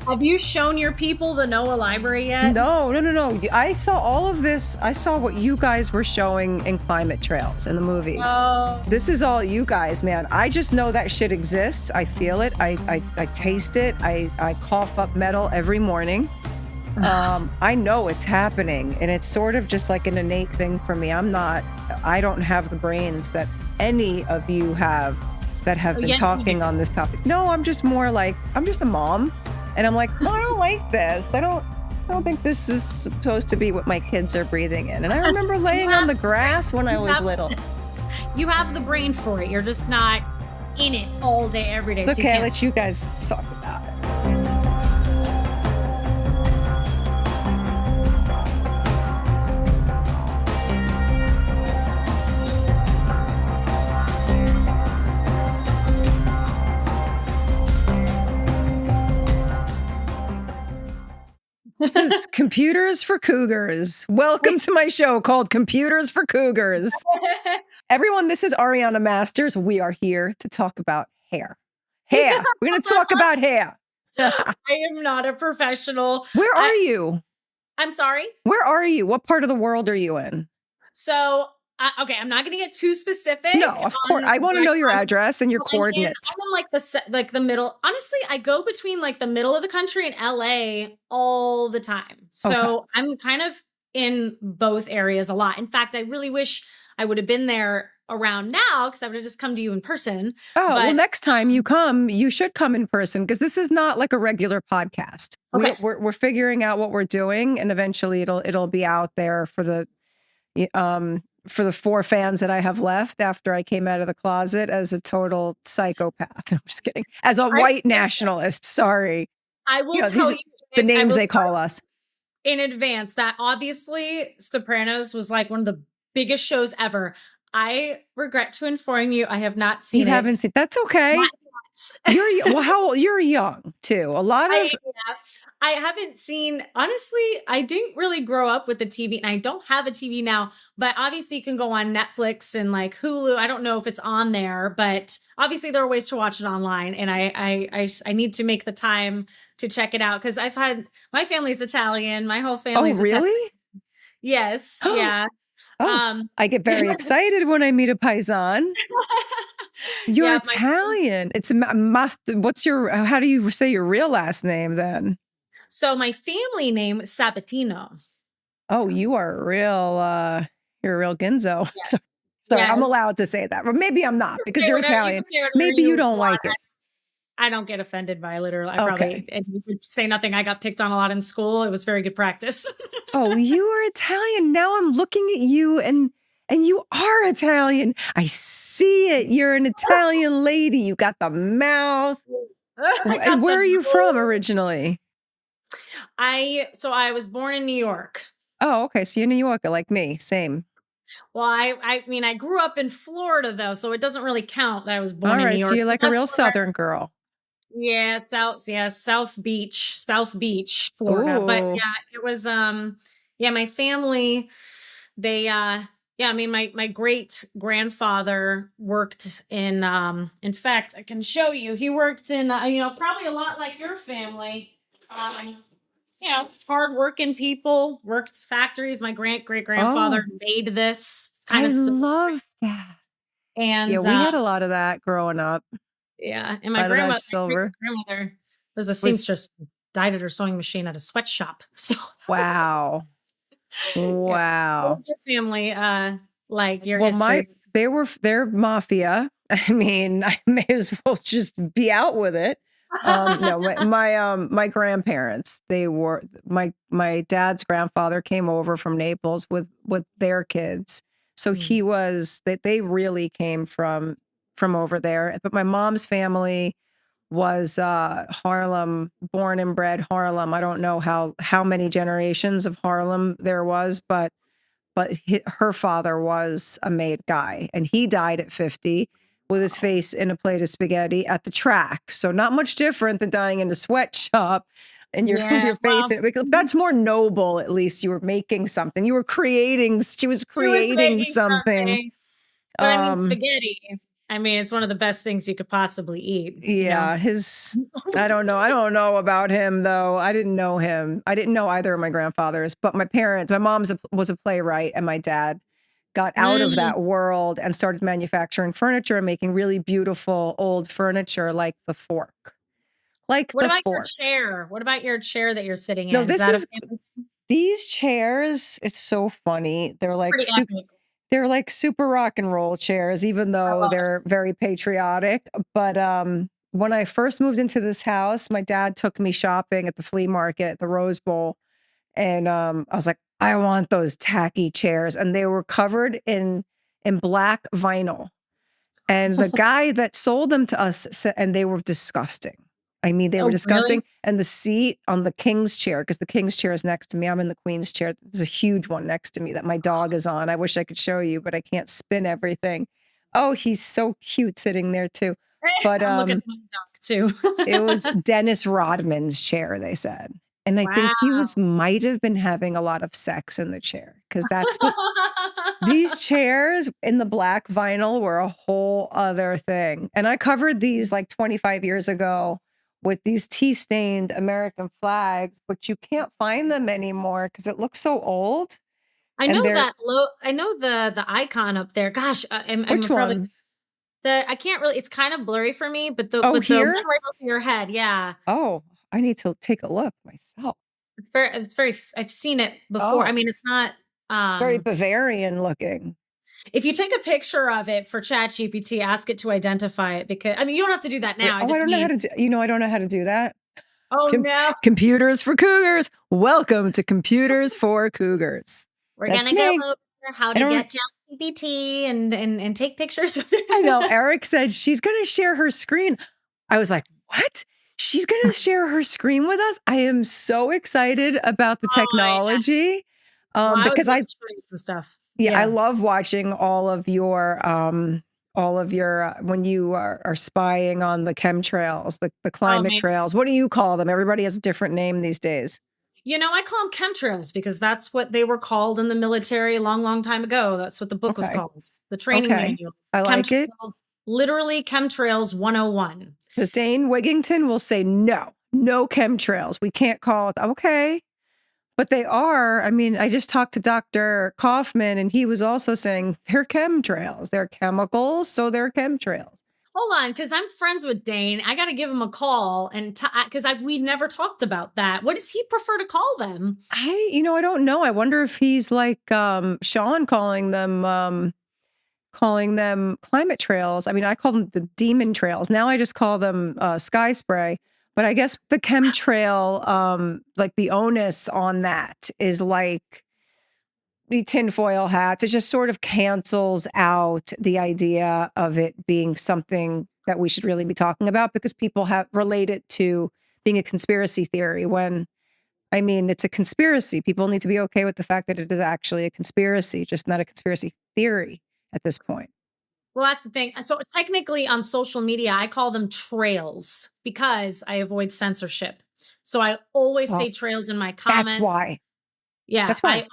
Have you shown your people the NOAA library yet? No. I saw all of this. I saw what you guys were showing in Climate Trails in the movie. Oh. This is all you guys, man. I just know that shit exists. I feel it. I taste it. I cough up metal every morning. I know it's happening, and it's sort of just like an innate thing for me. I don't have the brains that any of you have that have been talking on this topic. No, I'm just more like, I'm just a mom, and I'm like, no, I don't like this. I don't think this is supposed to be what my kids are breathing in. And I remember laying on the grass when I was little. You have the brain for it. You're just not in it all day, every day. It's okay. I'll let you guys talk about it. This is Computers for Cougars. Welcome to my show called Computers for Cougars. Everyone, this is Ariana Masters. We are here to talk about hair. Hair. We're going to talk about hair. I am not a professional. Where are you? I'm sorry? Where are you? What part of the world are you in? So, okay, I'm not going to get too specific. No, of course. I want to know your address and your coordinates. I'm in like the middle. Honestly, I go between like the middle of the country and LA all the time. So I'm kind of in both areas a lot. In fact, I really wish I would have been there around now because I would have just come to you in person. Well, next time you come, you should come in person because this is not like a regular podcast. Okay. We're figuring out what we're doing, and eventually it'll be out there for the 4 fans that I have left after I came out of the closet as a total psychopath. I'm just kidding. As a white nationalist, sorry. I will tell you the names they call us in advance that obviously Sopranos was like one of the biggest shows ever. I regret to inform you, I have not seen it. You haven't seen? That's okay. How old? You're young too. I haven't seen, honestly, I didn't really grow up with the TV, and I don't have a TV now, but obviously you can go on Netflix and like Hulu. I don't know if it's on there, but obviously there are ways to watch it online, and I need to make the time to check it out because my family's Italian. My whole family's Italian. Really? Yes. Yeah. I get very excited when I meet a paisan. You're Italian. It's how do you say your real last name then? So my family name is Sabatino. Oh, you are you're a real Ginzo. Yeah. Sorry, I'm allowed to say that. But maybe I'm not because you're Italian. Maybe you don't like it. I don't get offended by literally. And you could say nothing. I got picked on a lot in school. It was very good practice. Oh, you are Italian. Now I'm looking at you and you are Italian. I see it. You're an Italian lady. You got the mouth. Where are you from originally? I was born in New York. Oh, okay. So you're New Yorker like me. Same. Well, I mean, I grew up in Florida though, so it doesn't really count that I was born in New York. So you're like a real Southern girl. Yeah, South Beach, Florida. Ooh. But yeah, it was my family, they I mean, my great grandfather worked in fact, I can show you. He worked in probably a lot like your family. Hardworking people, worked factories. My great grandfather made this kind of. I love that. And we had a lot of that growing up. Yeah, and my grandmother was a seamstress, died at her sewing machine at a sweatshop. So wow. Wow. What's your family like? Your history? They're mafia. I mean, I may as well just be out with it. My grandparents, my dad's grandfather came over from Naples with their kids. So they really came from over there. But my mom's family was Harlem, born and bred Harlem. I don't know how many generations of Harlem there was, but her father was a made guy, and he died at 50 with his face in a plate of spaghetti at the track. So not much different than dying in a sweatshop and with your face in it. That's more noble. At least you were making something. She was creating something. But I mean, spaghetti. I mean, it's one of the best things you could possibly eat, you know? Yeah, I don't know. I don't know about him though. I didn't know him. I didn't know either of my grandfathers, but my parents, my mom's was a playwright and my dad got out of Mm. that world and started manufacturing furniture and making really beautiful old furniture like the fork. Like What the about your fork. chair? What about your chair that you're sitting No, in? Is this that a is family? these chairs, it's so funny. It's pretty epic. They're like super rock and roll chairs, even I though love it. they're very patriotic. But when I first moved into this house, my dad took me shopping at the flea market, the Rose Bowl, and I was like, I want those tacky chairs, and they were covered in black vinyl. And the guy that sold them to us said, and they were disgusting. I mean, they were Oh, really? disgusting. And the seat on the king's chair, because the king's chair is next to me. I'm in the queen's chair. There's a huge one next to me that my dog is on. I wish I could show you, but I can't spin everything. Oh, he's so cute sitting there too. But I'm looking at my dog too. it was Dennis Rodman's chair, they said. And I think he Wow. might have been having a lot of sex in the chair because that's what these chairs in the black vinyl were a whole other thing. And I covered these like 25 years ago with these tea-stained American flags, but you can't find them anymore because it looks so old. I And know they're that I know the icon up there. Gosh, I'm which probably one? I can't really, it's kind of blurry for me, Oh, but the one here? right over your head, yeah. Oh, I need to take a look myself. It's very I've seen it before. I Oh, mean, it's not very Bavarian looking. if you take a picture of it for ChatGPT, ask it to identify it because I mean, you don't have to do that now. I Oh, I just don't know how mean, to do, I don't know how to do that. oh Com- no, Computers for Cougars. Welcome to Computers for Cougars. we're That's gonna go me. over how I to don't get ChatGPT and take pictures with I know it. Eric said she's going to share her screen. I was like, "What? She's going to share her screen with us?" I am so excited about the Oh, technology. well, I would Because love to show you some stuff. yeah, I Yeah. love watching all of your when you are spying on the chemtrails, the Oh climate man. trails. What do you call them? Everybody has a different name these days. You know, I call them chemtrails because that's what they were called in the military a long, long time ago. That's what the book was Okay. called. The training Okay. manual. I like it. Chemtrails, literally Chemtrails 101. Because Dane Wigington will say, no, no chemtrails. We can't call it. Okay. But they are. I mean, I just talked to Dr. Kaufman and he was also saying they're chemtrails. They're chemicals, so they're chemtrails. Hold on, because I'm friends with Dane. I got to give him a call and because we never talked about that. What does he prefer to call them? I don't know. I wonder if he's like Sean calling them climate trails. I mean, I call them the demon trails. Now I just call them sky spray. But I guess the chemtrail, like the onus on that is like the tinfoil hats. It just sort of cancels out the idea of it being something that we should really be talking about because people have related to being a conspiracy theory when I mean, it's a conspiracy. People need to be okay with the fact that it is actually a conspiracy, just not a conspiracy theory at this point. Well, that's the thing. So technically on social media, I call them trails because I avoid censorship. So I always Well, say trails in my that's comments. why. Yeah, That's why.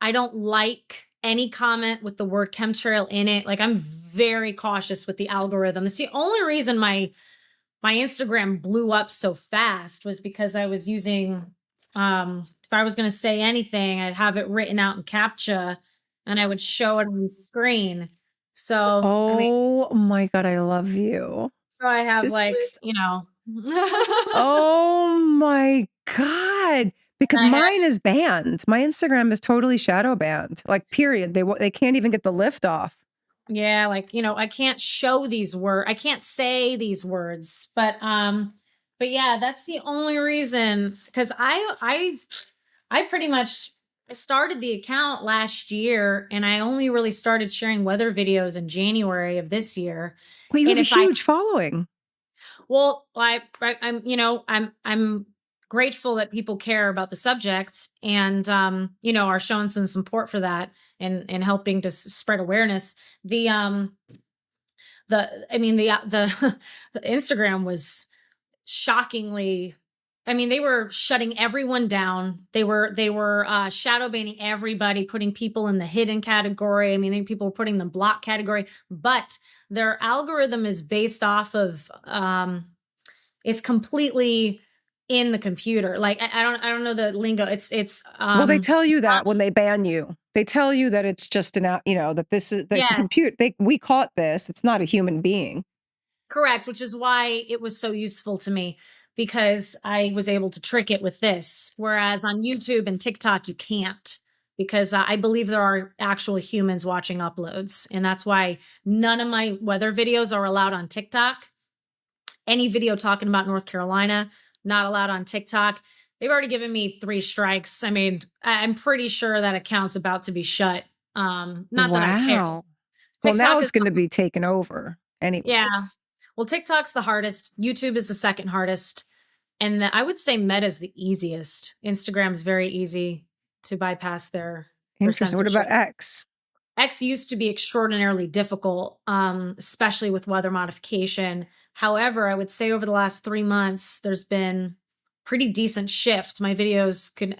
I don't like any comment with the word chemtrail in it. Like I'm very cautious with the algorithm. It's the only reason my Instagram blew up so fast was because I was using if I was going to say anything, I'd have it written out in CAPTCHA and I would show it on the screen. So, I mean, Oh my God, I love you. so I have This like, is, you know, oh my God. Because I mine is banned. My Instagram is totally shadow banned. Like, period. They can't even get the lift off. yeah, like, you know, I can't show these words. I can't say these words, but yeah, that's the only reason because I pretty much started the account last year and I only really started sharing weather videos in January of this year. Well, you have And a if I huge following. well, I'm you know, I'm grateful that people care about the subject and you know, are showing some support for that and helping to spread awareness. The I mean the Instagram was shockingly I mean, they were shutting everyone down. They were shadow banning everybody, putting people in the hidden category. I mean, I think people were putting the block category, but their algorithm is based off of it's completely in the computer. Like I don't know the lingo. It's Well, they tell you that when they ban you. They tell you that it's just that this is that the yes. computer we caught this. It's not a human being. Correct, which is why it was so useful to me because I was able to trick it with this. Whereas on YouTube and TikTok, you can't because I believe there are actual humans watching uploads. And that's why none of my weather videos are allowed on TikTok. Any video talking about North Carolina, not allowed on TikTok. They've already given me 3 strikes. I mean, I'm pretty sure that account's about to be shut. Not that I care. Wow. Well, now TikTok it's is going to be taken over yeah. anyways. Well, TikTok's the hardest. YouTube is the second hardest. And I would say Meta's the easiest. Instagram's very easy to bypass their Interesting. What censorship. about X? X used to be extraordinarily difficult, especially with weather modification. However, I would say over the last 3 months, there's been pretty decent shift. My videos could,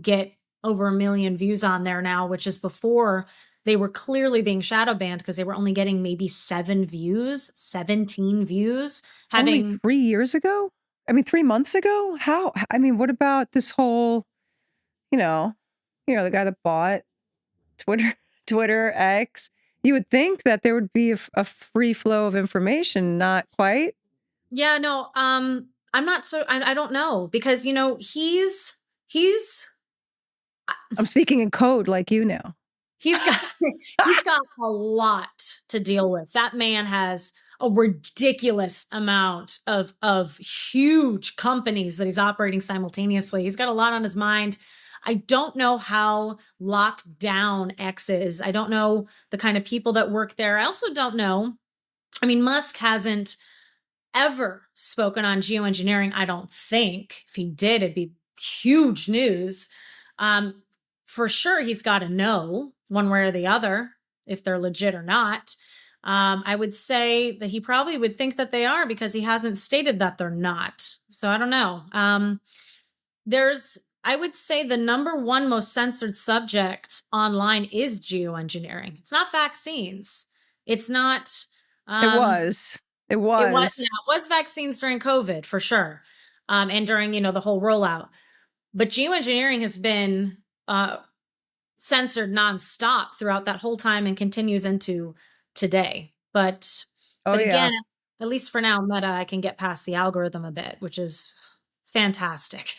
get over 1 million views on there now, which is before they were clearly being shadow banned because they were only getting maybe 7 views, 17 views. Only 3 years ago? I mean, 3 months ago? How? I mean, what about this whole, the guy that bought Twitter X? You would think that there would be a free flow of information, not quite. Yeah, no, I'm not so I don't know because he's I'm speaking in code like you now. he's got he's got a lot to deal with. That man has a ridiculous amount of huge companies that he's operating simultaneously. He's got a lot on his mind. I don't know how locked down X is. I don't know the kind of people that work there. I also don't know. I mean, Musk hasn't ever spoken on geoengineering, I don't think. If he did, it'd be huge news. For sure, he's got to know one way or the other if they're legit or not. I would say that he probably would think that they are because he hasn't stated that they're not. So I don't know. I would say the number one most censored subject online is geoengineering. It's not vaccines. It's not. It was. It was. It was vaccines during COVID for sure. And during, the whole rollout. But geoengineering has been censored nonstop throughout that whole time and continues into today. But again, at least for now, Meta, I can get past the algorithm a bit, which is fantastic.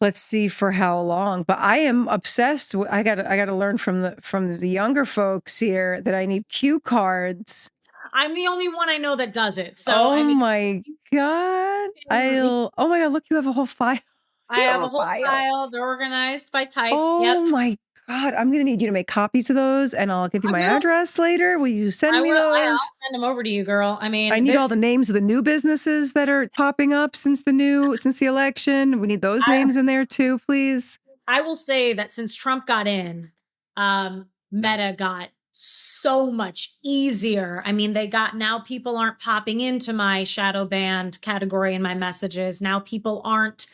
Let's see for how long. But I am obsessed. I got to learn from the younger folks here that I need cue cards. I'm the only one I know that does it. So my God. Oh my God, look, you have a whole file. I have a whole file. They're organized by type. Oh my God. I'm going to need you to make copies of those and I'll give you my address later. Will you send me those? I'll send them over to you, girl. I mean, I need all the names of the new businesses that are popping up since the election. We need those names in there too, please. I will say that since Trump got in, Meta got so much easier. I mean, now people aren't popping into my shadow banned category in my messages. Now people aren't,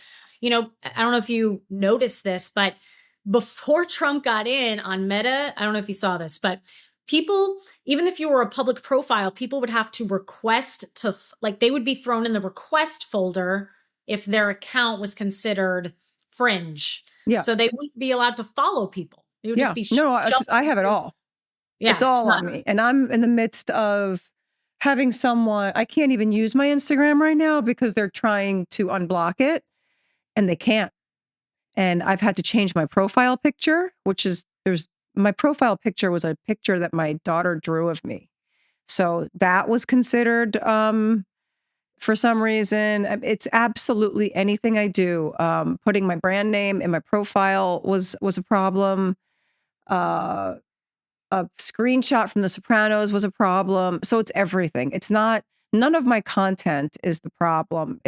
I don't know if you noticed this, but before Trump got in on Meta, I don't know if you saw this, but people, even if you were a public profile, people would have to request they would be thrown in the request folder if their account was considered fringe. Yeah. So they wouldn't be allowed to follow people. It would just be I have it all. Yeah, it's all on me. And I'm in the midst of having someone, I can't even use my Instagram right now because they're trying to unblock it and they can't. And I've had to change my profile picture, my profile picture was a picture that my daughter drew of me. So that was considered, for some reason, it's absolutely anything I do. Putting my brand name in my profile was a problem. A screenshot from The Sopranos was a problem. So it's everything. None of my content is the problem.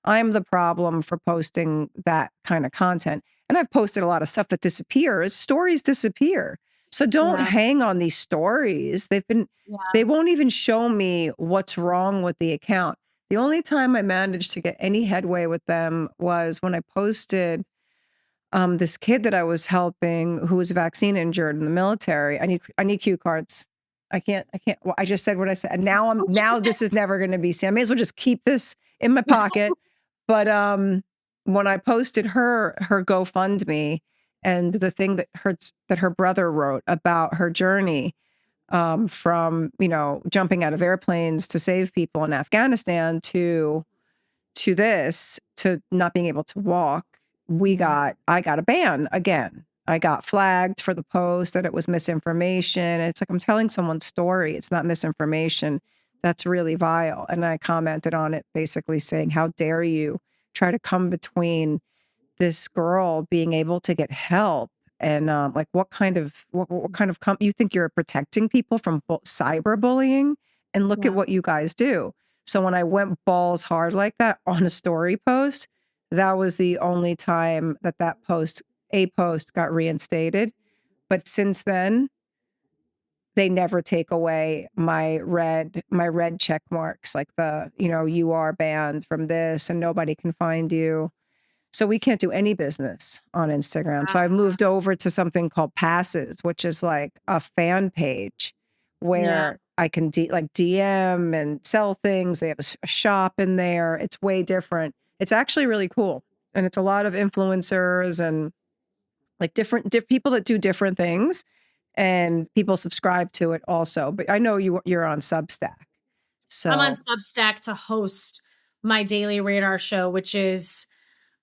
I'm the problem for posting that kind of content. And I've posted a lot of stuff that disappears. Stories disappear. So don't hang on these stories. They won't even show me what's wrong with the account. The only time I managed to get any headway with them was when I posted this kid that I was helping who was vaccine injured in the military. I need cue cards. I can't. Well, I just said what I said. And now this is never going to be seen. I may as well just keep this in my pocket. But when I posted her GoFundMe and the thing that her brother wrote about her journey from, you know, jumping out of airplanes to save people in Afghanistan to not being able to walk, I got a ban again. I got flagged for the post that it was misinformation. It's like I'm telling someone's story. It's not misinformation. That's really vile. And I commented on it basically saying, how dare you try to come between this girl being able to get help and like what kind of you think you're protecting people from cyberbullying, and look at Yeah. what you guys do. So when I went balls hard like that on a story post, that was the only time that post got reinstated. But since then, they never take away my red check marks, like you are banned from this and nobody can find you. So we can't do any business on Instagram. So I've moved over to something called Passes, which is like a fan page Yeah. where I can DM and sell things. They have a shop in there. It's way different. It's actually really cool. And it's a lot of influencers and like different people that do different things, and people subscribe to it also. But I know you're on Substack. I'm on So Substack to host my Daily Radar show, which is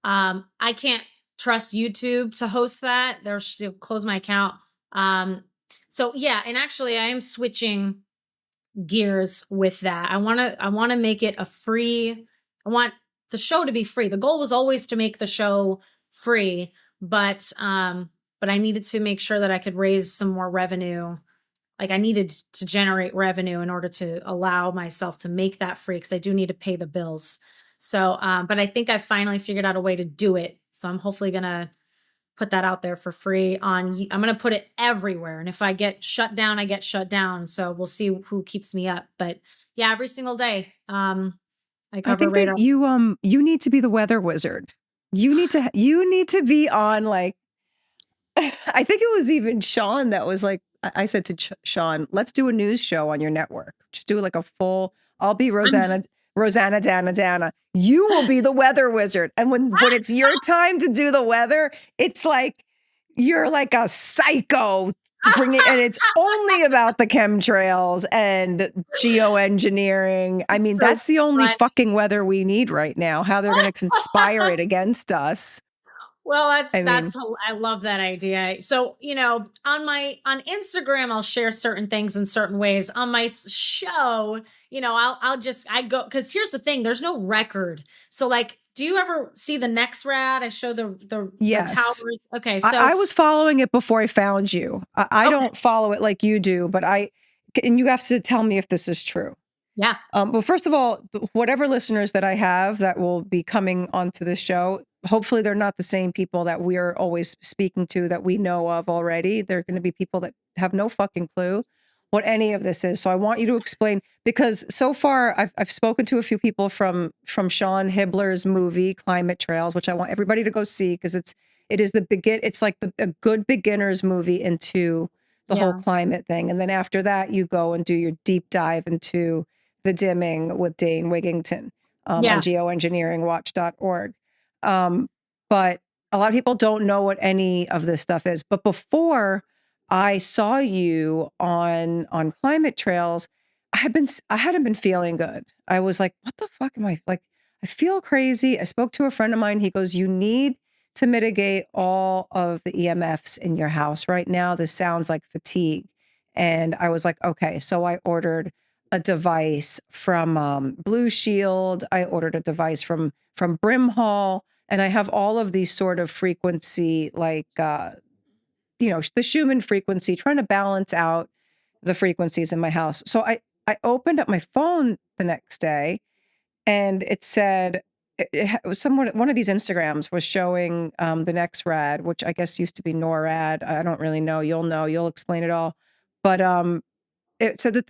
I can't trust YouTube to host that. They'll close my account. So yeah, and actually I am switching gears with that. I want to make it a free. I want the show to be free. The goal was always to make the show free, but I needed to make sure that I could raise some more revenue. Like I needed to generate revenue in order to allow myself to make that free, because I do need to pay the bills. So but I think I finally figured out a way to do it. So I'm hopefully going to put that out there for free I'm going to put it everywhere. And if I get shut down, I get shut down. So we'll see who keeps me up. But yeah, every single day, I I cover think that radar. you need to be the weather wizard. You need to be on like I think it was even Sean that was like I said to Sean, let's do a news show on your network. Just do like a full I'll be I'm, Rosanna Dana. You will be the weather wizard. And when it's your time to do the weather, it's like you're like a psycho to bring it, and it's only about the chemtrails and geoengineering. I mean, so that's the only fun. fucking weather we need right now. How they're going to conspire it against us. Well, I mean, I love that idea. So, on Instagram I'll share certain things in certain ways. On my show, I go, cuz here's the thing, there's no record. So like, do you ever see the Nexrad? I show the yes. towers. Okay, I so was following it before I found you. I okay. don't follow it like you do, but and you have to tell me if this is true. Yeah. Well, first of all, whatever listeners that I have that will be coming onto this show, hopefully they're not the same people that we're always speaking to that we know of already. They're going to be people that have no fucking clue what any of this is. So I want you to explain, because so far I've spoken to a few people from Sean Hibbler's movie Climate Trails, which I want everybody to go see, because it's like a good beginner's movie into the whole Yeah. climate thing. And then after that, you go and do your deep dive into the dimming with Dane Wigington on Yeah. geoengineeringwatch.org. But a lot of people don't know what any of this stuff is. But before I saw you on Climate Trails, I hadn't been feeling good. I was like, what the fuck am I like? I feel crazy. I spoke to a friend of mine. He goes, you need to mitigate all of the EMFs in your house right now. This sounds like fatigue. And I was like, okay. So I ordered a device from Blue Shield. I ordered a device from Brimhall, and I have all of these sort of frequency, like the Schumann frequency, trying to balance out the frequencies in my house. So I opened up my phone the next day, and it said it was one of these Instagrams was showing the Nexrad, which I guess used to be NORAD. I don't really know. You'll explain it all, but it said that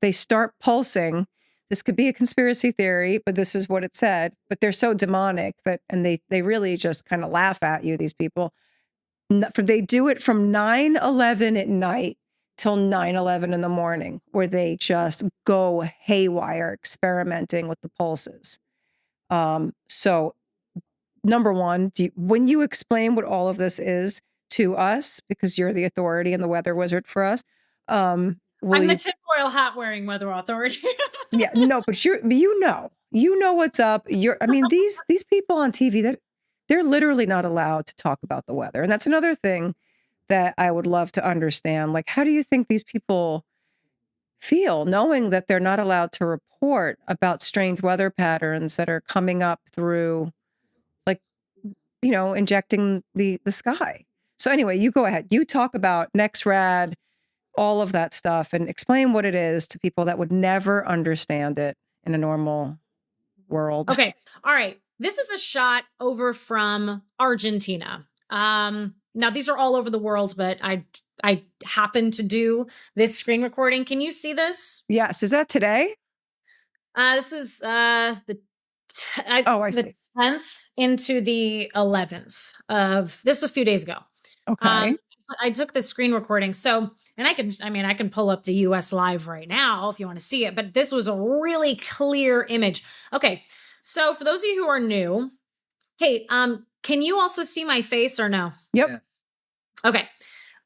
they start pulsing this could be a conspiracy theory, but this is what it said. But they're so demonic that, and they really just kind of laugh at you, these people. They do it from 9/11 at night till 9/11 in the morning, where they just go haywire experimenting with the pulses. So number one, when you explain what all of this is to us, because you're the authority and the weather wizard for us, I'm the tinfoil hat wearing weather authority. yeah, no, but you know what's up. I mean, these people on TV, that they're literally not allowed to talk about the weather. And that's another thing that I would love to understand. Like, how do you think these people feel knowing that they're not allowed to report about strange weather patterns that are coming up through, like, injecting the sky? So anyway, you go ahead. You talk about Nexrad, all of that stuff, and explain what it is to people that would never understand it in a normal world. Okay. All right. This is a shot over from Argentina. Now these are all over the world, but I happen to do this screen recording. Can you see this? Yes. Is that today? This was I the see. 10th into the 11th of this was a few days ago. Okay. I took this screen recording. So, and I can pull up the US live right now if you want to see it, but this was a really clear image. Okay. So for those of you who are new, hey, can you also see my face or no? Yep. Yes. Okay.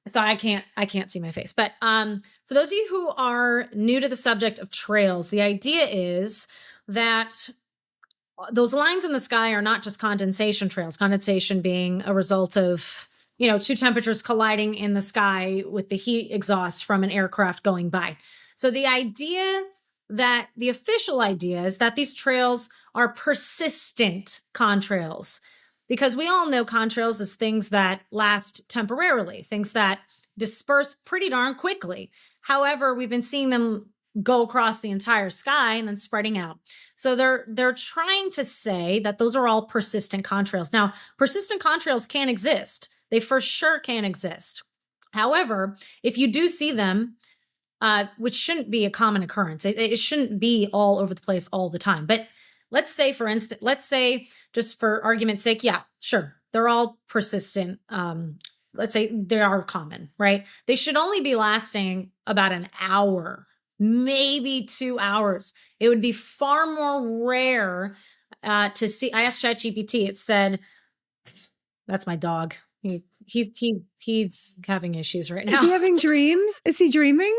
So I can't see my face, but for those of you who are new to the subject of trails, the idea is that those lines in the sky are not just condensation trails, condensation being a result of, two temperatures colliding in the sky with the heat exhaust from an aircraft going by. So the official idea is that these trails are persistent contrails, because we all know contrails as things that last temporarily, things that disperse pretty darn quickly. However, we've been seeing them go across the entire sky and then spreading out. So they're trying to say that those are all persistent contrails. Now, persistent contrails can exist. They for sure can exist. However, if you do see them, which shouldn't be a common occurrence, it shouldn't be all over the place all the time. But let's say, for instance, just for argument's sake, yeah, sure, they're all persistent. Let's say they are common, right? They should only be lasting about an hour, maybe 2 hours. It would be far more rare to see. I asked ChatGPT. It said, "That's my dog. He's having issues right now." Is he having dreams? Is he dreaming?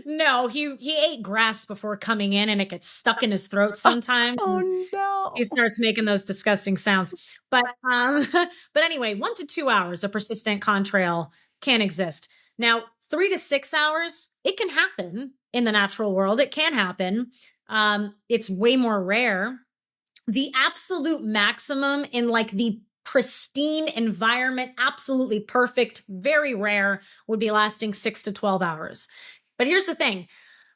No, he ate grass before coming in, and it gets stuck in his throat sometimes. Oh no! He starts making those disgusting sounds. But but anyway, 1 to 2 hours of persistent contrail can exist. Now, 3 to 6 hours, it can happen in the natural world. It can happen. It's way more rare. The absolute maximum in like the pristine environment, absolutely perfect, very rare, would be lasting 6 to 12 hours. But here's the thing.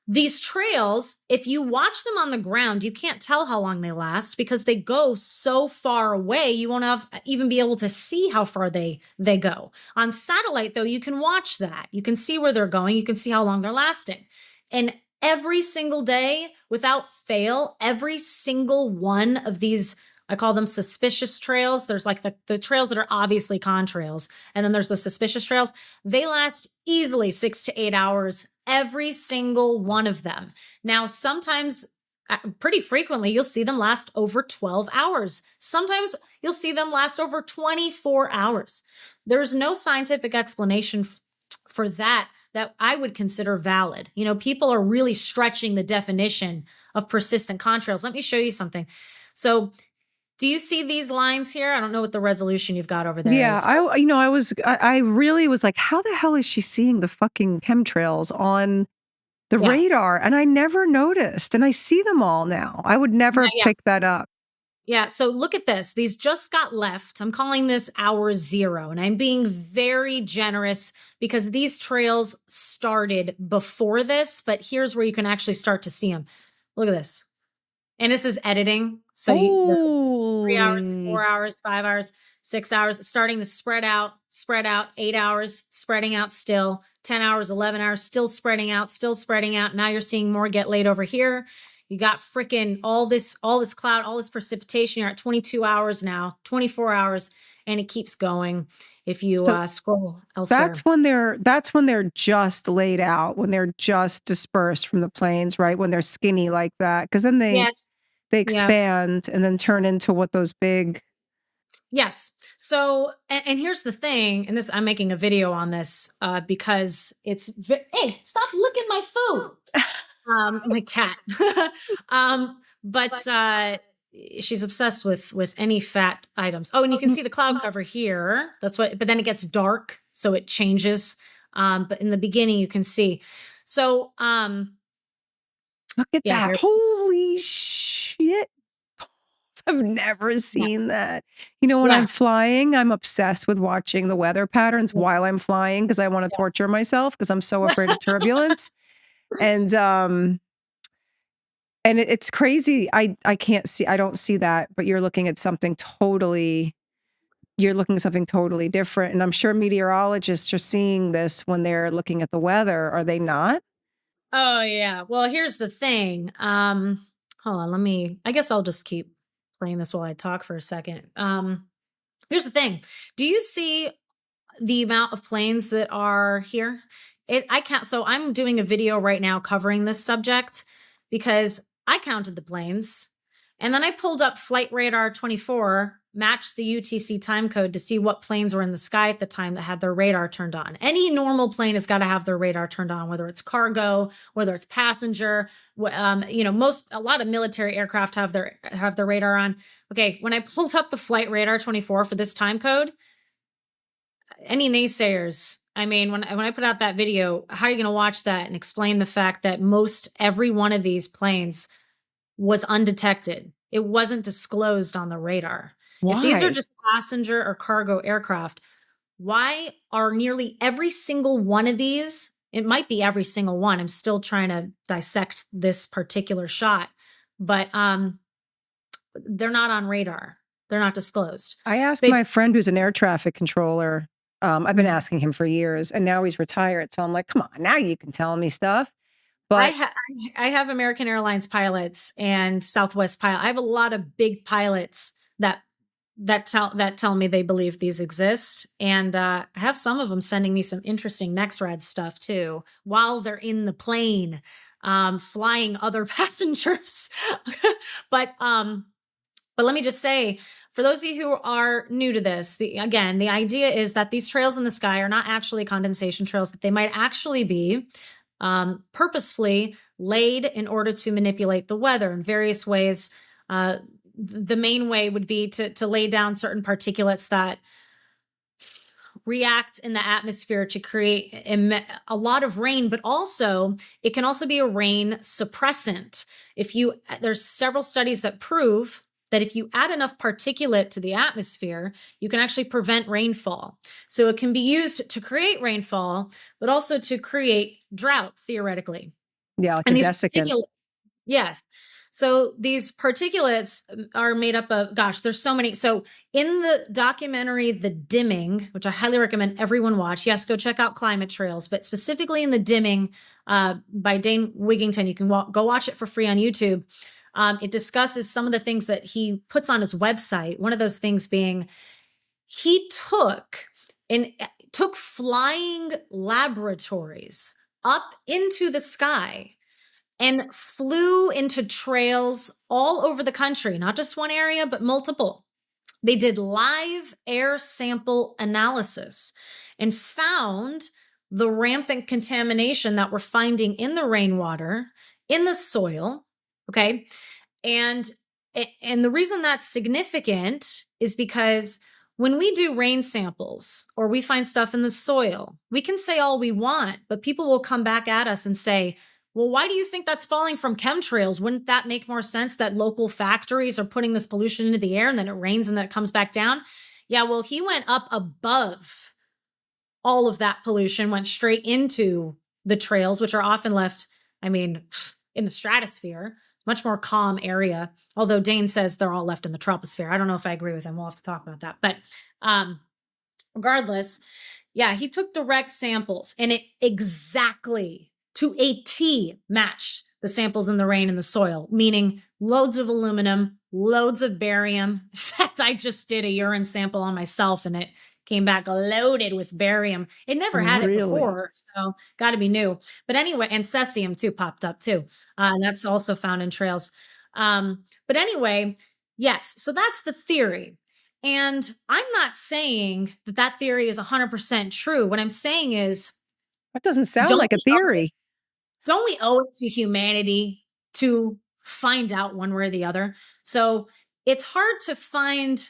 These trails, if you watch them on the ground, you can't tell how long they last because they go so far away, you won't even be able to see how far they go. On satellite, though, you can watch that. You can see where they're going. You can see how long they're lasting. And every single day, without fail, every single one of these, I call them suspicious trails. There's like the trails that are obviously contrails, and then there's the suspicious trails. They last easily 6 to 8 hours, every single one of them. Now, sometimes, pretty frequently, you'll see them last over 12 hours. Sometimes you'll see them last over 24 hours. There's no scientific explanation for that I would consider valid. People are really stretching the definition of persistent contrails. Let me show you something. So, do you see these lines here? I don't know what the resolution you've got over there is. Yeah, I really was like, how the hell is she seeing the fucking chemtrails on the radar? And I never noticed, and I see them all now. I would never pick that up. Yeah, so look at this. These just got left. I'm calling this hour 0, and I'm being very generous because these trails started before this, but here's where you can actually start to see them. Look at this. And this is editing. So 3 hours, 4 hours, 5 hours, 6 hours, starting to spread out, 8 hours, spreading out still, 10 hours, 11 hours, still spreading out. Now you're seeing more get laid over here. You got freaking all this cloud, all this precipitation. You're at 22 hours now, 24 hours, and it keeps going if you So scroll that's elsewhere. when they're just laid out, when they're just dispersed from the planes, right? When they're skinny like that, because then Yes. they Yeah. expand and then turn into what those big. Yes. So, and here's the thing, and this I'm making a video on this because hey, stop licking my food. My cat. But she's obsessed with any fat items. Oh, and you can see the cloud cover here. But then it gets dark, so it changes. But in the beginning, you can see. So, Look at yeah, that! Holy shit! I've never yeah, seen that. You know, when yeah, I'm flying, I'm obsessed with watching the weather patterns while I'm flying because I want to torture myself because I'm so afraid of turbulence. And it's crazy. I can't see. I don't see that. But you're looking at something totally. You're looking at something totally different. And I'm sure meteorologists are seeing this when they're looking at the weather. Are they not? Oh yeah. Well, here's the thing. Hold on, I guess I'll just keep playing this while I talk for a second. Here's the thing. Do you see the amount of planes that are here? I count. So I'm doing a video right now covering this subject because I counted the planes and then I pulled up Flight Radar 24, matched the UTC time code to see what planes were in the sky at the time that had their radar turned on. Any normal plane has got to have their radar turned on, whether it's cargo, whether it's passenger. A lot of military aircraft have their radar on. Okay, when I pulled up the Flight Radar 24 for this time code, any naysayers, I mean, when I put out that video, how are you going to watch that and explain the fact that most every one of these planes was undetected? It wasn't disclosed on the radar. If these are Why? just passenger or cargo aircraft, why are nearly every single one of these? It might be every single one. I'm still trying to dissect this particular shot, but they're not on radar. They're not disclosed. I asked They my friend who's an air traffic controller. I've been mm. asking him for years, and now he's retired. So I'm like, come on, now you can tell me stuff. I But ha I have American Airlines pilots and Southwest pilot. I have a lot of big pilots that tell me they believe these exist, and I have some of them sending me some interesting Nexrad stuff too while they're in the plane, flying other passengers. but but let me just say, for those of you who are new to this, the idea is that these trails in the sky are not actually condensation trails, that they might actually be purposefully laid in order to manipulate the weather in various ways. The main way would be to lay down certain particulates that react in the atmosphere to create a lot of rain, but also it can also be a rain suppressant. There's several studies that prove that if you add enough particulate to the atmosphere, you can actually prevent rainfall. So it can be used to create rainfall, but also to create drought theoretically. yeah, like a And these desiccant. particulate Yes. So these particulates are made up of, gosh, there's so many. So in the documentary, The Dimming, which I highly recommend everyone watch, yes, go check out Climate Trails, but specifically in The Dimming by Dane Wigington, you can go watch it for free on YouTube. It discusses some of the things that he puts on his website. One of those things being he took flying laboratories up into the sky and flew into trails all over the country, not just one area, but multiple. They did live air sample analysis and found the rampant contamination that we're finding in the rainwater, in the soil. Okay. And and the reason that's significant is because when we do rain samples or we find stuff in the soil, we can say all we want, but people will come back at us and say, well, why do you think that's falling from chemtrails? Wouldn't that make more sense that local factories are putting this pollution into the air and then it rains and then it comes back down? Yeah, well, he went up above all of that pollution, went straight into the trails, which are often left, I mean, in the stratosphere, much more calm area. Although Dane says they're all left in the troposphere. I don't know if I agree with him. We'll have to talk about that. But regardless, yeah, he took direct samples and it exactly to a T matched the samples in the rain and the soil, meaning loads of aluminum, loads of barium. In fact, I just did a urine sample on myself and it came back loaded with barium. It never had it Really? before, so got to be new. But anyway, and cesium too popped up too. And that's also found in trails. But anyway, yes, so that's the theory. And I'm not saying that that theory is 100% true. What I'm saying is, That doesn't sound don't like a we owe it, theory. don't we owe it to humanity to find out one way or the other? So it's hard to find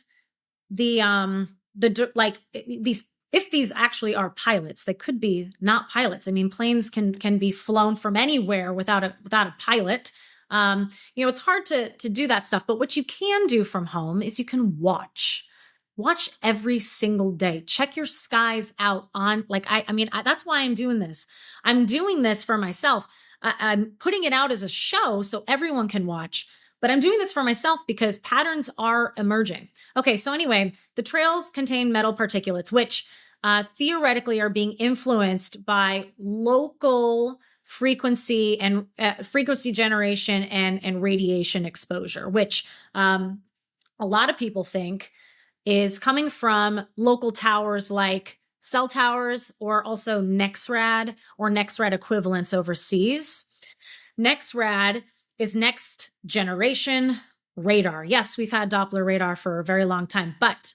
like these, if these actually are pilots. They could be not pilots. I mean, planes can be flown from anywhere without a pilot. It's hard to do that stuff, but what you can do from home is you can watch every single day. Check your skies out on, like, that's why I'm doing this. I'm doing this for myself. I'm putting it out as a show so everyone can watch, but I'm doing this for myself because patterns are emerging. Okay, so anyway, the trails contain metal particulates, which theoretically are being influenced by local frequency and frequency generation and radiation exposure, which a lot of people think is coming from local towers like cell towers or also Nexrad or Nexrad equivalents overseas. Nexrad is next generation radar. Yes, we've had Doppler radar for a very long time, but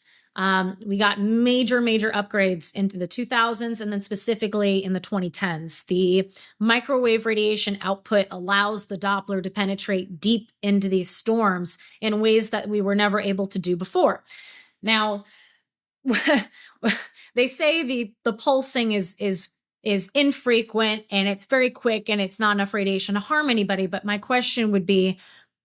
we got major upgrades into the 2000s and then specifically in the 2010s. The microwave radiation output allows the Doppler to penetrate deep into these storms in ways that we were never able to do before. Now, they say the pulsing is infrequent and it's very quick and it's not enough radiation to harm anybody. But my question would be,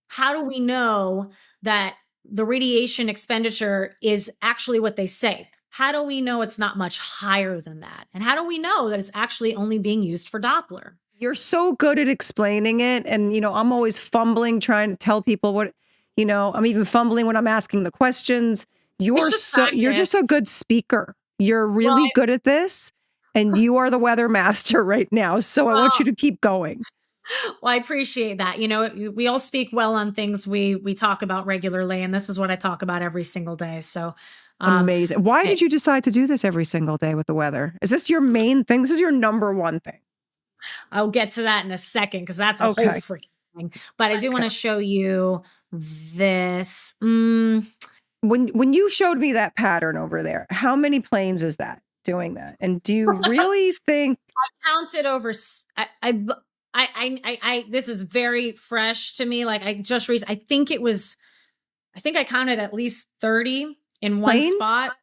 how do we know that the radiation expenditure is actually what they say? How do we know it's not much higher than that? And how do we know that it's actually only being used for Doppler? You're so good at explaining it. And, I'm always fumbling, trying to tell people what, I'm even fumbling when I'm asking the questions. It's just You're just a practice. good speaker. You're Well, really good at this. And you are the weather master right now. So I want you to keep going. Well, I appreciate that. We all speak well on things we talk about regularly, and this is what I talk about every single day. So, Amazing. Why hey, did you decide to do this every single day with the weather? Is this your main thing? This is your number one thing? I'll get to that in a second because that's a whole Okay. freaking thing. But I do want to show you this. When you showed me that pattern over there, how many planes is that doing that? And do you really think I counted over? This is very fresh to me. Like I just I think it was. I think I counted at least 30 in one planes? spot.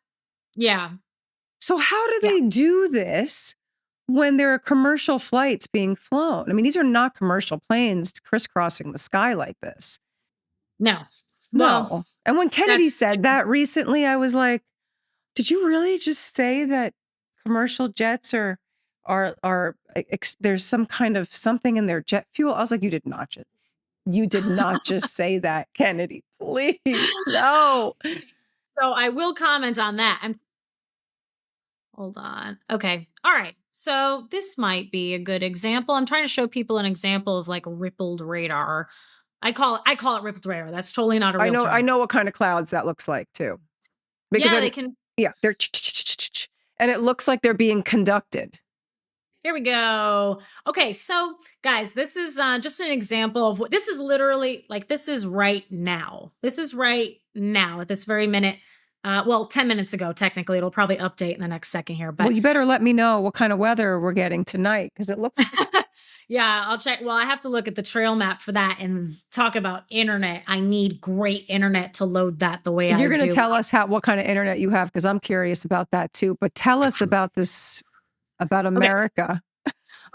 Yeah. So how do they do this when there are commercial flights being flown? I mean, these are not commercial planes crisscrossing the sky like this. No. No. And when Kennedy said that recently, I was like, did you really just say that commercial jets are there's some kind of something in their jet fuel? I was like, you did not just say that, Kennedy. Please. No. So I will comment on that. Hold on. Okay. All right. So this might be a good example. I'm trying to show people an example of like rippled radar. I call it rippled radar. That's totally not a real term. I know what kind of clouds that looks like too. Because yeah, they can. Yeah, they're and it looks like they're being conducted. Here we go. Okay, so guys, this is just an example of what this is literally like. This is right now. This is right now at this very minute. 10 minutes ago, technically. It'll probably update in the next second here. But well, you better let me know what kind of weather we're getting tonight because it looks. Yeah, I'll check. Well, I have to look at the trail map for that and talk about internet. I need great internet to load that the way You're going to do. tell us what kind of internet you have because I'm curious about that too. But tell us about this, about America.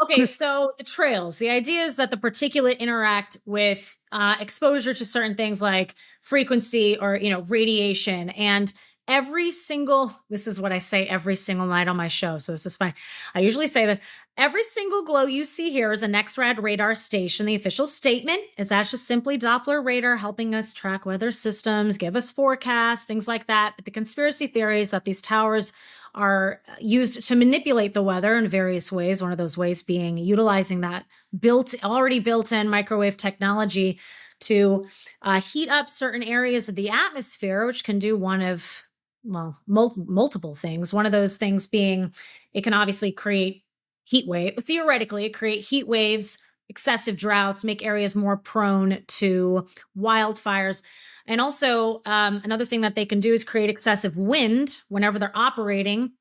Okay, so the trails. The idea is that the particulate interact with exposure to certain things like frequency or radiation, and this is what I say every single night on my show, so this is fine. I usually say that every single glow you see here is a Nexrad radar station. The official statement is that's just simply Doppler radar helping us track weather systems, give us forecasts, things like that. But the conspiracy theory is that these towers are used to manipulate the weather in various ways. One of those ways being utilizing that already built-in microwave technology to heat up certain areas of the atmosphere, which can do one of multiple things. One of those things being it can obviously create theoretically create heat waves, excessive droughts, make areas more prone to wildfires. And also another thing that they can do is create excessive wind whenever they're operating.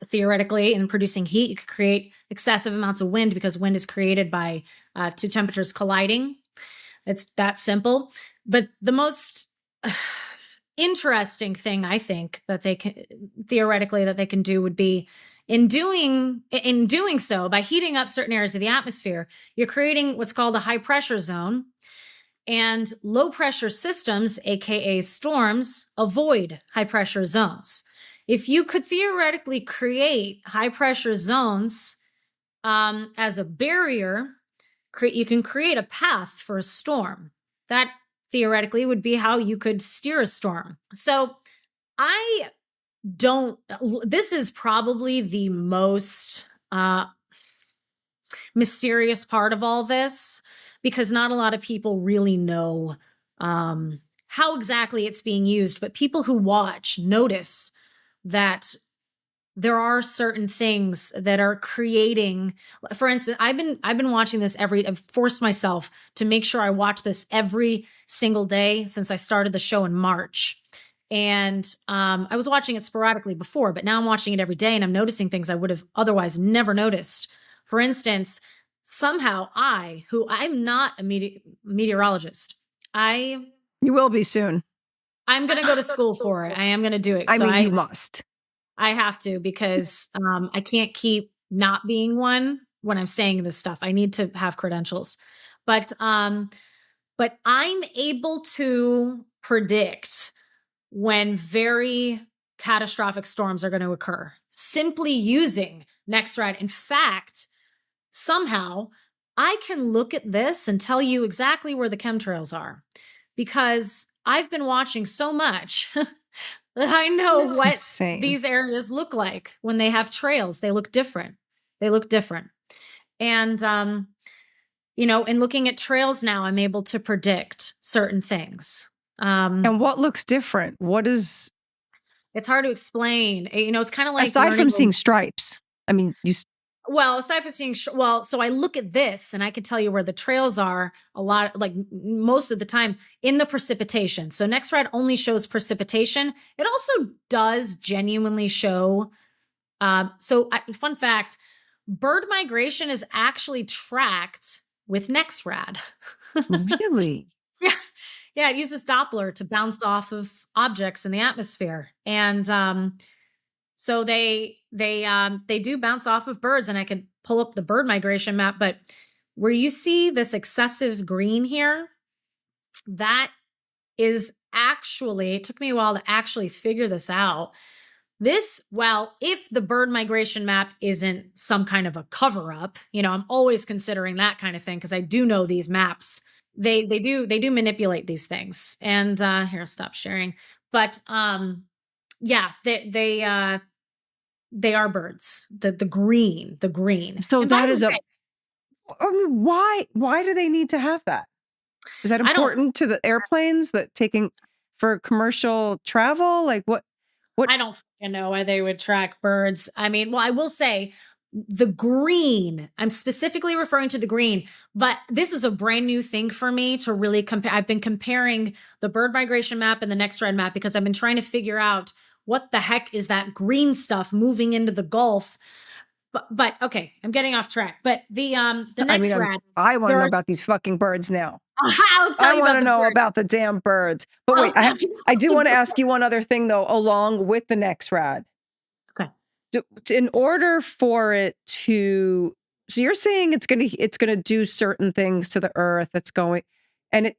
Theoretically, in producing heat, you could create excessive amounts of wind because wind is created by two temperatures colliding. It's that simple. But the most interesting thing I think that they can theoretically that they can do would be in doing so, by heating up certain areas of the atmosphere, you're creating what's called a high pressure zone, and low pressure systems, aka storms, avoid high pressure zones. If you could theoretically create high pressure zones as a barrier, you can create a path for a storm. That theoretically would be how you could steer a storm. So this is probably the most mysterious part of all this, because not a lot of people really know how exactly it's being used. But people who watch notice that there are certain things that are creating. For instance, I've been watching this I've forced myself to make sure I watch this every single day since I started the show in March. And I was watching it sporadically before, but now I'm watching it every day, and I'm noticing things I would have otherwise never noticed. For instance, somehow I'm not a meteorologist. You will be soon. I'm going to go to school for it. I am going to do it. I mean, you must. I have to, because I can't keep not being one when I'm saying this stuff. I need to have credentials. But I'm able to predict when very catastrophic storms are going to occur simply using Nexrad. In fact, somehow I can look at this and tell you exactly where the chemtrails are, because I've been watching so much that I know what these areas look like when they have trails. They look different. And, in looking at trails now, I'm able to predict certain things. And what looks different? It's hard to explain. It's kind of like, aside from seeing stripes. I mean, aside from seeing, so I look at this and I can tell you where the trails are a lot, like most of the time in the precipitation. So Nexrad only shows precipitation. It also does genuinely show. Fun fact, bird migration is actually tracked with Nexrad. Really? Yeah. Yeah, it uses Doppler to bounce off of objects in the atmosphere. And so they do bounce off of birds, and I could pull up the bird migration map. But where you see this excessive green here, that is actually, it took me a while to actually figure this out. If the bird migration map isn't some kind of a cover up, I'm always considering that kind of thing, because I do know these maps. They do manipulate these things. And here, I'll stop sharing. But yeah, they are birds. The green. So that is why do they need to have that? Is that important to the airplanes that taking for commercial travel? Like what? I don't know why they would track birds. I mean, I will say the green, I'm specifically referring to the green, but this is a brand new thing for me to really compare. I've been comparing the bird migration map and the Nexrad map because I've been trying to figure out what the heck is that green stuff moving into the Gulf. But okay, I'm getting off track. But the Nexrad, I want to know about these fucking birds now. I'll tell you. I want to know about the damn birds. But wait, I do want to ask you one other thing though, along with the Nexrad. Okay. In order for it to, so you're saying it's gonna do certain things to the Earth. It's going, and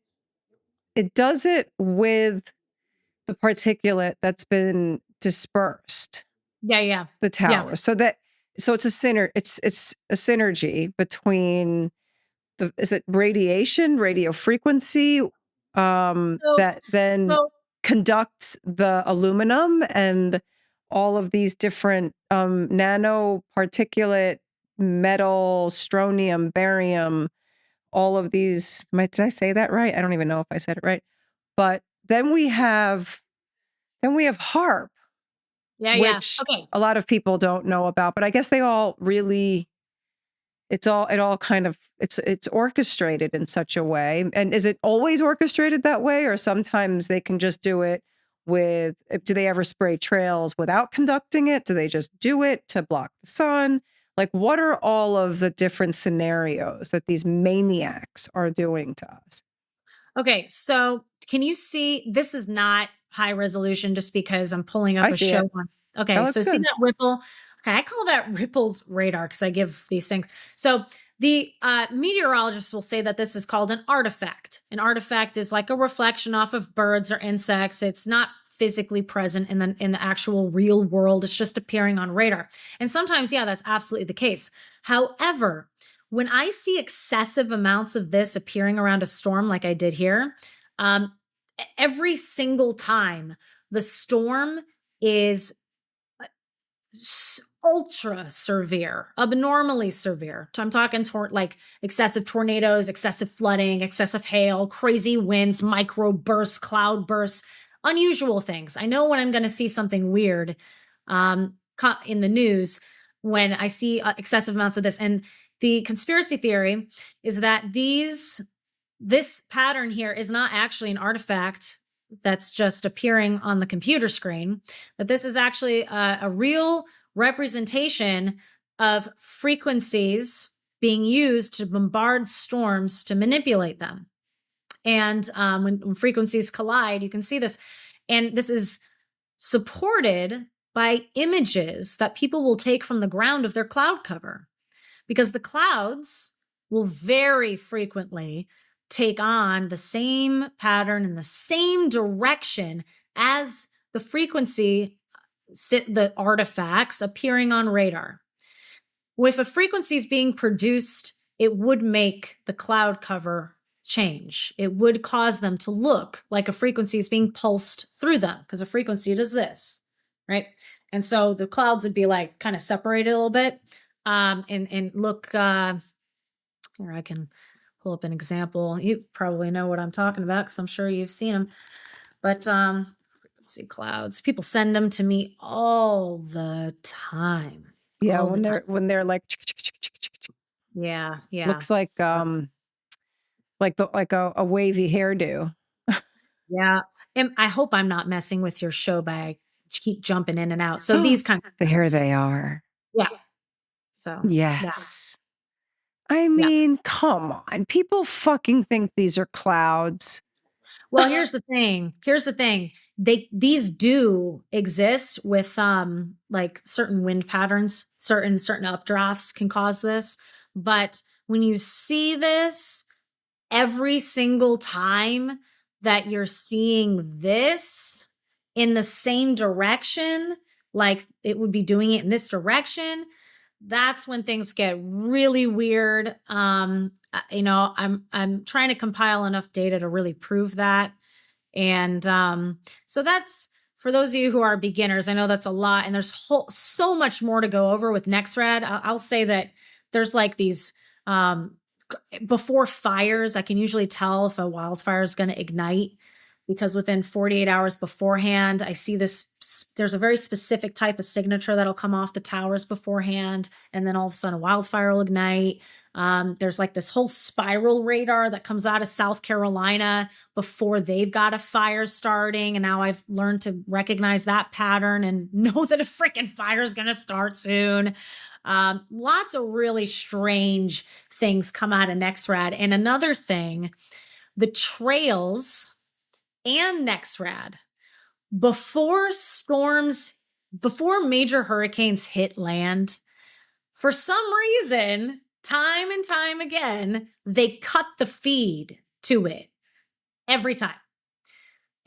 it does it with the particulate that's been dispersed, Yeah. the Yeah. tower. So it's a synergy between is it radiation, radio frequency, So that then so conducts the aluminum and all of these different nanoparticulate metal, strontium, barium, all of these. Did I say that right? I don't even know if I said it right. But then we have HARP, yeah. which Okay. a lot of people don't know about, but I guess they all really it all kind of it's orchestrated in such a way. And is it always orchestrated that way, or sometimes they can just do it with do they ever spray trails without conducting it? Do they just do it to block the sun? Like, what are all of the different scenarios that these maniacs are doing to us? Okay. So can you see this is not high resolution just because I'm pulling up I a see show it. one. That Okay. looks So see good. that ripple? Okay. I call that rippled radar because I give these things. So the meteorologists will say that this is called an artifact. An artifact is like a reflection off of birds or insects. It's not physically present in the actual real world. It's just appearing on radar. And sometimes, yeah, that's absolutely the case. However, when I see excessive amounts of this appearing around a storm like I did here, um, every single time the storm is ultra severe, abnormally severe. I'm talking like excessive tornadoes, excessive flooding, excessive hail, crazy winds, micro bursts, cloud bursts, unusual things. I know when I'm going to see something weird in the news when I see excessive amounts of this. And the conspiracy theory is that this pattern here is not actually an artifact that's just appearing on the computer screen, that this is actually a real representation of frequencies being used to bombard storms to manipulate them. And when frequencies collide, you can see this. And this is supported by images that people will take from the ground of their cloud cover, because the clouds will very frequently take on the same pattern in the same direction as the frequency, the artifacts appearing on radar. If a frequency is being produced, it would make the cloud cover change. It would cause them to look like a frequency is being pulsed through them, because a frequency does this, right? And so the clouds would be like kind of separated a little bit. And look, here I can pull up an example. You probably know what I'm talking about because I'm sure you've seen them. But let's see, clouds. People send them to me all the time. Yeah, All the time. when they're like Yeah. looks like a wavy hairdo. Yeah. And I hope I'm not messing with your show by keep jumping in and out. So these kind of There clouds. they are. Yeah. So Yes. I yeah. mean, come on. People fucking think these are clouds. Well, here's the thing. These do exist with like certain wind patterns, certain updrafts can cause this. But when you see this every single time that you're seeing this in the same direction, like it would be doing it in this direction, that's when things get really weird. I'm trying to compile enough data to really prove that. And so that's for those of you who are beginners. I know that's a lot, and there's so much more to go over with Nexrad. I'll say that there's like these before fires. I can usually tell if a wildfire is going to ignite because within 48 hours beforehand, I see this. There's a very specific type of signature that'll come off the towers beforehand, and then all of a sudden a wildfire will ignite. There's like this whole spiral radar that comes out of South Carolina before they've got a fire starting. And now I've learned to recognize that pattern and know that a freaking fire is going to start soon. Lots of really strange things come out of Nexrad. And another thing, the trails and Nexrad, before major hurricanes hit land, for some reason, time and time again, they cut the feed to it every time.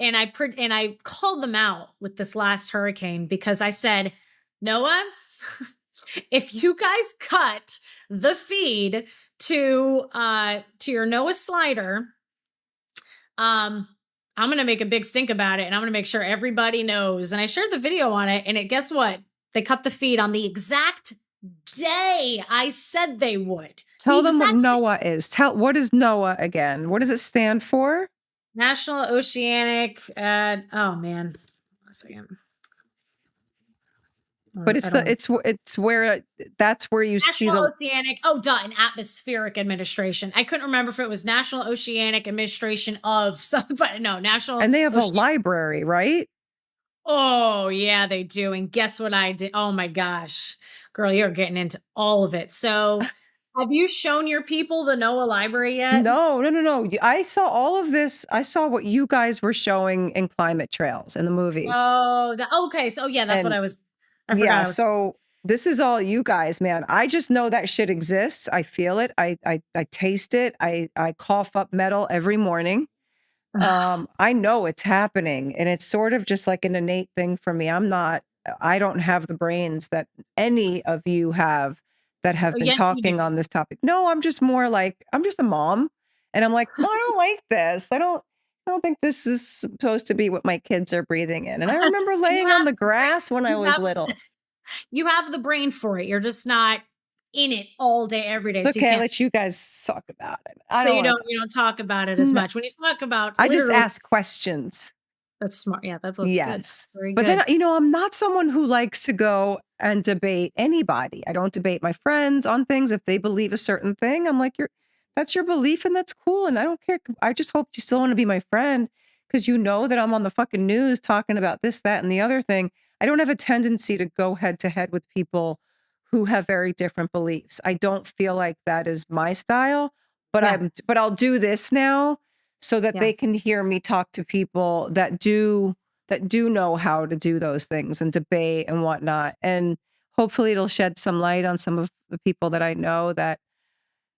and I called them out with this last hurricane because I said, Noah, if you guys cut the feed to your Noah slider, I'm gonna make a big stink about it, and I'm gonna make sure everybody knows. And I shared the video on it, and guess what? They cut the feed on the exact day I said they would. Tell them what NOAA is. What is NOAA again? What does it stand for? National Oceanic. Oh man, one second. But it's where that's where you see the Oceanic. Oh, duh, an atmospheric administration. I couldn't remember if it was National Oceanic Administration of some, but no, National. And they have a library, right? Oh yeah, they do. And guess what I did? Oh my gosh, girl, you're getting into all of it. So, have you shown your people the NOAA library yet? No. I saw all of this. I saw what you guys were showing in Climate Trails in the movie. Oh, okay. So yeah, that's what I was. Yeah, so this is all you guys, man. I just know that shit exists. I feel it. I taste it. I cough up metal every morning. I know it's happening, and it's sort of just like an innate thing for me. I don't have the brains that any of you have that have been talking on this topic. No, I'm just more like, I'm just a mom, and I'm like, no, I don't like this. I don't think this is supposed to be what my kids are breathing in. And I remember laying on the grass when I was little. You have the brain for it. You're just not in it all day, every day. It's okay. I'll let you guys talk about it. You don't talk about it as much. When you talk about, I just ask questions. That's smart. Yeah, that's what's good. Very but good. Then, I'm not someone who likes to go and debate anybody. I don't debate my friends on things. If they believe a certain thing, I'm like, that's your belief and that's cool. And I don't care. I just hope you still want to be my friend because you know that I'm on the fucking news talking about this, that, and the other thing. I don't have a tendency to go head to head with people who have very different beliefs. I don't feel like that is my style, but I'll do this now so that they can hear me talk to people that do know how to do those things and debate and whatnot. And hopefully it'll shed some light on some of the people that I know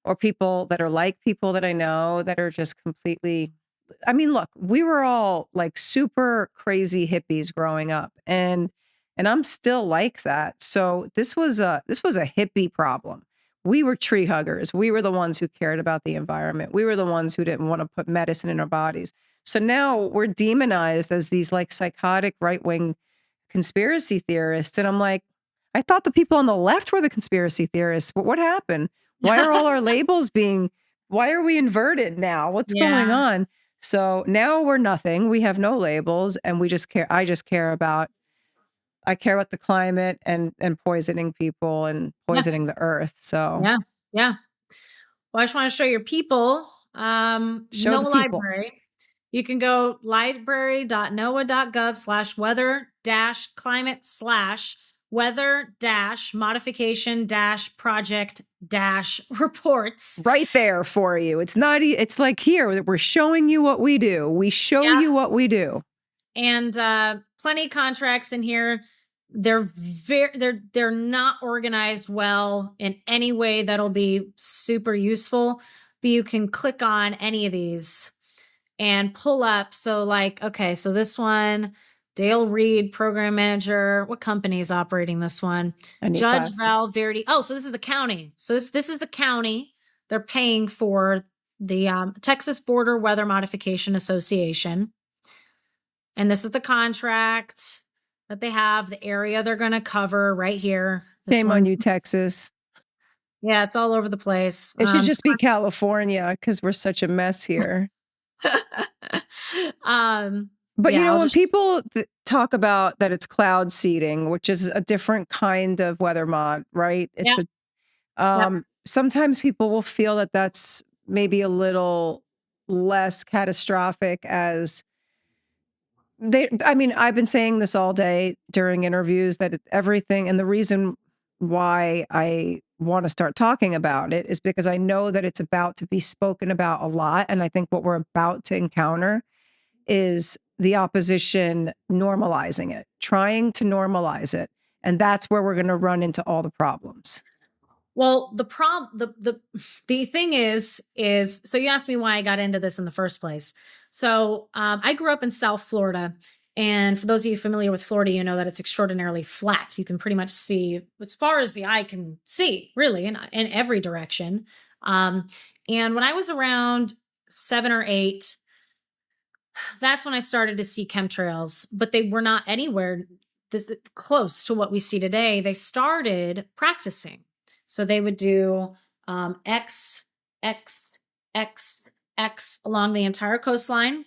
or people that are like people that I know that are just completely, I mean, look, we were all like super crazy hippies growing up and I'm still like that. So this was a hippie problem. We were tree huggers. We were the ones who cared about the environment. We were the ones who didn't want to put medicine in our bodies. So now we're demonized as these like psychotic right-wing conspiracy theorists. And I'm like, I thought the people on the left were the conspiracy theorists, but what happened? Why are all our labels why are we inverted now? What's going on? So now we're nothing. We have no labels and we just care. I care about the climate and poisoning people and poisoning the earth. So yeah. Well, I just want to show your people. Show the library. You can go library.noaa.gov/weather-climate/modification-project-reports. Right there for you. It's like here, we're showing you what we do. We show you what we do. And plenty of contracts in here. They're not organized well in any way that'll be super useful, but you can click on any of these and pull up. So like, okay, so this one, Dale Reed, program manager. What company is operating this one? Judge Val Verdi. Oh, so this is the county. So this is the county. They're paying for the Texas Border Weather Modification Association. And this is the contract that they have, the area they're going to cover right here. Shame on you, Texas. Yeah, it's all over the place. It should just be California because we're such a mess here. But when people talk about that it's cloud seeding, which is a different kind of weather mod, right? It's sometimes people will feel that that's maybe a little less catastrophic as I've been saying this all day during interviews that everything, and the reason why I want to start talking about it is because I know that it's about to be spoken about a lot. And I think what we're about to encounter is the opposition normalizing it, trying to normalize it. And that's where we're going to run into all the problems. Well, the thing is so you asked me why I got into this in the first place. So I grew up in South Florida, and for those of you familiar with Florida, you know that it's extraordinarily flat. You can pretty much see as far as the eye can see, really, in every direction. Um, and when I was around 7 or 8, that's when I started to see chemtrails, but they were not anywhere close to what we see today. They started practicing. So they would do X, X, X, X along the entire coastline.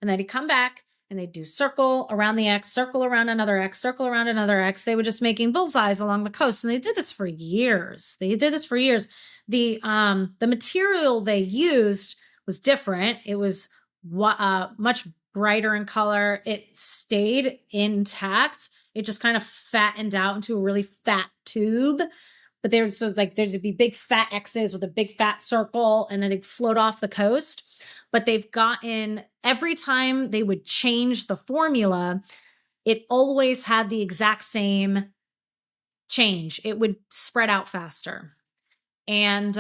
And then he'd come back and they'd do circle around the X, circle around another X, circle around another X. They were just making bullseyes along the coast. And they did this for years. The material they used was different. It was much brighter in color. It stayed intact. It just kind of fattened out into a really fat tube. But they were so like there'd be big fat X's with a big fat circle, and then they'd float off the coast. But they've gotten every time they would change the formula, it always had the exact same change. It would spread out faster. And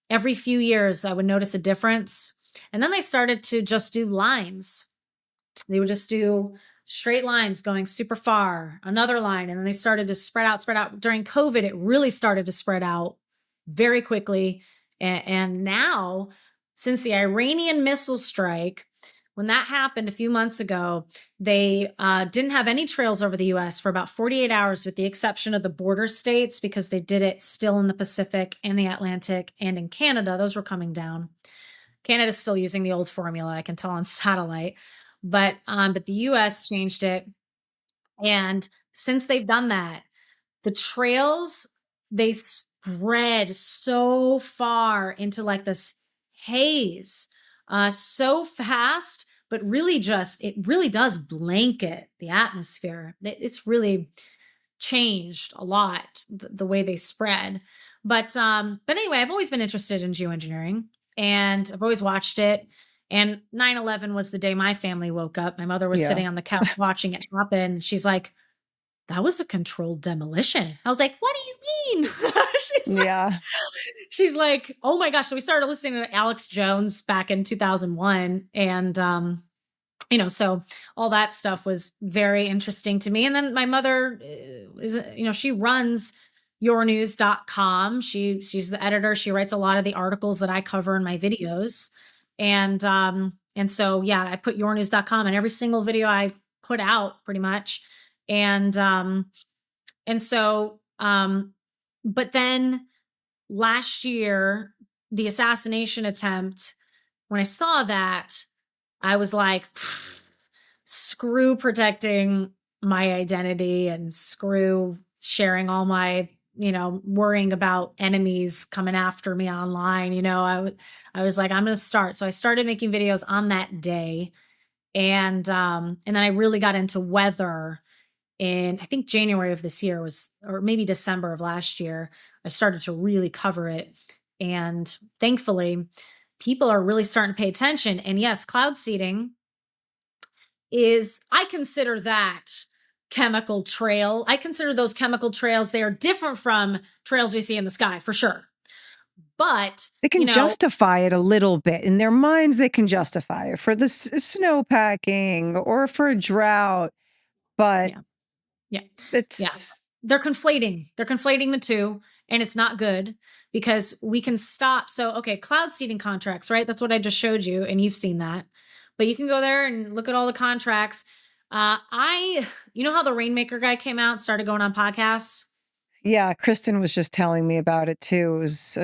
every few years, I would notice a difference. And then they started to just do lines. They would just do straight lines going super far, another line. And then they started to spread out, spread out. During COVID, it really started to spread out very quickly. And now, since the Iranian missile strike, when that happened a few months ago, they didn't have any trails over the US for about 48 hours, with the exception of the border states, because they did it still in the Pacific and the Atlantic and in Canada. Those were coming down. Canada's still using the old formula, I can tell on satellite. But the US changed it. And since they've done that, the trails, they spread so far into like this haze so fast, but really it really does blanket the atmosphere. It's really changed a lot the way they spread. But anyway, I've always been interested in geoengineering, and I've always watched it. And 9/11 was the day my family woke up. My mother was Yeah. sitting on the couch watching it happen. She's like, that was a controlled demolition. I was like, what do you mean? Yeah. She's like, oh my gosh. So we started listening to Alex Jones back in 2001. And, so all that stuff was very interesting to me. And then my mother she runs yournews.com. She's the editor. She writes a lot of the articles that I cover in my videos. And so, yeah, I put yournews.com in every single video I put out pretty much. And so, but then last year, the assassination attempt, when I saw that, I was like, screw protecting my identity and screw sharing all my, worrying about enemies coming after me online. I was like, I'm going to start. So I started making videos on that day. And then I really got into weather in, I think, January of this year or maybe December of last year. I started to really cover it. And thankfully, people are really starting to pay attention. And yes, cloud seeding I consider that chemical trail. I consider those chemical trails, they are different from trails we see in the sky for sure. But they can justify it a little bit in their minds. They can justify it for the snow packing or for a drought, but they're conflating the two, and it's not good, because we can stop. So, okay, cloud seeding contracts, right? That's what I just showed you, and you've seen that. But you can go there and look at all the contracts. You know how the Rainmaker guy came out and started going on podcasts? Yeah, Kristen was just telling me about it too. It was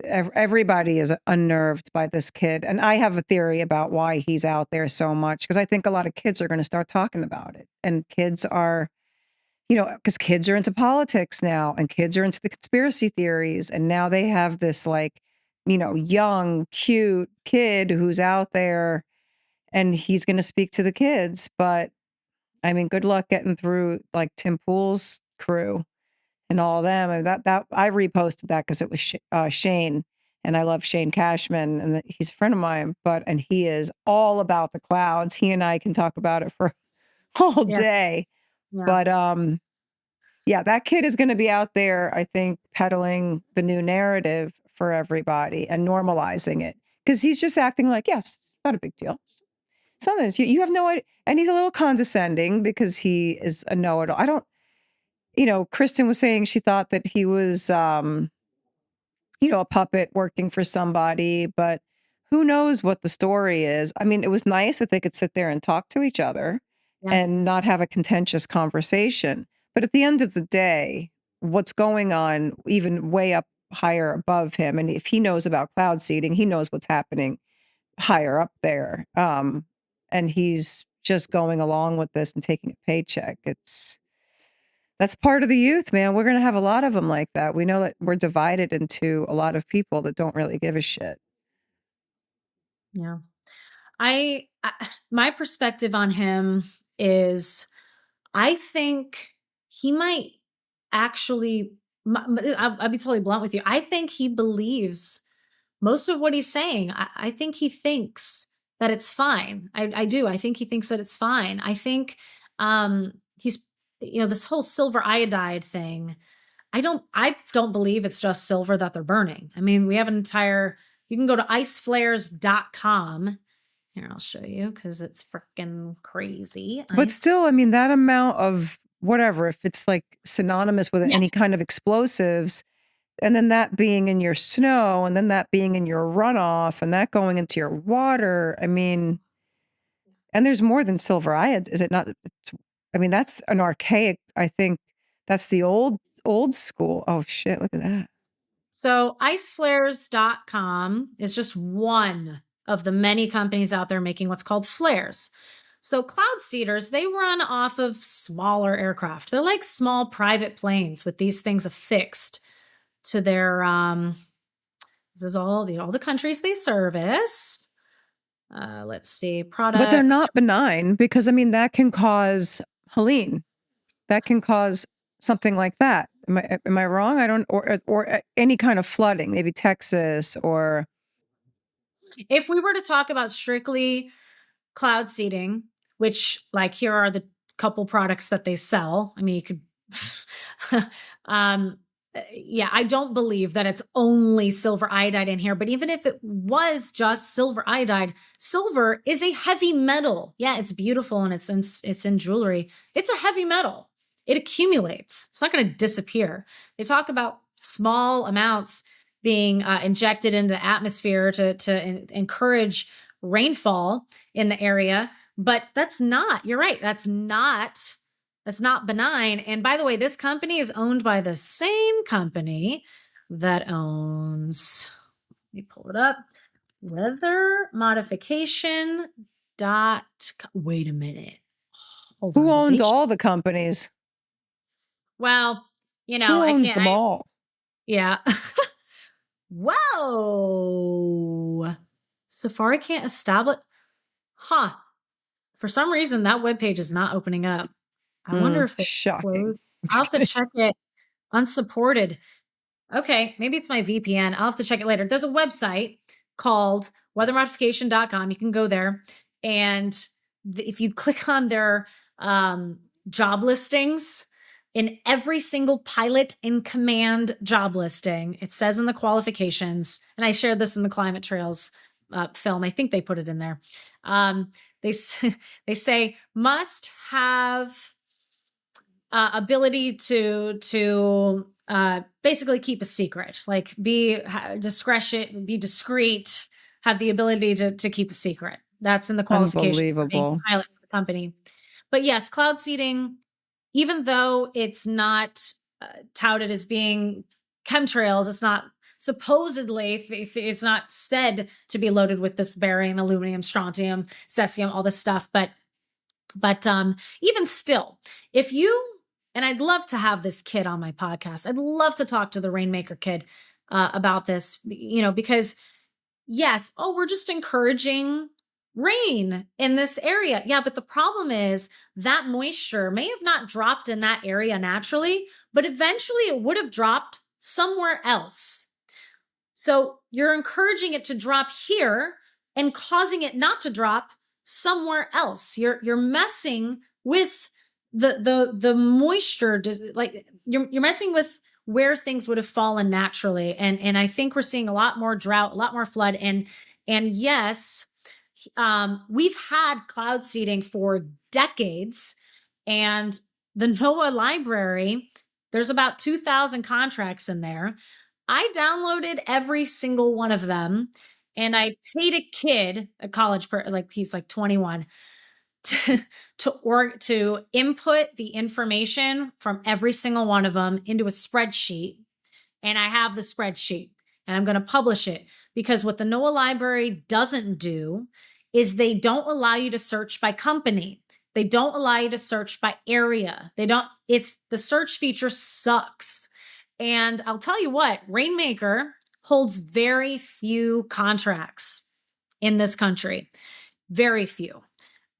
everybody is unnerved by this kid. And I have a theory about why he's out there so much, because I think a lot of kids are going to start talking about it. And kids are, because kids are into politics now, and kids are into the conspiracy theories. And now they have this young, cute kid who's out there, and he's going to speak to the kids. But I mean, good luck getting through like Tim Pool's crew and all of them. And that I reposted that because it was Shane, and I love Shane Cashman, and he's a friend of mine. And he is all about the clouds. He and I can talk about it for all day. Yeah. But Yeah, that kid is going to be out there, I think, peddling the new narrative for everybody and normalizing it because he's just acting like, yes, not a big deal. Something you have no idea. And he's a little condescending because he is a know-it-all. I don't, Kristen was saying she thought that he was, a puppet working for somebody, but who knows what the story is. I mean, it was nice that they could sit there and talk to each other Yeah. and not have a contentious conversation. But at the end of the day, what's going on, even way up higher above him, and if he knows about cloud seeding, he knows what's happening higher up there. And he's just going along with this and taking a paycheck. That's part of the youth, man. We're going to have a lot of them like that. We know that we're divided into a lot of people that don't really give a shit. Yeah. I my perspective on him is I think he might actually I'll be totally blunt with you. I think he believes most of what he's saying. I think he thinks that it's fine. I do. I think he thinks that it's fine. I think he's this whole silver iodide thing. I don't believe it's just silver that they're burning. I mean, we have an entire you can go to iceflares.com. Here, I'll show you because it's freaking crazy. But still, I mean, that amount of whatever, if it's like synonymous with Yeah. any kind of explosives, and then that being in your snow, and then that being in your runoff, and that going into your water. I mean, and there's more than silver iodide, is it not? I mean, that's an archaic, I think that's the old school. Oh shit, look at that. So iceflares.com is just one of the many companies out there making what's called flares. So cloud seeders, they run off of smaller aircraft. They're like small private planes with these things affixed to their this is all the countries they service. Let's see, products. But they're not benign because I mean that can cause Helene. That can cause something like that. Am I wrong? I don't or any kind of flooding, maybe Texas or If we were to talk about strictly cloud seeding, which like here are the couple products that they sell. I mean, you could yeah, I don't believe that it's only silver iodide in here, but even if it was just silver iodide, silver is a heavy metal. Yeah, it's beautiful and it's in jewelry. It's a heavy metal. It accumulates. It's not going to disappear. They talk about small amounts being injected into the atmosphere to encourage rainfall in the area, but you're right, that's not benign. And by the way, this company is owned by the same company that owns, let me pull it up, weather modification dot wait a minute, hold who on, owns all the companies? well, Who I owns can't them all? yeah. Whoa, Safari can't establish, huh? For some reason, that webpage is not opening up. I wonder if they Shocking. closed. I'll have to check it. Unsupported. Okay, maybe it's my VPN. I'll have to check it later. There's a website called weathermodification.com. You can go there. And if you click on their job listings, in every single pilot in command job listing, it says in the qualifications, and I shared this in the Climate Trails film. I think they put it in there. They say must have ability to basically keep a secret, like be discreet, have the ability to keep a secret. That's in the qualifications for being Unbelievable. a pilot for the company. But yes, cloud seeding, even though it's not touted as being chemtrails, it's not supposedly it's not said to be loaded with this barium, aluminum, strontium, cesium, all this stuff, but even still, if you, and I'd love to have this kid on my podcast, I'd love to talk to the Rainmaker kid about this, because yes, oh, we're just encouraging rain in this area. Yeah, but the problem is that moisture may have not dropped in that area naturally, but eventually it would have dropped somewhere else. So you're encouraging it to drop here and causing it not to drop somewhere else. You're messing with the moisture does, like, you're messing with where things would have fallen naturally, and I think we're seeing a lot more drought, a lot more flood, and yes, we've had cloud seeding for decades, and the NOAA library, there's about 2,000 contracts in there. I downloaded every single one of them, and I paid a kid, a like he's like 21, to to input the information from every single one of them into a spreadsheet, and I have the spreadsheet, and I'm going to publish it, because what the NOAA library doesn't do is they don't allow you to search by company. They don't allow you to search by area. They don't, it's, the search feature sucks. And I'll tell you what, Rainmaker holds very few contracts in this country. Very few.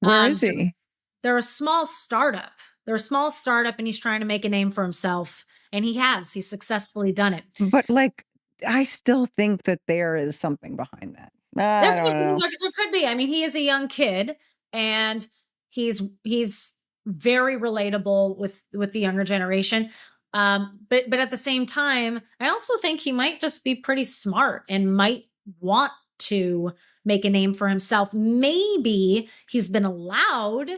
Where is he? They're a small startup. They're a small startup, and he's trying to make a name for himself. And he has. He's successfully done it. But like, I still think that there is something behind that. I don't know. There could be. I mean, he is a young kid, and he's very relatable with the younger generation. But at the same time, I also think he might just be pretty smart and might want to make a name for himself. Maybe he's been allowed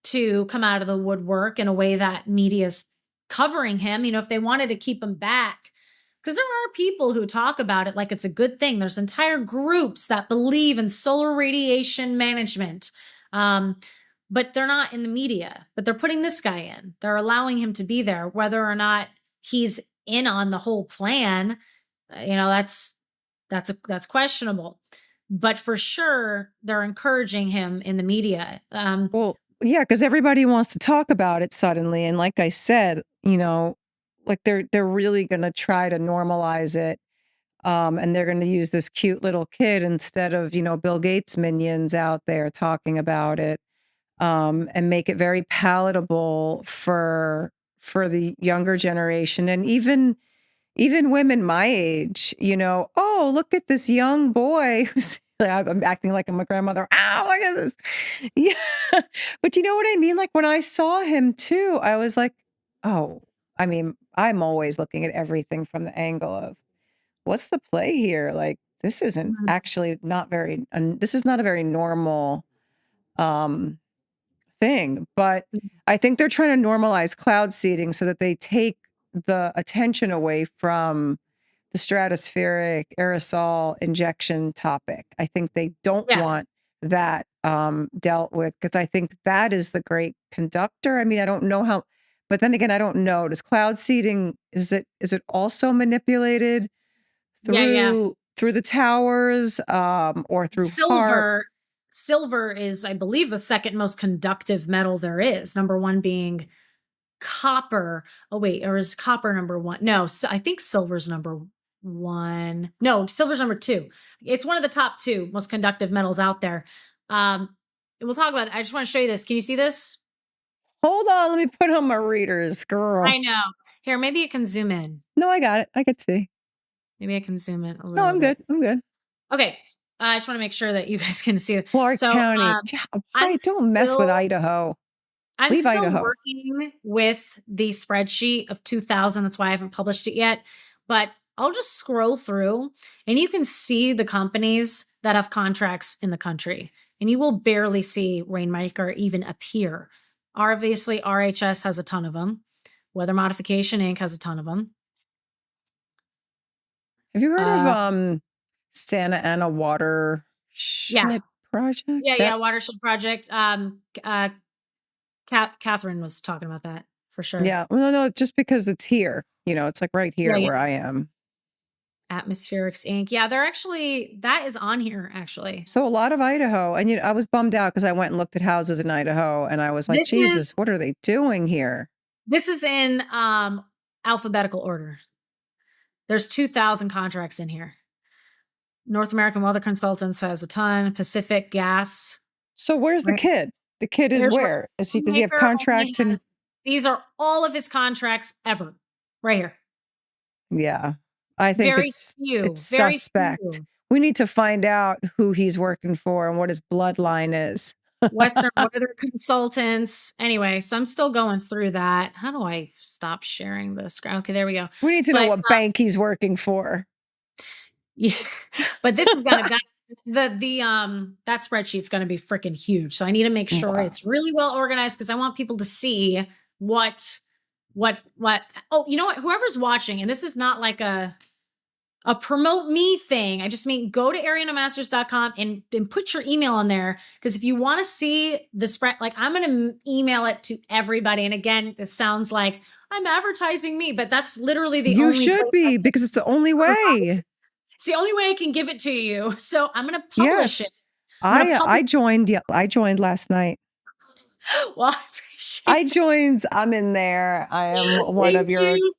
to come out of the woodwork in a way that media's covering him. You know, if they wanted to keep him back, because there are people who talk about it like it's a good thing. There's entire groups that believe in solar radiation management. But they're not in the media, but they're putting this guy in. They're allowing him to be there, whether or not he's in on the whole plan. You know, that's questionable. But for sure, they're encouraging him in the media. Well, yeah, because everybody wants to talk about it suddenly, and like I said, you know, like they're really going to try to normalize it, and they're going to use this cute little kid instead of, you know, Bill Gates minions out there talking about it, and make it very palatable for the younger generation, and even women my age, you know, oh, look at this young boy who's, I'm acting like I'm a grandmother. Ow, look at this. Yeah. But you know what I mean? Like when I saw him too, I was like, oh, I mean, I'm always looking at everything from the angle of what's the play here? Like, this isn't actually not very, this is not a very normal thing, but I think they're trying to normalize cloud seeding so that they take the attention away from the stratospheric aerosol injection topic. I think they don't want that dealt with, because I think that is the great conductor. I mean, I don't know how, but then again, I don't know. Does cloud seeding, is it also manipulated through the towers, or through silver is, I believe, the second most conductive metal there is. Number one being copper. Oh wait, or is copper number one? No, so I think silver's number one. No, silver's number two. It's one of the top two most conductive metals out there. We'll talk about it. I just want to show you this. Can you see this? Hold on, let me put on my readers, girl. I know. Here, maybe you can zoom in. No, I got it. I could see. Maybe I can zoom in a little. No, I'm bit. good. I'm good. Okay. I just want to make sure that you guys can see it. Clark County. Don't mess with Idaho. I'm still working with the spreadsheet of 2,000. That's why I haven't published it yet. But I'll just scroll through, and you can see the companies that have contracts in the country. And you will barely see Rainmaker even appear. Obviously, RHS has a ton of them. Weather Modification Inc. has a ton of them. Have you heard of Santa Ana Watershed Project? Yeah, Watershed Project. Catherine was talking about that for sure. Yeah, well, no, just because it's here. You know, it's like right here where I am. Atmospherics Inc. Yeah, they're actually, that is on here actually. So a lot of Idaho, and you know, I was bummed out because I went and looked at houses in Idaho, and I was like, Jesus, what are they doing here? This is in alphabetical order. There's 2,000 contracts in here. North American Weather Consultants has a ton. Pacific Gas. So where's the kid? The kid is where? Does he have contracts? These are all of his contracts ever. Right here. Yeah. I think it's suspect. We need to find out who he's working for and what his bloodline is. Western weather consultants. Anyway, so I'm still going through that. How do I stop sharing this? Okay, there we go. We need to know But what bank he's working for. yeah, but this is gonna that spreadsheet's gonna be freaking huge. So I need to make sure Wow. it's really well organized because I want people to see what. Oh, you know what? Whoever's watching, and this is not like a promote me thing. I just mean go to arianamasters.com and put your email on there. Because if you want to see the spread, like I'm going to email it to everybody. And again, it sounds like I'm advertising me, but that's literally the You only should place be, because it's the only way. it's the only way I can give it to you. So I'm going to publish it. Yes. I'm going to publish. I joined last night. Well, I appreciate I'm in there. I am one Thank of your you.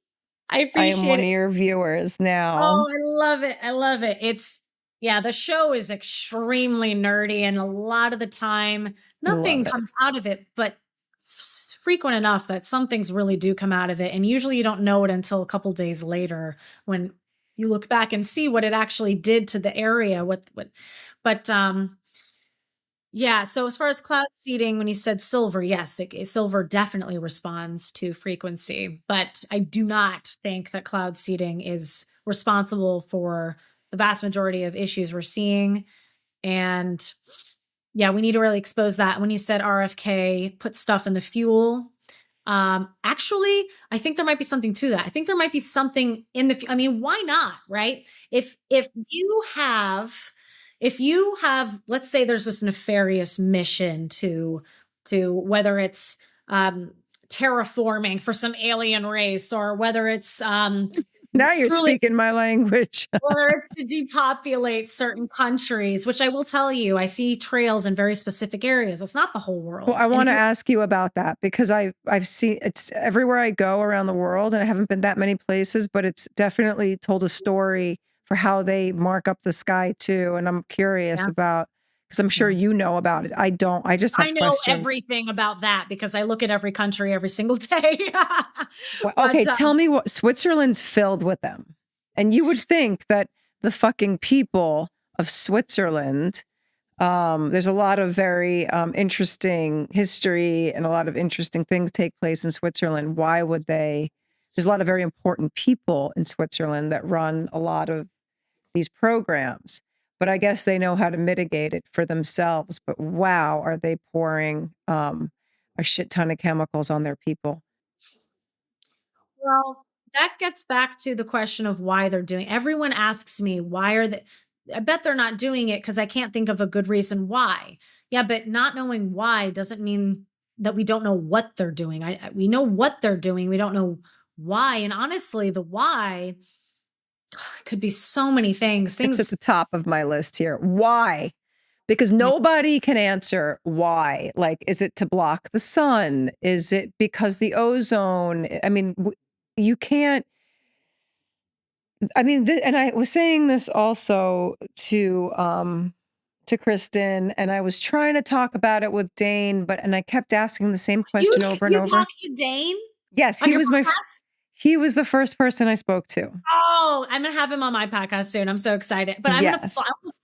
I appreciate it. your viewers now. Oh, I love it. I love it. Yeah, the show is extremely nerdy, and a lot of the time, nothing Love it. comes out of it, but it's frequent enough that some things really do come out of it. And usually you don't know it until a couple days later when you look back and see what it actually did to the area. But yeah, so as far as cloud seeding, when you said silver, yes, silver definitely responds to frequency, but I do not think that cloud seeding is responsible for the vast majority of issues we're seeing. And yeah, we need to really expose that. When you said RFK put stuff in the fuel, actually, I think there might be something to that. I think there might be something in I mean, why not, right? If you have, let's say there's this nefarious mission to whether it's terraforming for some alien race, or whether it's Now you're truly, speaking my language. whether it's to depopulate certain countries, which I will tell you, I see trails in very specific areas. It's not the whole world. Well, I want to ask you about that, because I've seen it's everywhere I go around the world, and I haven't been that many places, but it's definitely told a story for how they mark up the sky too. And I'm curious about, because I'm sure you know about it. I don't. I just have questions. Everything about that because I look at every country every single day. Well, okay, tell me what Switzerland's filled with them. And you would think that the fucking people of Switzerland, there's a lot of very interesting history and a lot of interesting things take place in Switzerland. Why would they? There's a lot of very important people in Switzerland that run a lot of these programs, but I guess they know how to mitigate it for themselves. But wow, are they pouring a shit ton of chemicals on their people? Well, that gets back to the question of why they're doing. Everyone asks me, why are they? I bet they're not doing it because I can't think of a good reason why. Yeah, but not knowing why doesn't mean that we don't know what they're doing. We know what they're doing. We don't know why. And honestly, the why could be so many things. It's at the top of my list here. Why? Because nobody can answer why. Like, is it to block the sun? Is it because the ozone? I mean, you can't. I mean, and I was saying this also to Kristen, and I was trying to talk about it with Dane, and I kept asking the same question over and over. You talked to Dane? Yes, he was the first person I spoke to. Oh, I'm gonna have him on my podcast soon. I'm so excited. But I'm gonna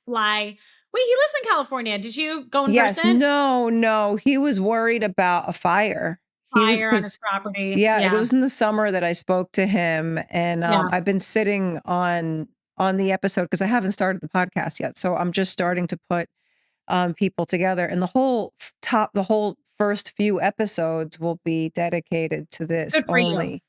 fly. Wait, he lives in California. Did you go in person? No. He was worried about a fire. Fire on his property. Yeah, it was in the summer that I spoke to him, and I've been sitting on the episode because I haven't started the podcast yet. So I'm just starting to put people together, and the whole first few episodes will be dedicated to this only.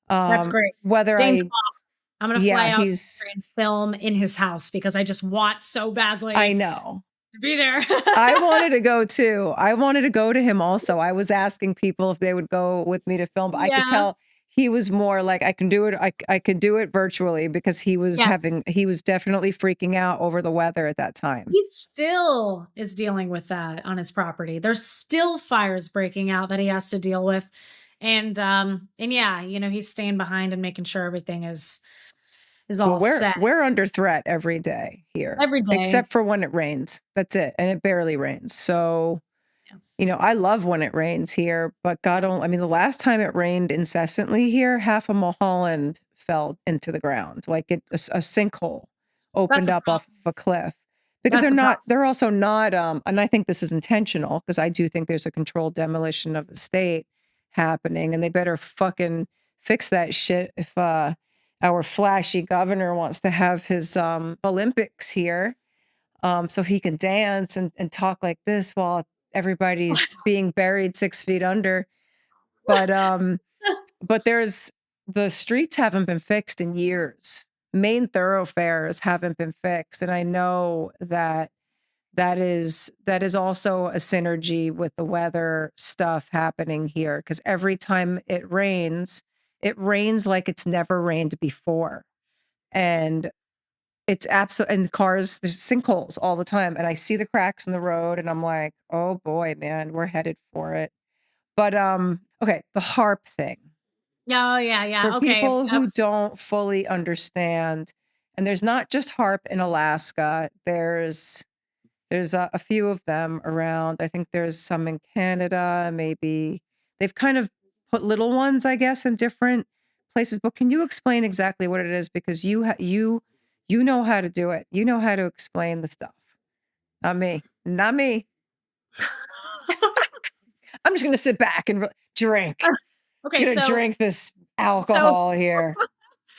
That's great. Whether Dane's awesome. I'm going to fly out and film in his house because I just want so badly. I know. To be there. I wanted to go too. I wanted to go to him also. I was asking people if they would go with me to film, but I could tell he was more like, I can do it. I could do it virtually, because he was he was definitely freaking out over the weather at that time. He still is dealing with that on his property. There's still fires breaking out that he has to deal with. And yeah, he's staying behind and making sure everything is all set. We're under threat every day here. Every day. Except for when it rains. That's it. And it barely rains. So, I love when it rains here, but the last time it rained incessantly here, half of Mulholland fell into the ground. Like a sinkhole opened up off of a cliff Because That's the problem. they're also not, and I think this is intentional because I do think there's a controlled demolition of the state happening, and they better fucking fix that shit if our flashy governor wants to have his Olympics here, so he can dance and talk like this while everybody's being buried 6 feet under. But there's the streets haven't been fixed in years. Main thoroughfares haven't been fixed, and I know that that is also a synergy with the weather stuff happening here because every time it rains like it's never rained before. And it's absolutely, and cars, there's sinkholes all the time. And I see the cracks in the road and I'm like, oh boy, man, we're headed for it. But okay, the harp thing. Oh, yeah, For yeah. Okay. people who That's don't fully understand, and there's not just harp in Alaska, there's a few of them around. I think there's some in Canada, maybe. They've kind of put little ones, I guess, in different places. But can you explain exactly what it is? Because you know how to do it. You know how to explain the stuff. Not me. Not me. I'm just gonna sit back and drink. okay. Just gonna So, drink this so alcohol here.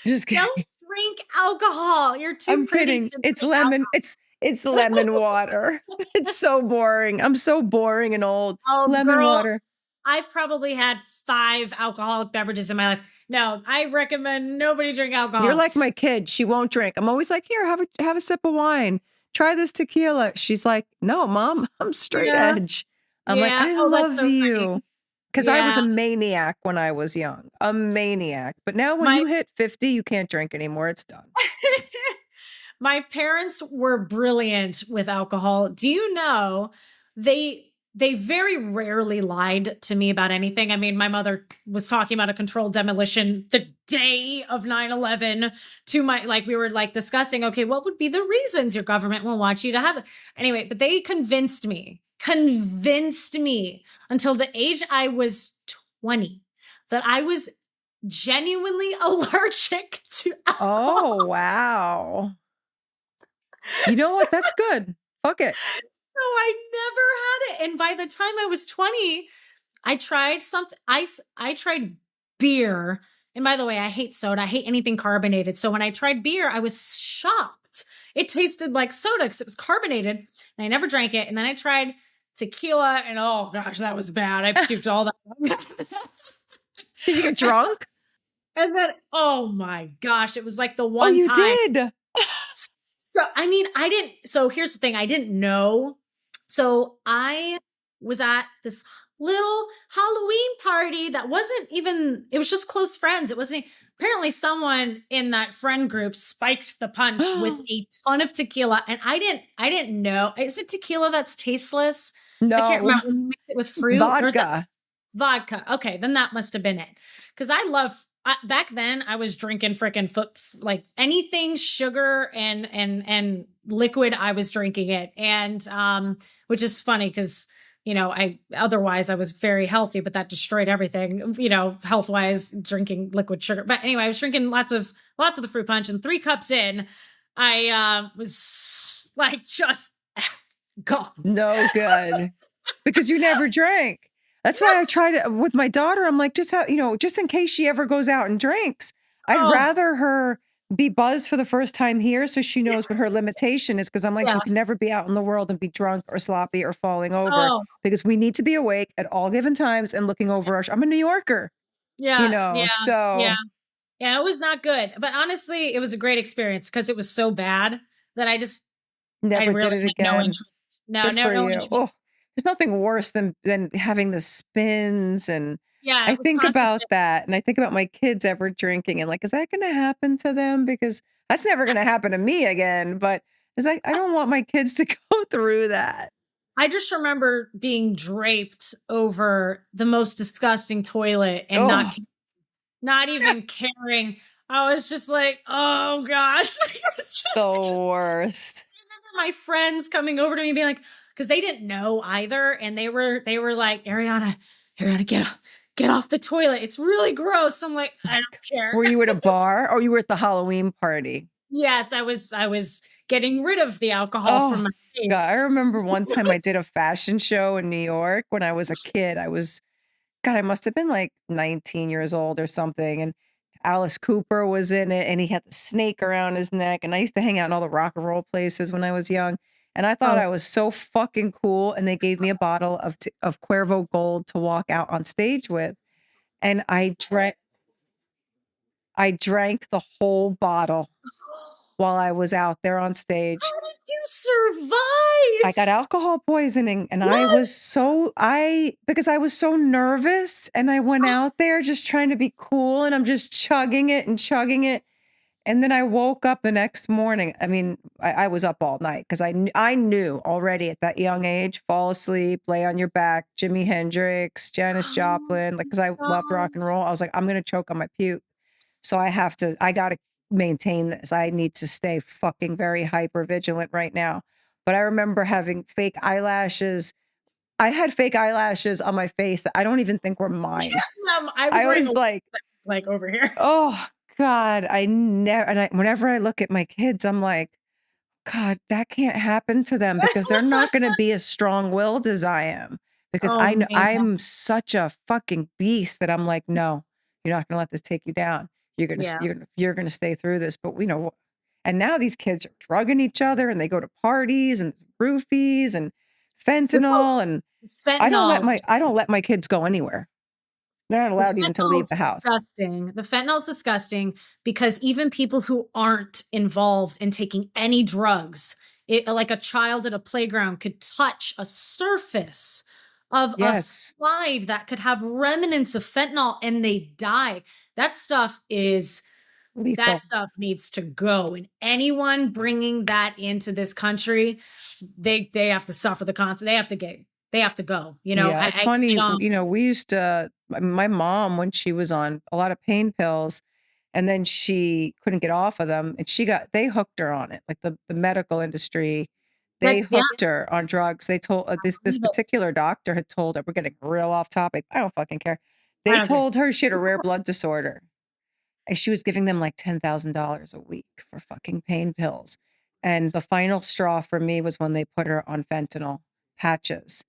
Just kidding. don't drink alcohol. You're too I'm pretty kidding. to It's drink lemon. alcohol. It's lemon water. It's so boring. I'm so boring and old. Oh, Lemon girl, water. I've probably had 5 alcoholic beverages in my life. No, I recommend nobody drink You're alcohol. like my kid. She won't drink. I'm always like, here, have a sip of wine. Try this tequila. She's like, no, mom, I'm straight Yeah. edge. I'm like, Yeah. I Oh, that's love so you. funny. Because I was a Yeah. maniac when I was young. A maniac. But now when My you hit 50, you can't drink anymore. It's done. My parents were brilliant with alcohol. Do you know they very rarely lied to me about anything. I mean, my mother was talking about a controlled demolition the day of 9/11 to my like we were like discussing, okay, what would be the reasons your government will want you to have it? Anyway, but they convinced me until the age I was 20 that I was genuinely allergic to alcohol. Oh, wow. You know what? That's good. Fuck it. So I never had it. And by the time I was 20, I tried something. I tried beer. And by the way, I hate soda. I hate anything carbonated. So when I tried beer, I was shocked. It tasted like soda because it was carbonated. And I never drank it. And then I tried tequila, and oh gosh, that was bad. I puked all that. Did you get drunk? And then, oh my gosh, it was like the Oh, one you time. did. So, I mean, I didn't. So here's the thing, I didn't know. So I was at this little Halloween party that wasn't even, it was just close friends. It wasn't, apparently someone in that friend group spiked the punch with a ton of tequila. And I didn't know. Is it tequila that's tasteless? I can't No. remember when you mix it with fruit. Or is that Vodka. vodka? Okay, then that must have been it. Because back then I was drinking freaking like anything sugar and liquid. I was drinking it, and which is funny because I otherwise I was very healthy, but that destroyed everything. Health wise, drinking liquid sugar. But anyway, I was drinking lots of the fruit punch, and 3 cups in, I was like just gone. No good. Because you never drank. That's why I tried it with my daughter. I'm like, just just in case she ever goes out and drinks, I'd Oh rather her be buzzed for the first time here so she knows what her limitation is. Because I'm like, yeah. you can never be out in the world and be drunk or sloppy or falling over Oh because we need to be awake at all given times and looking over our. I'm a New Yorker, yeah, yeah, yeah. so Yeah, it was not good. But honestly, it was a great experience because it was so bad that I never did really it had no again. interest. No, Good for no you. interest. Oh, there's nothing worse than having the spins, and Yeah, I it was think constant. about that, and I think about my kids ever drinking, and like, is that gonna happen to them? Because that's never gonna happen to me again. But it's like I don't want my kids to go through that. I just remember being draped over the most disgusting toilet and Oh, not even caring. I was just like, oh gosh. the worst. My friends coming over to me being like, because they didn't know either, and they were like, Ariana, get off the toilet. It's really gross. I'm like, I don't care. Were you at a bar or you were at the Halloween party? Yes, I was getting rid of the alcohol from Oh, my God, face. I remember one time I did a fashion show in New York when I was a kid. God, I must have been like 19 years old or something, and Alice Cooper was in it, and he had the snake around his neck, and I used to hang out in all the rock and roll places when I was young, and I thought Oh, I was so fucking cool, and they gave me a bottle of Cuervo Gold to walk out on stage with, and I drank the whole bottle while I was out there on stage. how did you I got survive? alcohol poisoning and Yes. because I was so nervous and I went out there just trying to be cool and I'm just chugging it and chugging it. And then I woke up the next morning. I mean, I was up all night because I knew already at that young age, fall asleep, lay on your back, Jimi Hendrix, Janis Oh Joplin, like because I my loved rock god. and roll. I was like, I'm gonna choke on my puke. So I gotta maintain this. I need to stay fucking very hyper vigilant right now. But I remember having fake eyelashes. I had fake eyelashes on my face that I don't even think were mine. I was I wearing a was like, like over here. oh God, I never, and whenever I look at my kids, I'm like, God, that can't happen to them because they're not gonna be as strong-willed as I am, because Oh, man. I'm such a fucking beast that I'm like, "No, you're not gonna let this take you down. Yeah. You're gonna stay through this," but, and now these kids are drugging each other, and they go to parties, and roofies, and This whole fentanyl, and fentanyl I don't let my kids go anywhere. They're not The allowed even to leave fentanyl's the house. disgusting. The fentanyl's disgusting because even people who aren't involved in taking any drugs, like a child at a playground could touch a surface of a Yes, slide that could have remnants of fentanyl and they die. That stuff is that lethal. stuff needs to go. And anyone bringing that into this country, they have to suffer the consequences. They have to go. You know, Yeah, it's I funny, don't. we used to my mom, when she was on a lot of pain pills, and then she couldn't get off of them, and they hooked her on it, like, the medical industry, they That yeah, hooked her on drugs. They told this leave it. particular doctor had told her, we're getting real off topic, I don't fucking care. I They don't care. told her she had a rare blood disorder. And she was giving them like $10,000 a week for fucking pain pills. And the final straw for me was when they put her on fentanyl patches.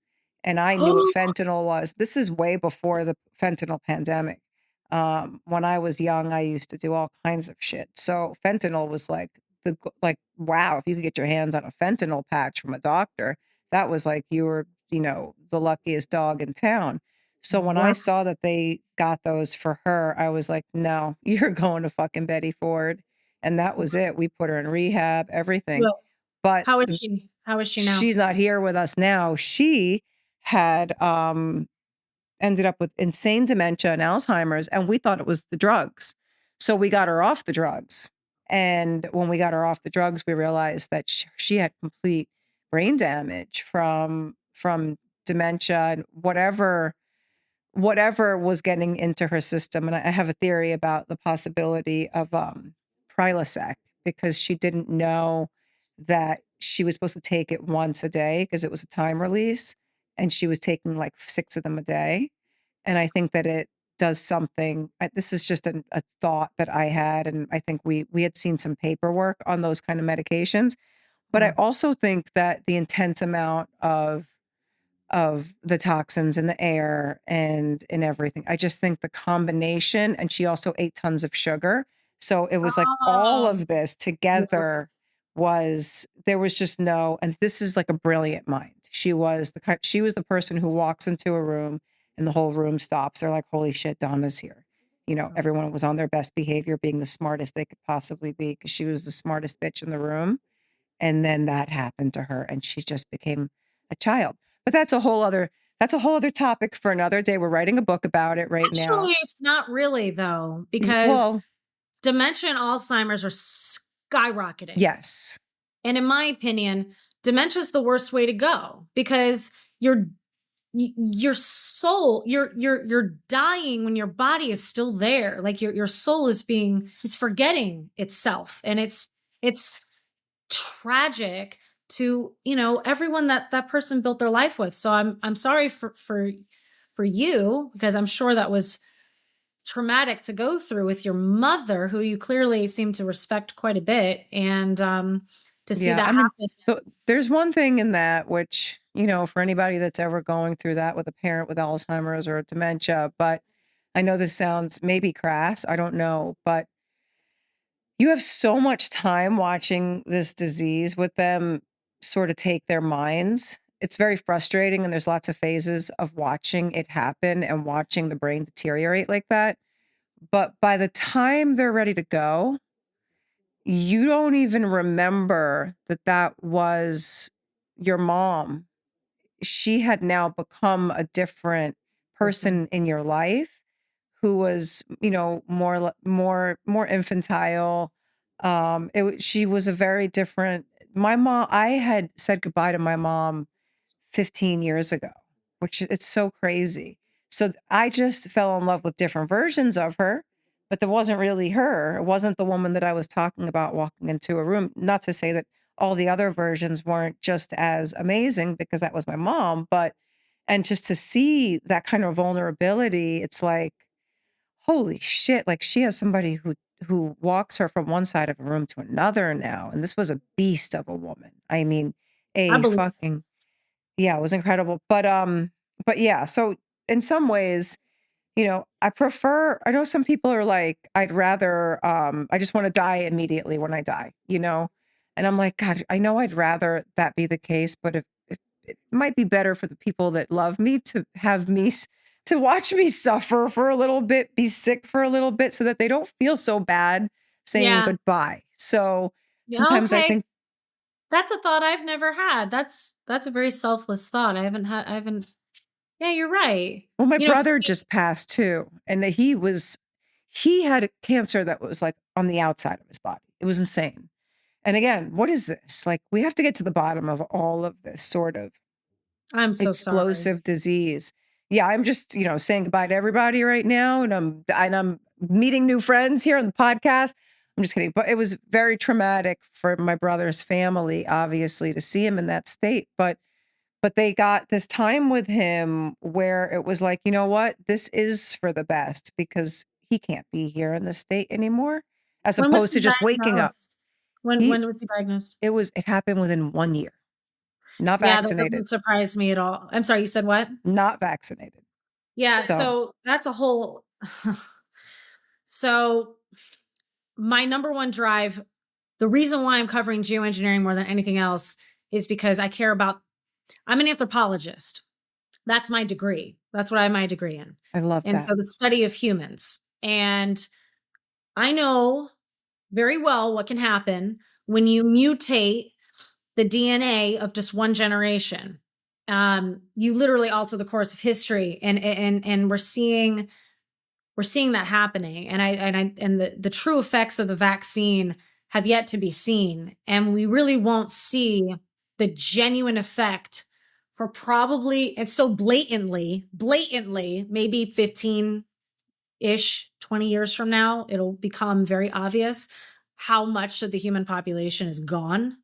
And I knew what fentanyl was. This is way before the fentanyl pandemic. When I was young, I used to do all kinds of shit. So fentanyl was like wow, if you could get your hands on a fentanyl patch from a doctor, that was like you were, the luckiest dog in town. So when I Wow. saw that they got those for her, I was like, "No, you're going to fucking Betty Ford." And that was it. We put her in rehab, everything. Well, But how is she? How is she now? she's not here with us now. She had ended up with insane dementia and Alzheimer's, and we thought it was the drugs. So we got her off the drugs. And when we got her off the drugs, we realized that she had complete brain damage from dementia and whatever was getting into her system. And I have a theory about the possibility of Prilosec, because she didn't know that she was supposed to take it once a day because it was a time release, and she was taking like 6 of them a day. And I think that it does something. This is just a thought that I had, and I think we had seen some paperwork on those kind of medications. But I Mm. also think that the intense amount of the toxins in the air and in everything. I just think the combination, and she also ate tons of sugar. So it was like all Oh, of this yeah. together there was just no, and this is like a brilliant mind. She was the person who walks into a room and the whole room stops. They're like, holy shit, Donna's here. Everyone was on their best behavior, being the smartest they could possibly be, because she was the smartest bitch in the room. And then that happened to her and she just became a child. But that's a whole other topic for another day. We're writing a book about it right now. Actually, it's not really though, because Well, dementia and Alzheimer's are skyrocketing. yes. And in my opinion, dementia is the worst way to go because your your soul, you're dying when your body is still there. Like your soul is forgetting itself, and it's tragic to everyone that person built their life with. So I'm sorry for you, because I'm sure that was traumatic to go through with your mother, who you clearly seem to respect quite a bit, and to see Yeah, that I mean, happen. there's one thing in that which, for anybody that's ever going through that with a parent with Alzheimer's or dementia, but I know this sounds maybe crass, I don't know, but you have so much time watching this disease with them sort of take their minds. It's very frustrating, and there's lots of phases of watching it happen and watching the brain deteriorate like that. But by the time they're ready to go, you don't even remember that that was your mom. She had now become a different Person. person in your life who was, more infantile. She was a very different. My mom, I had said goodbye to my mom 15 years ago, which it's so crazy. So I just fell in love with different versions of her, but that wasn't really her. It wasn't the woman that I was talking about walking into a room. Not to say that all the other versions weren't just as amazing, because that was my mom, but and just to see that kind of vulnerability, it's like, holy shit, like she has somebody who walks her from one side of a room to another now. And this was a beast of a woman. I mean, I a believe. fucking yeah, it was incredible. But yeah, so in some ways, I know some people are like, I'd rather I just want to die immediately when I die. And I'm like, God, I know I'd rather that be the case, but if it might be better for the people that love me to have to watch me suffer for a little bit, be sick for a little bit so that they don't feel so bad saying Yeah. goodbye. So Yeah. sometimes I Okay. think, That's a thought I've never had. That's a very selfless thought. I haven't. Yeah, you're right. well, my For brother me, just passed too. And he had a cancer that was like on the outside of his body. It was insane. And again, what is this? Like, we have to get to the bottom of all of this sort of I'm so sorry. explosive disease. Yeah, I'm just, saying goodbye to everybody right now. And I'm meeting new friends here on the podcast. I'm just kidding. But it was very traumatic for my brother's family, obviously, to see him in that state. But they got this time with him where it was like, you know what? This is for the best because he can't be here in the state anymore, as When was opposed he to just waking up. diagnosed? When He was he diagnosed? it happened within 1 year. Not Yeah, that vaccinated. doesn't surprise me at all. I'm sorry, you said what? Not vaccinated. Yeah, So so that's a whole so my number one drive, the reason why I'm covering geoengineering more than anything else is because I care about I'm an anthropologist. That's my degree. That's what I have my degree in. I love And that. so the study of humans. And I know very well what can happen when you mutate the DNA of just one generation. You literally alter the course of history, and we're seeing that happening. And the true effects of the vaccine have yet to be seen, and we really won't see the genuine effect for probably and so blatantly, maybe 15 ish 20 years from now it'll become very obvious how much of the human population is gone,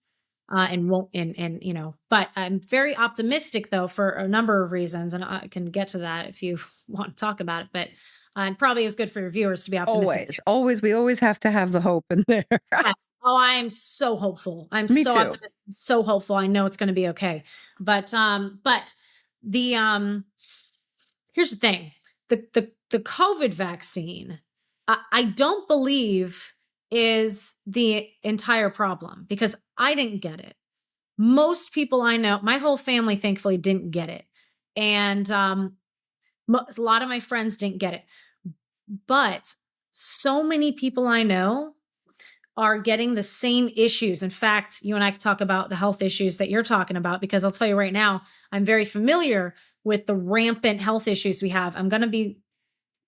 and won't and but I'm very optimistic though for a number of reasons, and I can get to that if you want to talk about it, but it probably is good for your viewers to be optimistic too. Always, we always have to have the hope in there. Yes. Oh, I am so hopeful. I'm Me so too. optimistic, so hopeful. I know it's going to be okay. But the here's the thing. The COVID vaccine, I don't believe is the entire problem because I didn't get it. Most people I know, my whole family thankfully didn't get it. And a lot of my friends didn't get it. But so many people I know are getting the same issues. In fact, you and I could talk about the health issues that you're talking about because I'll tell you right now, I'm very familiar with the rampant health issues we have. I'm going to be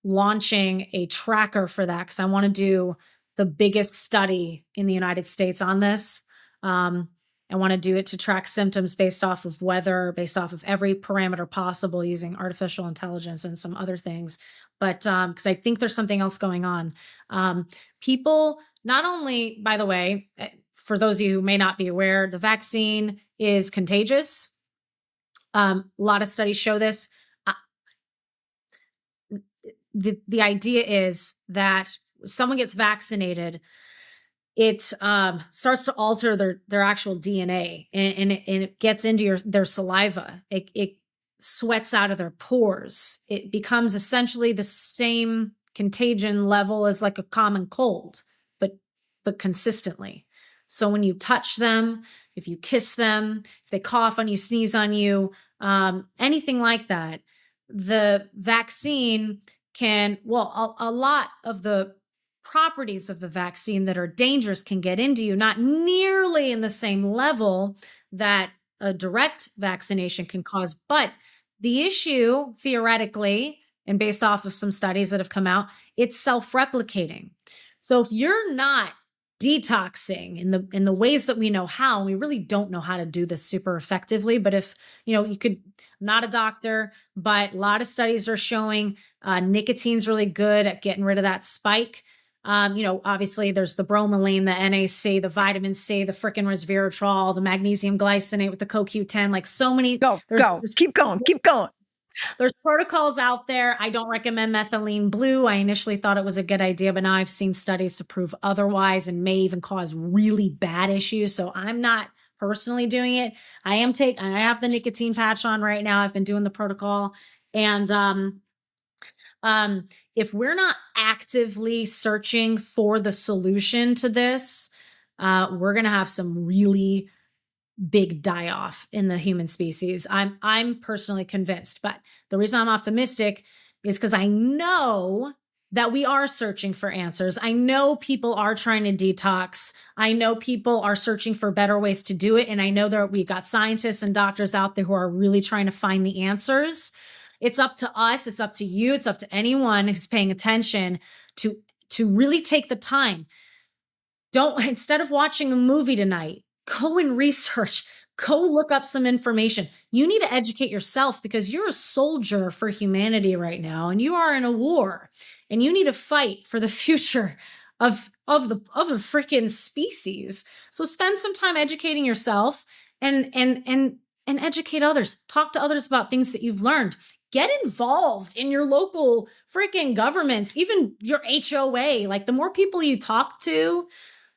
launching a tracker for that because I want to do the biggest study in the United States on this. I want to do it to track symptoms based off of weather, based off of every parameter possible using artificial intelligence and some other things. But because I think there's something else going on. People, not only, by the way, for those of you who may not be aware, the vaccine is contagious. A lot of studies show this. the idea is that someone gets vaccinated, it starts to alter their actual DNA, and it gets into their saliva. It sweats out of their pores. It becomes essentially the same contagion level as like a common cold, but consistently. So when you touch them, if you kiss them, if they cough on you, sneeze on you, anything like that, the vaccine can, well, a lot of the properties of the vaccine that are dangerous can get into you, not nearly in the same level that a direct vaccination can cause. But the issue, theoretically, and based off of some studies that have come out, it's self-replicating. So if you're not detoxing in the ways that we know how, and we really don't know how to do this super effectively, but if you could, I'm not a doctor, but a lot of studies are showing nicotine's really good at getting rid of that spike. Obviously there's the bromelain, the NAC, the vitamin C, the freaking resveratrol, the magnesium glycinate with the CoQ10, like so many. Keep going. There's protocols out there. I don't recommend methylene blue. I initially thought it was a good idea, but now I've seen studies to prove otherwise and may even cause really bad issues. So I'm not personally doing it. I have the nicotine patch on right now. I've been doing the protocol. And if we're not actively searching for the solution to this, we're going to have some really big die off in the human species. I'm personally convinced, but the reason I'm optimistic is because I know that we are searching for answers. I know people are trying to detox. I know people are searching for better ways to do it. And I know that we've got scientists and doctors out there who are really trying to find the answers. It's up to us. It's up to you. It's up to anyone who's paying attention to really take the time. Instead of watching a movie tonight, go and research, go look up some information. You need to educate yourself because you're a soldier for humanity right now, and you are in a war, and you need to fight for the future of the freaking species. So spend some time educating yourself and educate others. Talk to others about things that you've learned. Get involved in your local freaking governments, even your HOA. Like the more people you talk to,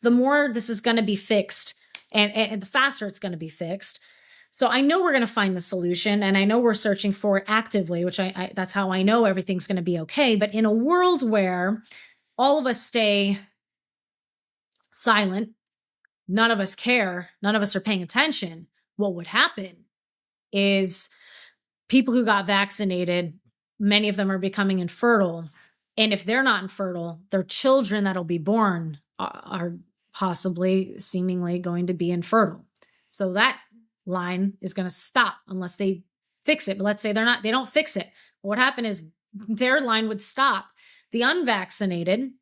the more this is going to be fixed. And the faster it's going to be fixed. So I know we're going to find the solution, and I know we're searching for it actively, which that's how I know everything's going to be okay. But in a world where all of us stay silent, none of us care, none of us are paying attention, what would happen is people who got vaccinated, many of them are becoming infertile. And if they're not infertile, their children that'll be born are possibly seemingly going to be infertile. So that line is going to stop unless they fix it. But let's say they don't fix it. What happened is their line would stop. The unvaccinated,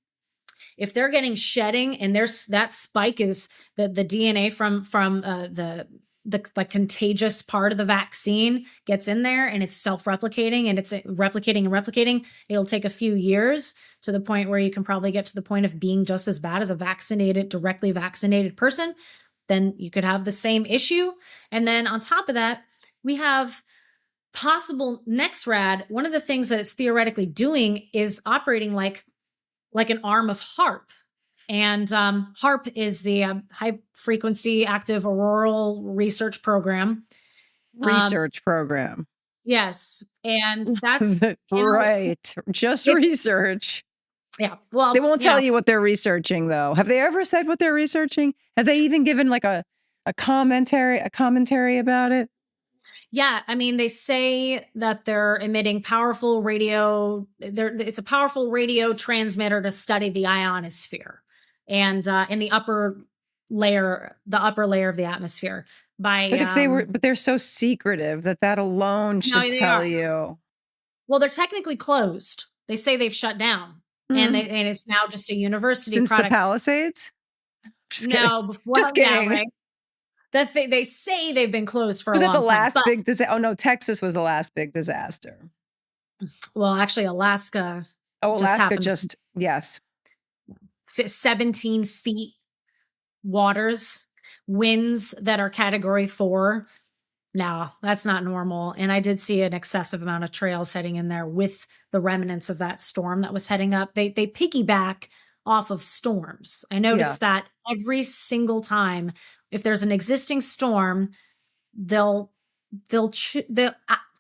if they're getting shedding and there's that spike is the DNA from the contagious part of the vaccine gets in there and it's self-replicating and it's replicating, it'll take a few years to the point where you can probably get to the point of being just as bad as a directly vaccinated person. Then you could have the same issue. And then on top of that, we have possible Nexrad. One of the things that it's theoretically doing is operating like an arm of HARP. And HARP is the High Frequency Active Auroral Research Program. Program. Yes. And that's right. Just research. Yeah. Well, they won't tell you what they're researching, though. Have they ever said what they're researching? Have they even given like a commentary about it? Yeah, I mean, they say that they're emitting powerful radio. It's a powerful radio transmitter to study the ionosphere and in the upper layer of the atmosphere. But but they're so secretive that alone should tell you. Well, they're technically closed. They say they've shut down, and it's now just a university since product. The Palisades. Just kidding. Yeah, right? That they say they've been closed for a long time. Was it the last big disaster? Oh no, Texas was the last big disaster. Well, actually, Alaska. Yes. 17 feet waters, winds that are category 4. no, that's not normal. And I did see an excessive amount of trails heading in there with the remnants of that storm that was heading up. They piggyback off of storms. I Yeah. noticed that every single time, if there's an existing storm, they'll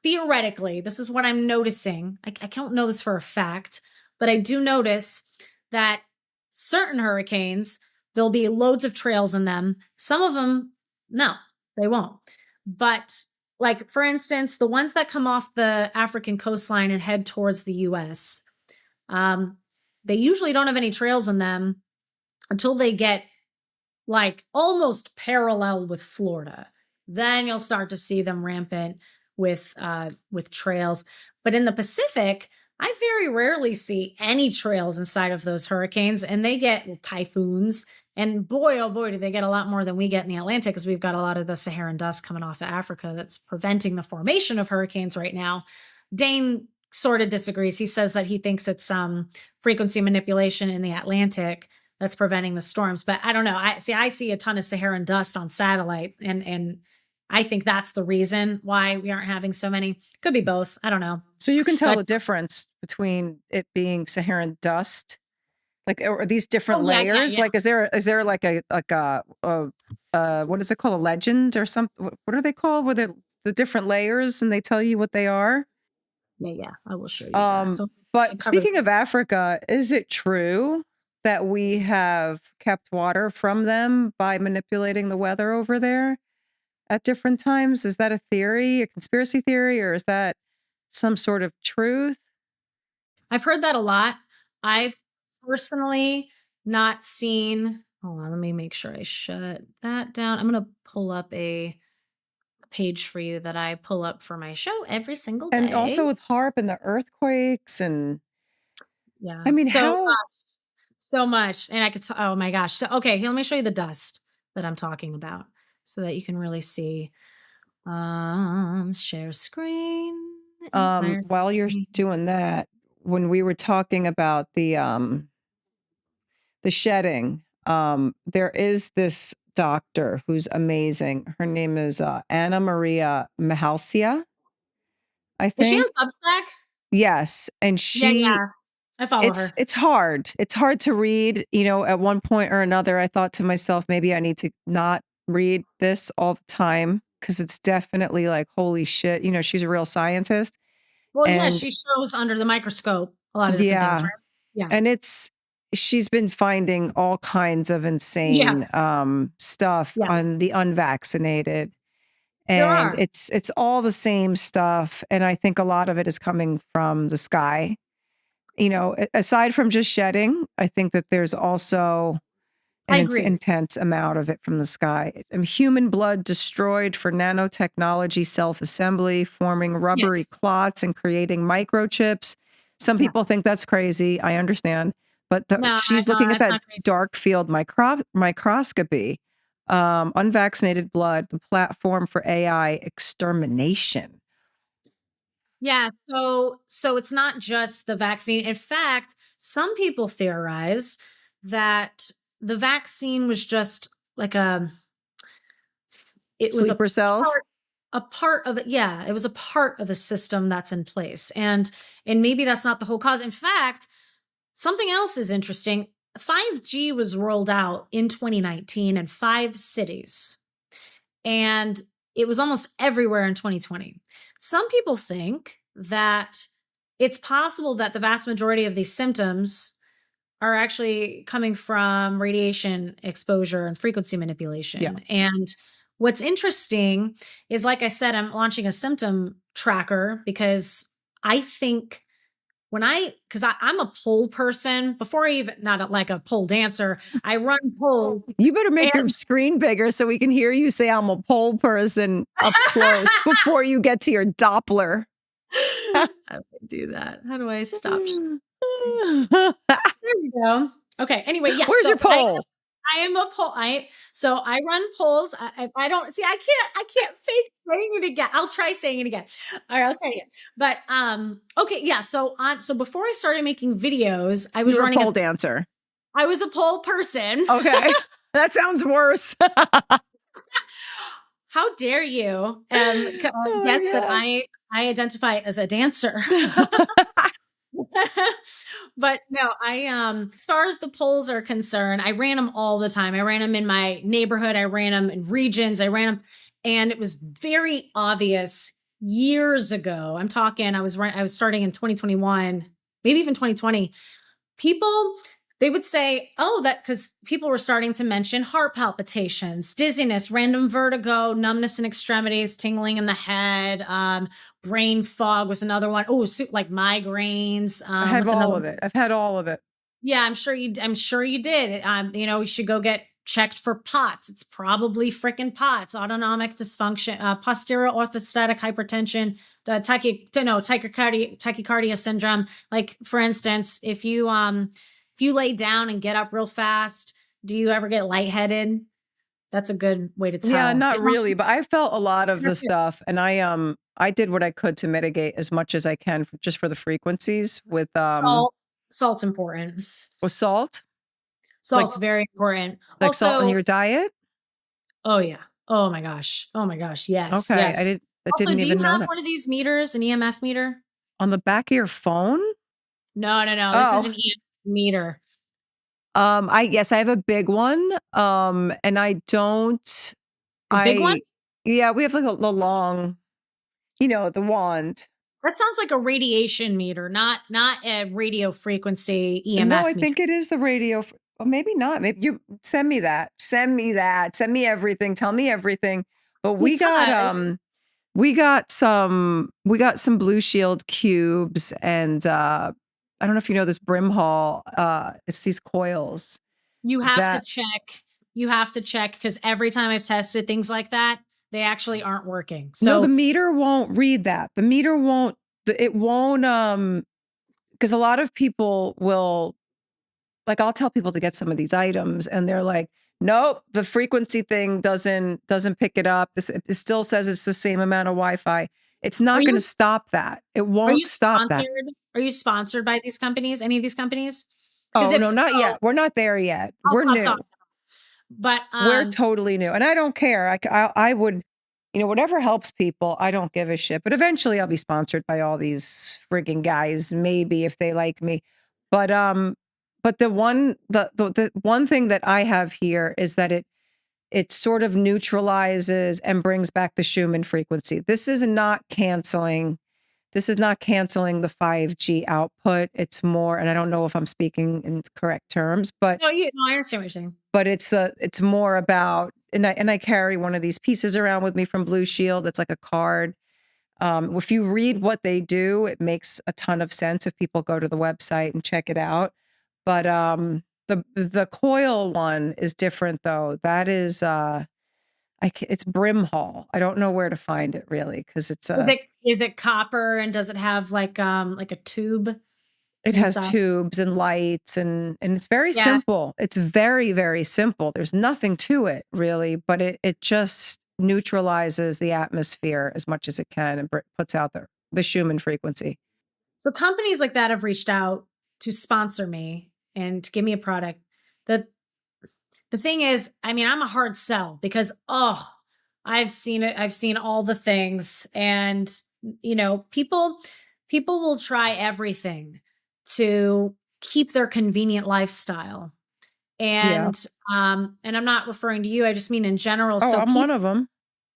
theoretically, this is what I'm noticing. I don't know this for a fact, but I do notice that certain hurricanes, there'll be loads of trails in them. Some of them, no, they won't. But like, for instance, the ones that come off the African coastline and head towards the US, um, they usually don't have any trails in them until they get like almost parallel with Florida. Then you'll start to see them rampant with trails. But in the Pacific, I very rarely see any trails inside of those hurricanes, and they get typhoons. And boy, oh boy, do they get a lot more than we get in the Atlantic, because we've got a lot of the Saharan dust coming off of Africa that's preventing the formation of hurricanes right now. Dane sort of disagrees. He says that he thinks it's frequency manipulation in the Atlantic that's preventing the storms. But I don't know. I see a ton of Saharan dust on satellite, and I think that's the reason why we aren't having so many. Could be both. I don't know. So you can tell But the difference between it being Saharan dust, like, or these different yeah, layers. yeah. Like, is there like a what is it called, a legend or something? What are they called? Where the different layers and they tell you what they are? Yeah. I will show you that. So But speaking of Africa, is it true that we have kept water from them by manipulating the weather over there at different times? Is that a theory, a conspiracy theory, or is that some sort of truth? I've heard that a lot. I've personally not seen. Hold on, let me make sure I shut that down. I'm going to pull up a page for you that I pull up for my show every single And day. also with HARP and the earthquakes and Yeah. I mean, So how so much. And I could, oh my gosh. So, okay, here, let me show you the dust that I'm talking about so that you can really see. Share screen. Entire while you're screen. doing that, when we were talking about the shedding, there is this doctor who's amazing. Her name is Anna Maria Mahalcia, I Is she on think. Substack? Yes, and Yeah. I follow her. it's hard. It's hard to read. You know, at one point or another, I thought to myself, maybe I need to not read this all the time because it's definitely like, holy shit. You know, she's a real scientist. Well, yeah, And she shows under the microscope a lot of different things, yeah, right? Yeah. and she's been finding all kinds of Yeah. insane stuff Yeah. on the unvaccinated. There And are. it's all the same stuff. And I think a lot of it is coming from the sky. You know, aside from just shedding, I think that there's also I an agree. intense amount of it from the sky. Human blood destroyed for nanotechnology self-assembly, forming rubbery Yes. clots and creating microchips. Some Yeah. people think that's crazy. I understand. But No, she's no, looking at that's that not crazy. dark field microscopy, unvaccinated blood, the platform for AI extermination. Yeah, so it's not just the vaccine. In fact, some people theorize that the vaccine was just like it was Sleeper cells. a part of it. Yeah, it was a part of a system that's in place. And maybe that's not the whole cause. In fact, something else is interesting. 5G was rolled out in 2019 in 5 cities, and it was almost everywhere in 2020. Some people think that it's possible that the vast majority of these symptoms are actually coming from radiation exposure and frequency manipulation. Yeah. And what's interesting is, like I said, I'm launching a symptom tracker because I think because I'm a pole person before I even, not like a pole dancer, I run poles. You better make your And screen bigger so we can hear you say I'm a pole person up close before you get to your Doppler. how do I do that? How do I stop? There we go. Okay. Anyway, yeah. Where's So your pole? I am a pole. So I run polls. I don't see. I can't fake saying it again. I'll try saying it again. All right, I'll try it again. But okay, yeah. So before I started making videos, I was You're running a pole dancer. I was a pole person. Okay, that sounds worse. how dare you Oh guess that my I identify as a dancer? God. But no, as far as the polls are concerned, I ran them all the time. I ran them in my neighborhood, I ran them in regions, I ran them, and it was very obvious years ago. I was starting in 2021, maybe even 2020. People, they would say, oh, that because people were starting to mention heart palpitations, dizziness, random vertigo, numbness in extremities, tingling in the head, brain fog was another one. Oh, like migraines. I have What's all another of one? it. I've had all of it. Yeah, I'm sure you did. You should go get checked for POTS. It's probably freaking POTS, autonomic dysfunction, posterior orthostatic hypertension, the tachycardia syndrome. Like for instance, if you lay down and get up real fast, do you ever get lightheaded? That's a good way to Yeah, tell. not really, but I felt a lot of the That's it. stuff, and I did what I could to mitigate as much as I can just for the frequencies Salt, salt's important. with salt, like Salt's very important. salt in Also, your diet. oh yeah. Oh my gosh. Oh my gosh. Yes, Okay, yes. I Also, didn't do you even know have that. one of these meters, an EMF meter? On the back of your phone? No, no, no. This is Oh. an EMF meter. Yes, I have a big one. And I don't The big one? I yeah, we have like the long, the wand. That sounds like a radiation meter, not a radio frequency No, I EMF meter. think it is the radio. Or maybe not. Maybe you send me that. Send me that. Send me everything. Tell me everything. But Because we got some Blue Shield cubes and I don't know if you know this Brimhall. It's these coils you have to that check. You have to check because every time I've tested things like that, they actually aren't working. no, the So meter won't read that. The meter won't it won't because a lot of people will, like, I'll tell people to get some of these items and they're like, nope, the frequency thing doesn't pick it up. It still says it's the same amount of Wi-Fi. It's are not going you to stop that. It are won't you stop that. sponsored? Are you sponsored by these companies? Any of these companies? Because Oh, if no, so, not yet. We're not there yet. I'll We're stop new. talking. But We're totally new. And I don't care. I would, whatever helps people, I don't give a shit. But eventually I'll be sponsored by all these frigging guys, maybe if they like me. But the one thing that I have here is that it sort of neutralizes and brings back the Schumann frequency. This is not canceling the 5G output. It's more, and I don't know if I'm speaking in correct terms, but no, I understand what you're saying. it's more about, and I carry one of these pieces around with me from Blue Shield. It's like a card. If you read what they do, it makes a ton of sense if people go to the website and check it out. But the coil one is different though. That is it's Brimhall. I don't know where to find it really because it's Is it copper and does it have like a tube it has inside? tubes and lights and it's very Yeah. simple. It's very, very simple. There's nothing to it really, but it just neutralizes the atmosphere as much as it can and puts out the Schumann frequency. So companies like that have reached out to sponsor me and to give me a product. The the thing is, I mean, I'm a hard sell because I've seen it. I've seen all the things and people will try everything to keep their convenient lifestyle. Yeah. And I'm not referring to you, I just mean in general. Oh, So I'm one of them.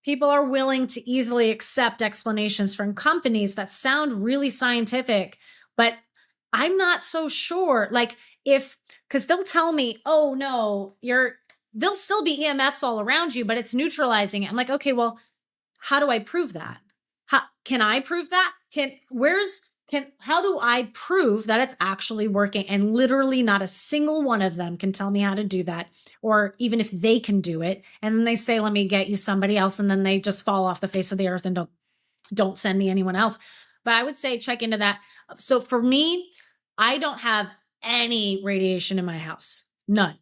people are willing to easily accept explanations from companies that sound really scientific, but I'm not so sure. Like, because they'll tell me, oh no, there'll still be EMFs all around you, but it's neutralizing it. I'm like, okay, well, how do I prove that? Can I prove that? How do I prove that it's actually working? And literally not a single one of them can tell me how to do that. Or even if they can do it. And then they say, let me get you somebody else. And then they just fall off the face of the earth and don't send me anyone else. But I would say check into that. So for me, I don't have any radiation in my house. None.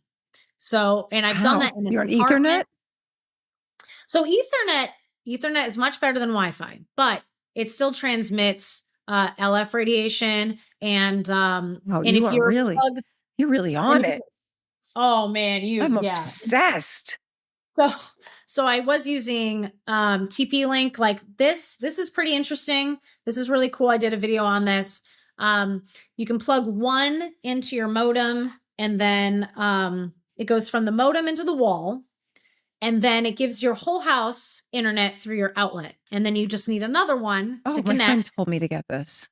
So, and I've done that in an You're on apartment. Ethernet? So Ethernet is much better than Wi-Fi, but it still transmits LF radiation. And if You're really on it. oh man, I'm yeah. obsessed. So so I was using TP Link. Like this is pretty interesting. This is really cool. I did a video on this. You can plug one into your modem, and then it goes from the modem into the wall, and then it gives your whole house internet through your outlet. And then you just need another one Oh, to my friend connect. told me to get this.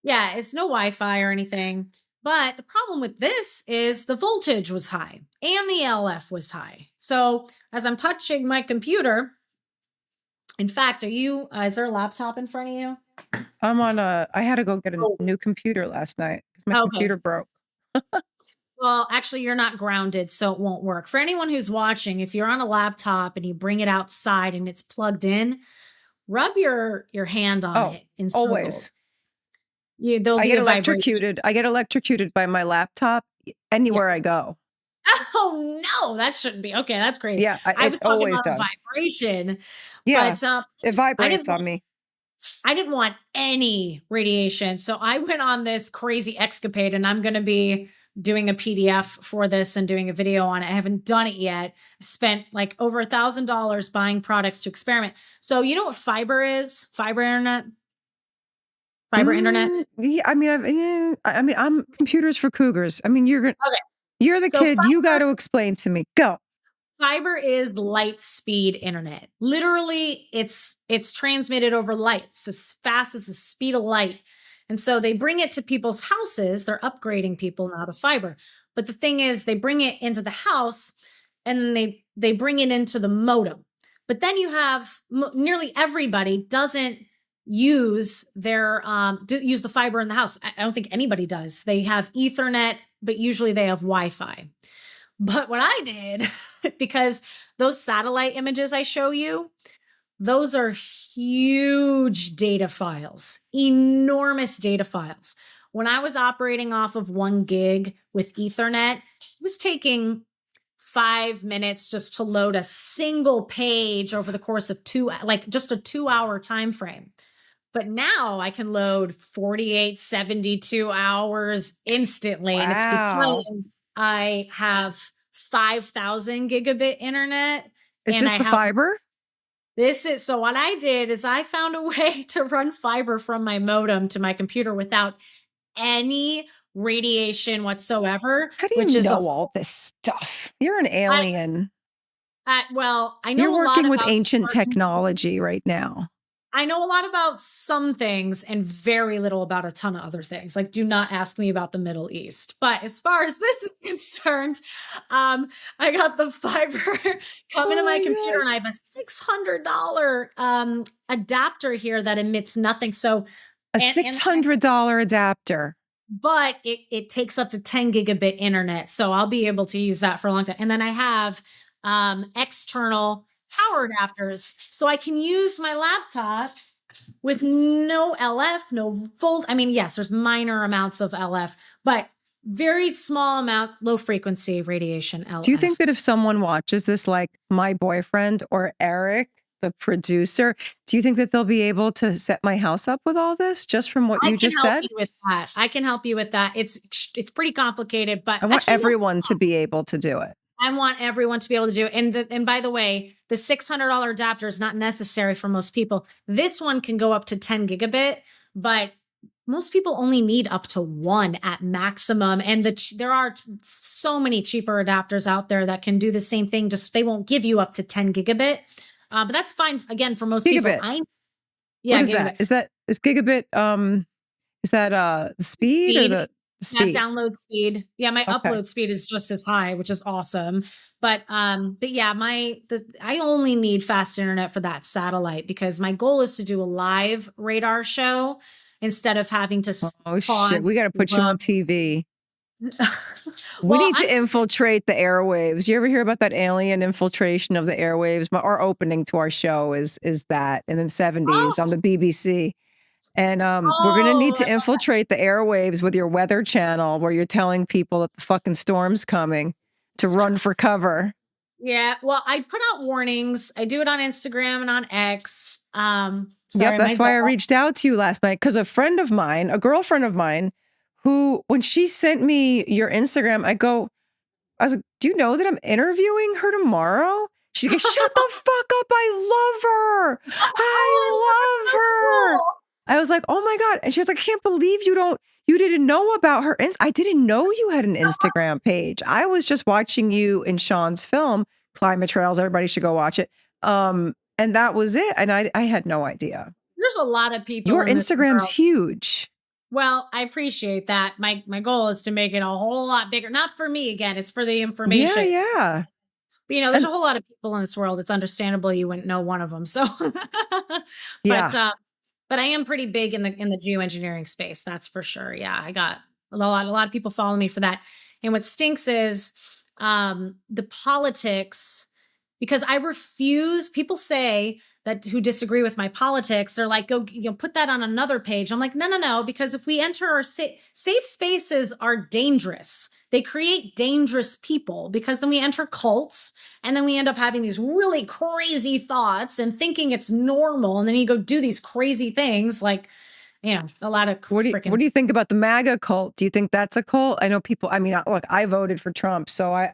Yeah, it's no Wi-Fi or anything. But the problem with this is the voltage was high and the LF was high. So as I'm touching my computer, in fact, is there a laptop in front of you? I had to go get a Oh, new computer last night because my okay. computer broke. Well, actually, you're not grounded, so it won't work. For anyone who's watching, if you're on a laptop and you bring it outside and it's plugged in, rub your hand on Oh, it in always. circles. There'll I be get a vibration. electrocuted. I get electrocuted by my laptop Yeah. anywhere I go. Oh no, that shouldn't be okay. That's crazy. Yeah, I it was talking always about a does. vibration, Yeah, but it I didn't vibrates on me. I didn't want any radiation. So I went on this crazy escapade, and I'm going to be doing a PDF for this and doing a video on it. I haven't done it yet. Spent like over $1,000 buying products to experiment. So you know what fiber is? Fiber internet? Fiber internet? Yeah, I mean, I'm computers for cougars. I mean, you're Okay. the So kid. You got to explain to me. Go. fiber is light speed internet. Literally, it's transmitted over light. It's as fast as the speed of light. And so they bring it to people's houses. They're upgrading people now to fiber. But the thing is, they bring it into the house, and then they bring it into the modem. But then you have nearly everybody doesn't use use the fiber in the house. I don't think anybody does. They have Ethernet, but usually they have Wi-Fi. But what I did, because those satellite images I show you, those are huge data files, enormous data files. When I was operating off of 1 gig with Ethernet, it was taking 5 minutes just to load a single page over the course of just a 2-hour time frame. But now I can load 48, 72 hours instantly. Wow. And it's because I have 5,000 gigabit internet. Is and this the fiber? So what I did is I found a way to run fiber from my modem to my computer without any radiation whatsoever. How do you know all this stuff? You're an alien. Well, I know You're a lot working with about ancient certain technology things. right now. I know a lot about some things and very little about a ton of other things. Like, do not ask me about the Middle East. But as far as this is concerned, I got the fiber coming to my computer, and I have a $600 adapter here that emits nothing. So a $600 adapter. But it takes up to 10 gigabit internet. So I'll be able to use that for a long time. And then I have external power adapters. So I can use my laptop with no LF, no volt. I mean, yes, there's minor amounts of LF, but very small amount, low frequency radiation LF. Do you think that if someone watches this, like my boyfriend or Eric, the producer, do you think that they'll be able to set my house up with all this just from what you just said? I can help you with that. It's pretty complicated, but I want everyone to be able to do it. I want everyone to be able to do it. And by the way, the $600 adapter is not necessary for most people. This one can go up to 10 gigabit, but most people only need up to 1 at maximum. And there are so many cheaper adapters out there that can do the same thing. Just they won't give you up to 10 gigabit. But that's fine again for most gigabit. people. What is gigabit. That? Is gigabit? Is that the speed or the speed? That download speed. Yeah, my upload speed is just as high, which is awesome. But yeah, I only need fast internet for that satellite because my goal is to do a live radar show instead of having to shit, we got to put you on TV. We need to infiltrate the airwaves. You ever hear about that alien infiltration of the airwaves? Our opening to our show is that in the 70s on the BBC. And we're going to need to infiltrate the airwaves with your weather channel where you're telling people that the fucking storm's coming to run for cover. Yeah, well, I put out warnings. I do it on Instagram and on X. Yep, that's why I reached out to you last night because a girlfriend of mine, who, when she sent me your Instagram, I was like, do you know that I'm interviewing her tomorrow? She's like, shut the fuck up. I love her. I love her. I was like, oh my God. And she was like, I can't believe you didn't know about her. I didn't know you had an Instagram page. I was just watching you in Sean's film, Climate Trails. Everybody should go watch it. And that was it. And I had no idea. There's a lot of people Your in this Instagram's world. huge. Well, I appreciate that. My goal is to make it a whole lot bigger. Not for me again, it's for the information. Yeah. But, there's a whole lot of people in this world. It's understandable you wouldn't know one of them. So, Yeah. but I am pretty big in the geoengineering space. That's for sure. Yeah, I got a lot of people follow me for that. And what stinks is the politics, because I refuse. People say that who disagree with my politics, they're like, go, put that on another page. I'm like, no, because if we enter our safe spaces are dangerous. They create dangerous people because then we enter cults and then we end up having these really crazy thoughts and thinking it's normal. And then you go do these crazy things like, a lot of What do you think about the MAGA cult? Do you think that's a cult? I know people, I mean, look, I voted for Trump, so I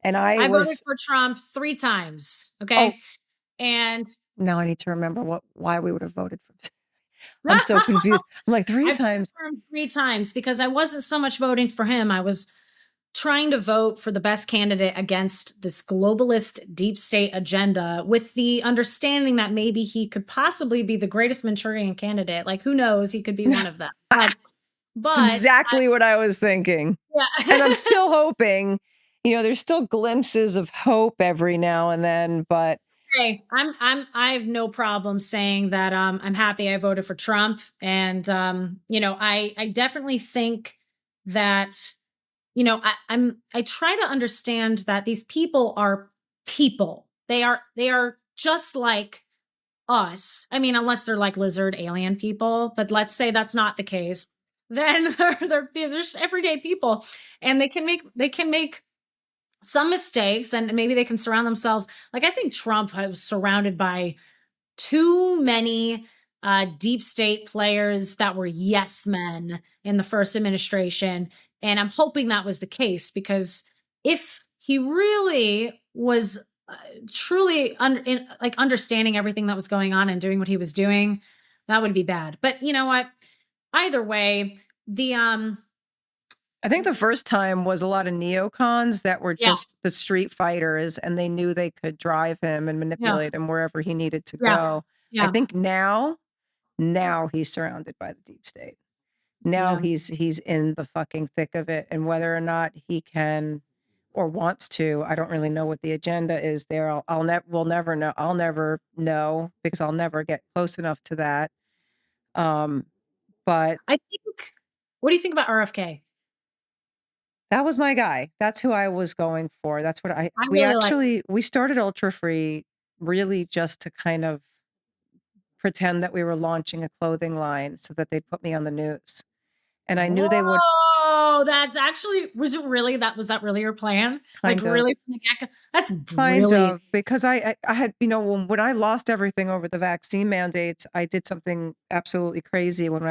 voted for Trump 3 times. Okay. And now I need to remember why we would have voted for. I'm so confused. I'm like 3 times. I voted for him 3 times because I wasn't so much voting for him. I was trying to vote for the best candidate against this globalist deep state agenda with the understanding that maybe he could possibly be the greatest Manchurian candidate. Like, who knows? He could be one of them. But that's exactly what I was thinking. Yeah. And I'm still hoping, there's still glimpses of hope every now and then, but hey, I have no problem saying that I'm happy I voted for Trump. And I definitely think that I try to understand that these people are people. They are just like us. I mean, unless they're like lizard alien people, but let's say that's not the case. Then they're just everyday people, and they can make some mistakes, and maybe they can surround themselves. Like, I think Trump was surrounded by too many deep state players that were yes men in the first administration. And I'm hoping that was the case, because if he really was truly understanding everything that was going on and doing what he was doing, that would be bad. But you know what? Either way, I think the first time was a lot of neocons that were just the street fighters, and they knew they could drive him and manipulate him wherever he needed to go. I think now he's surrounded by the deep state. Now he's in the fucking thick of it, and whether or not he can or wants to, I don't really know what the agenda is there. We'll never know. I'll never know because I'll never get close enough to that. But I think, what do you think about RFK? That was my guy. That's who I was going for. That's what we started Ultra Free really just to kind of pretend that we were launching a clothing line so that they'd put me on the news. And I knew they would. Oh, that's actually, was that really your plan? Really? That's brilliant. Because I had, when I lost everything over the vaccine mandates, I did something absolutely crazy when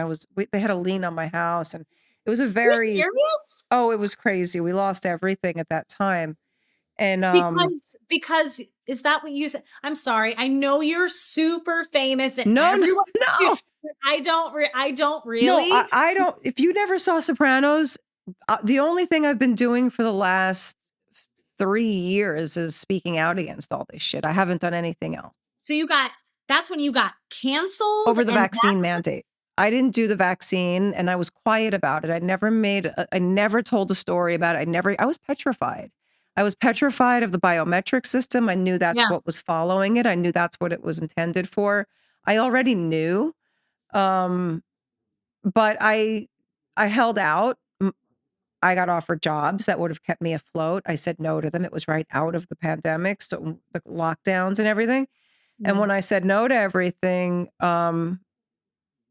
they had a lien on my house, and it was a very, serious? Oh, it was crazy. We lost everything at that time. And because is that what you said? I'm sorry. I know you're super famous and no. I don't really. No, I don't. If you never saw Sopranos, the only thing I've been doing for the last 3 years is speaking out against all this shit. I haven't done anything else. So that's when you got canceled over the vaccine mandate. I didn't do the vaccine, and I was quiet about it. I never told a story about it. I was petrified. I was petrified of the biometric system. I knew that's what was following it. I knew that's what it was intended for. I already knew. But I held out. I got offered jobs that would have kept me afloat. I said no to them. It was right out of the pandemic, so the lockdowns and everything. And when I said no to everything, a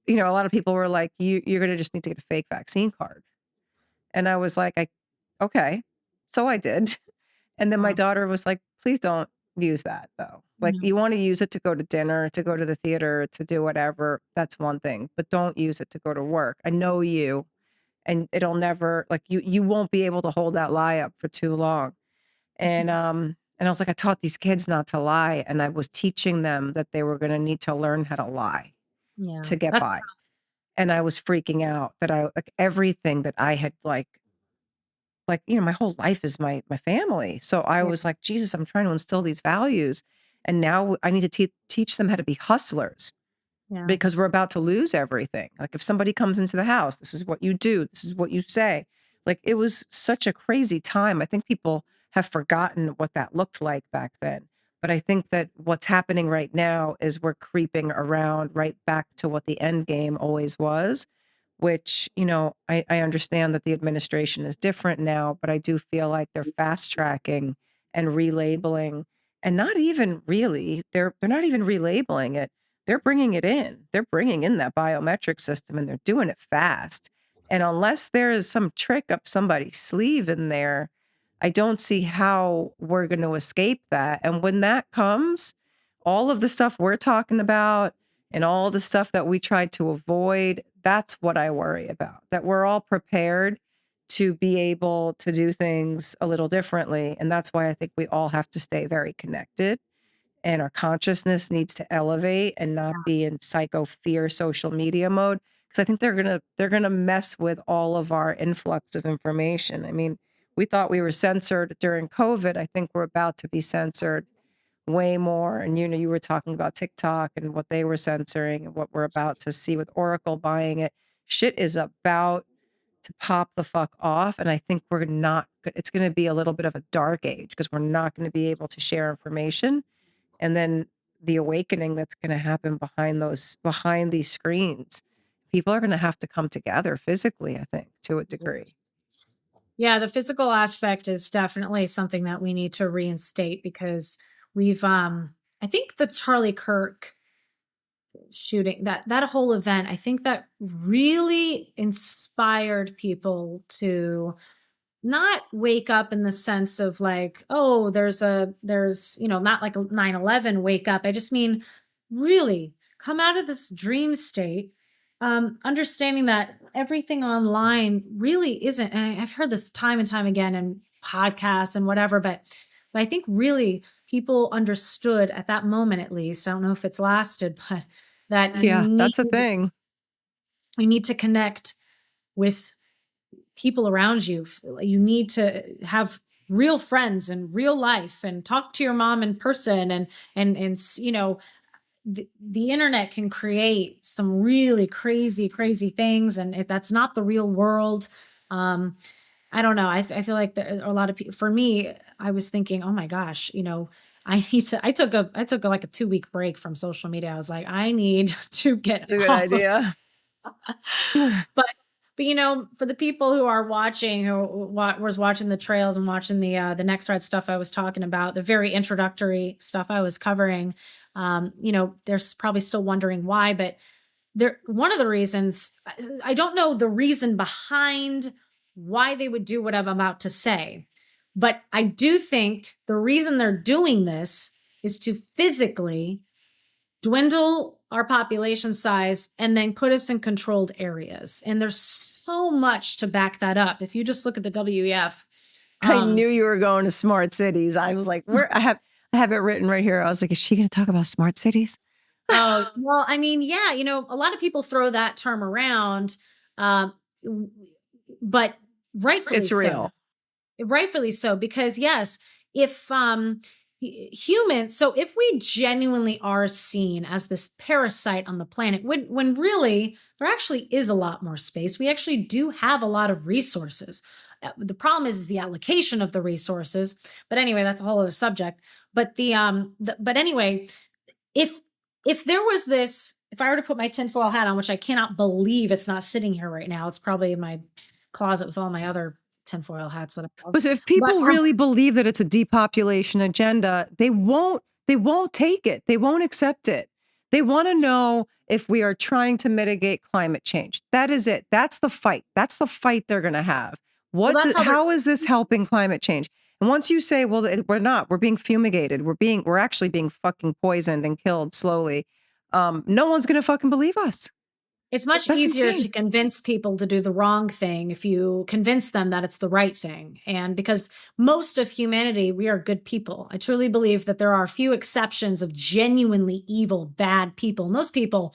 lot of people were like, you're going to just need to get a fake vaccine card. And I was like, okay. So I did. And then my daughter was like, please don't use that though. Like, you want to use it to go to dinner, to go to the theater, to do whatever. That's one thing, but don't use it to go to work. I know you, and it'll never, like, you won't be able to hold that lie up for too long. And And I was like, I taught these kids not to lie. And I was teaching them that they were going to need to learn how to lie Yeah. to get That's by. And I was freaking out that like everything that I had my whole life is my family. So I yeah. was like, Jesus, I'm trying to instill these values. And now I need to teach them how to be hustlers Yeah. because we're about to lose everything. Like if somebody comes into the house, this is what you do. This is what you say. Like it was such a crazy time. I think people have forgotten what that looked like back then. But I think that what's happening right now is we're creeping around right back to what the end game always was, which, I understand that the administration is different now, but I do feel like they're fast tracking and relabeling and not even really, they're not even relabeling it. They're bringing it in. They're bringing in that biometric system and they're doing it fast. And unless there is some trick up somebody's sleeve in there, I don't see how we're going to escape that. And when that comes, all of the stuff we're talking about and all the stuff that we tried to avoid, that's what I worry about. That we're all prepared to be able to do things a little differently. And that's why I think we all have to stay very connected and our consciousness needs to elevate and not be in psycho fear social media mode because I think they're going to mess with all of our influx of information. I mean, we thought we were censored during COVID. I think we're about to be censored way more. And you were talking about TikTok and what they were censoring and what we're about to see with Oracle buying it. Shit is about to pop the fuck off. And I think it's going to be a little bit of a dark age because we're not going to be able to share information. And then the awakening that's going to happen behind these screens, people are going to have to come together physically, I think, to a degree. Yeah, the physical aspect is definitely something that we need to reinstate because we've I think the Charlie Kirk shooting, that whole event, I think that really inspired people to not wake up in the sense of like, oh, there's not like a 9/11 wake up. I just mean really come out of this dream state, understanding that everything online really isn't, and I've heard this time and time again in podcasts and whatever, but I think really people understood at that moment, at least, I don't know if it's lasted, but that Yeah, that's a thing. you need to connect with people around you. You need to have real friends in real life and talk to your mom in person, and the internet can create some really crazy things, and that's not the real world. I don't know. I feel like there are a lot of people. For me, I was thinking, oh my gosh, I took like a 2 week break from social media. I was like, I need to get It's a good off of idea. but for the people who are watching, who was watching the trails and watching the Nexrad stuff I was talking about, the very introductory stuff I was covering, they're probably still wondering why, but one of the reasons, I don't know the reason behind why they would do what I'm about to say, but I do think the reason they're doing this is to physically dwindle our population size and then put us in controlled areas. And there's so much to back that up. If you just look at the WEF. I knew you were going to smart cities. I was like, I have it written right here. I was like, is she going to talk about smart cities? Oh, well, I mean, yeah, a lot of people throw that term around, but rightfully It's real. Rightfully so, because yes, if humans, so if we genuinely are seen as this parasite on the planet, when really there actually is a lot more space, we actually do have a lot of resources. The problem is the allocation of the resources. But anyway, that's a whole other subject. But but anyway, if there was this, if I were to put my tinfoil hat on, which I cannot believe it's not sitting here right now, it's probably in my closet with all my other tinfoil hats that I have. But if people really believe that it's a depopulation agenda, they won't take it. They won't accept it. They want to know if we are trying to mitigate climate change. That is it. That's the fight. That's the fight they're going to have. How is this helping climate change? And once you say, well, we're not, we're being fumigated. We're actually being fucking poisoned and killed slowly. No one's going to fucking believe us. It's much That's easier to insane. convince people to do the wrong thing if you convince them that it's the right thing. And because most of humanity, we are good people. I truly believe that there are a few exceptions of genuinely evil, bad people. And those people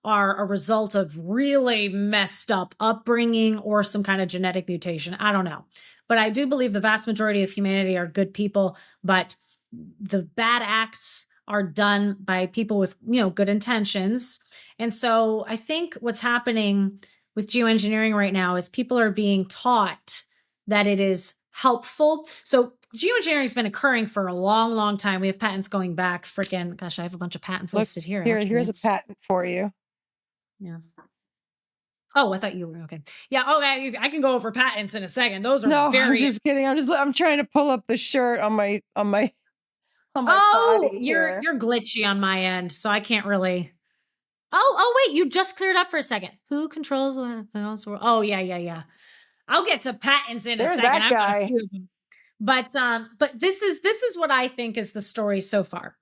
are a result of really messed up upbringing or some kind of genetic mutation. I don't know. But I do believe the vast majority of humanity are good people, but the bad acts are done by people with, good intentions. And so I think what's happening with geoengineering right now is people are being taught that it is helpful. So geoengineering has been occurring for a long, long time. We have patents going back freaking, gosh, I have a bunch of patents Look, listed here, here's actually. a patent for you. Yeah. Oh, I thought you were okay. Yeah. Okay. I can go over patents in a second. Those are No, I'm very. just kidding. I'm trying to pull up the shirt on my Oh, body you're here. you're glitchy on my end, so I can't really. Oh, wait, you just cleared up for a second. Who controls the Oh, yeah. I'll get to patents in a There's second. that I've got a guy. few of them. But this is what I think is the story so far.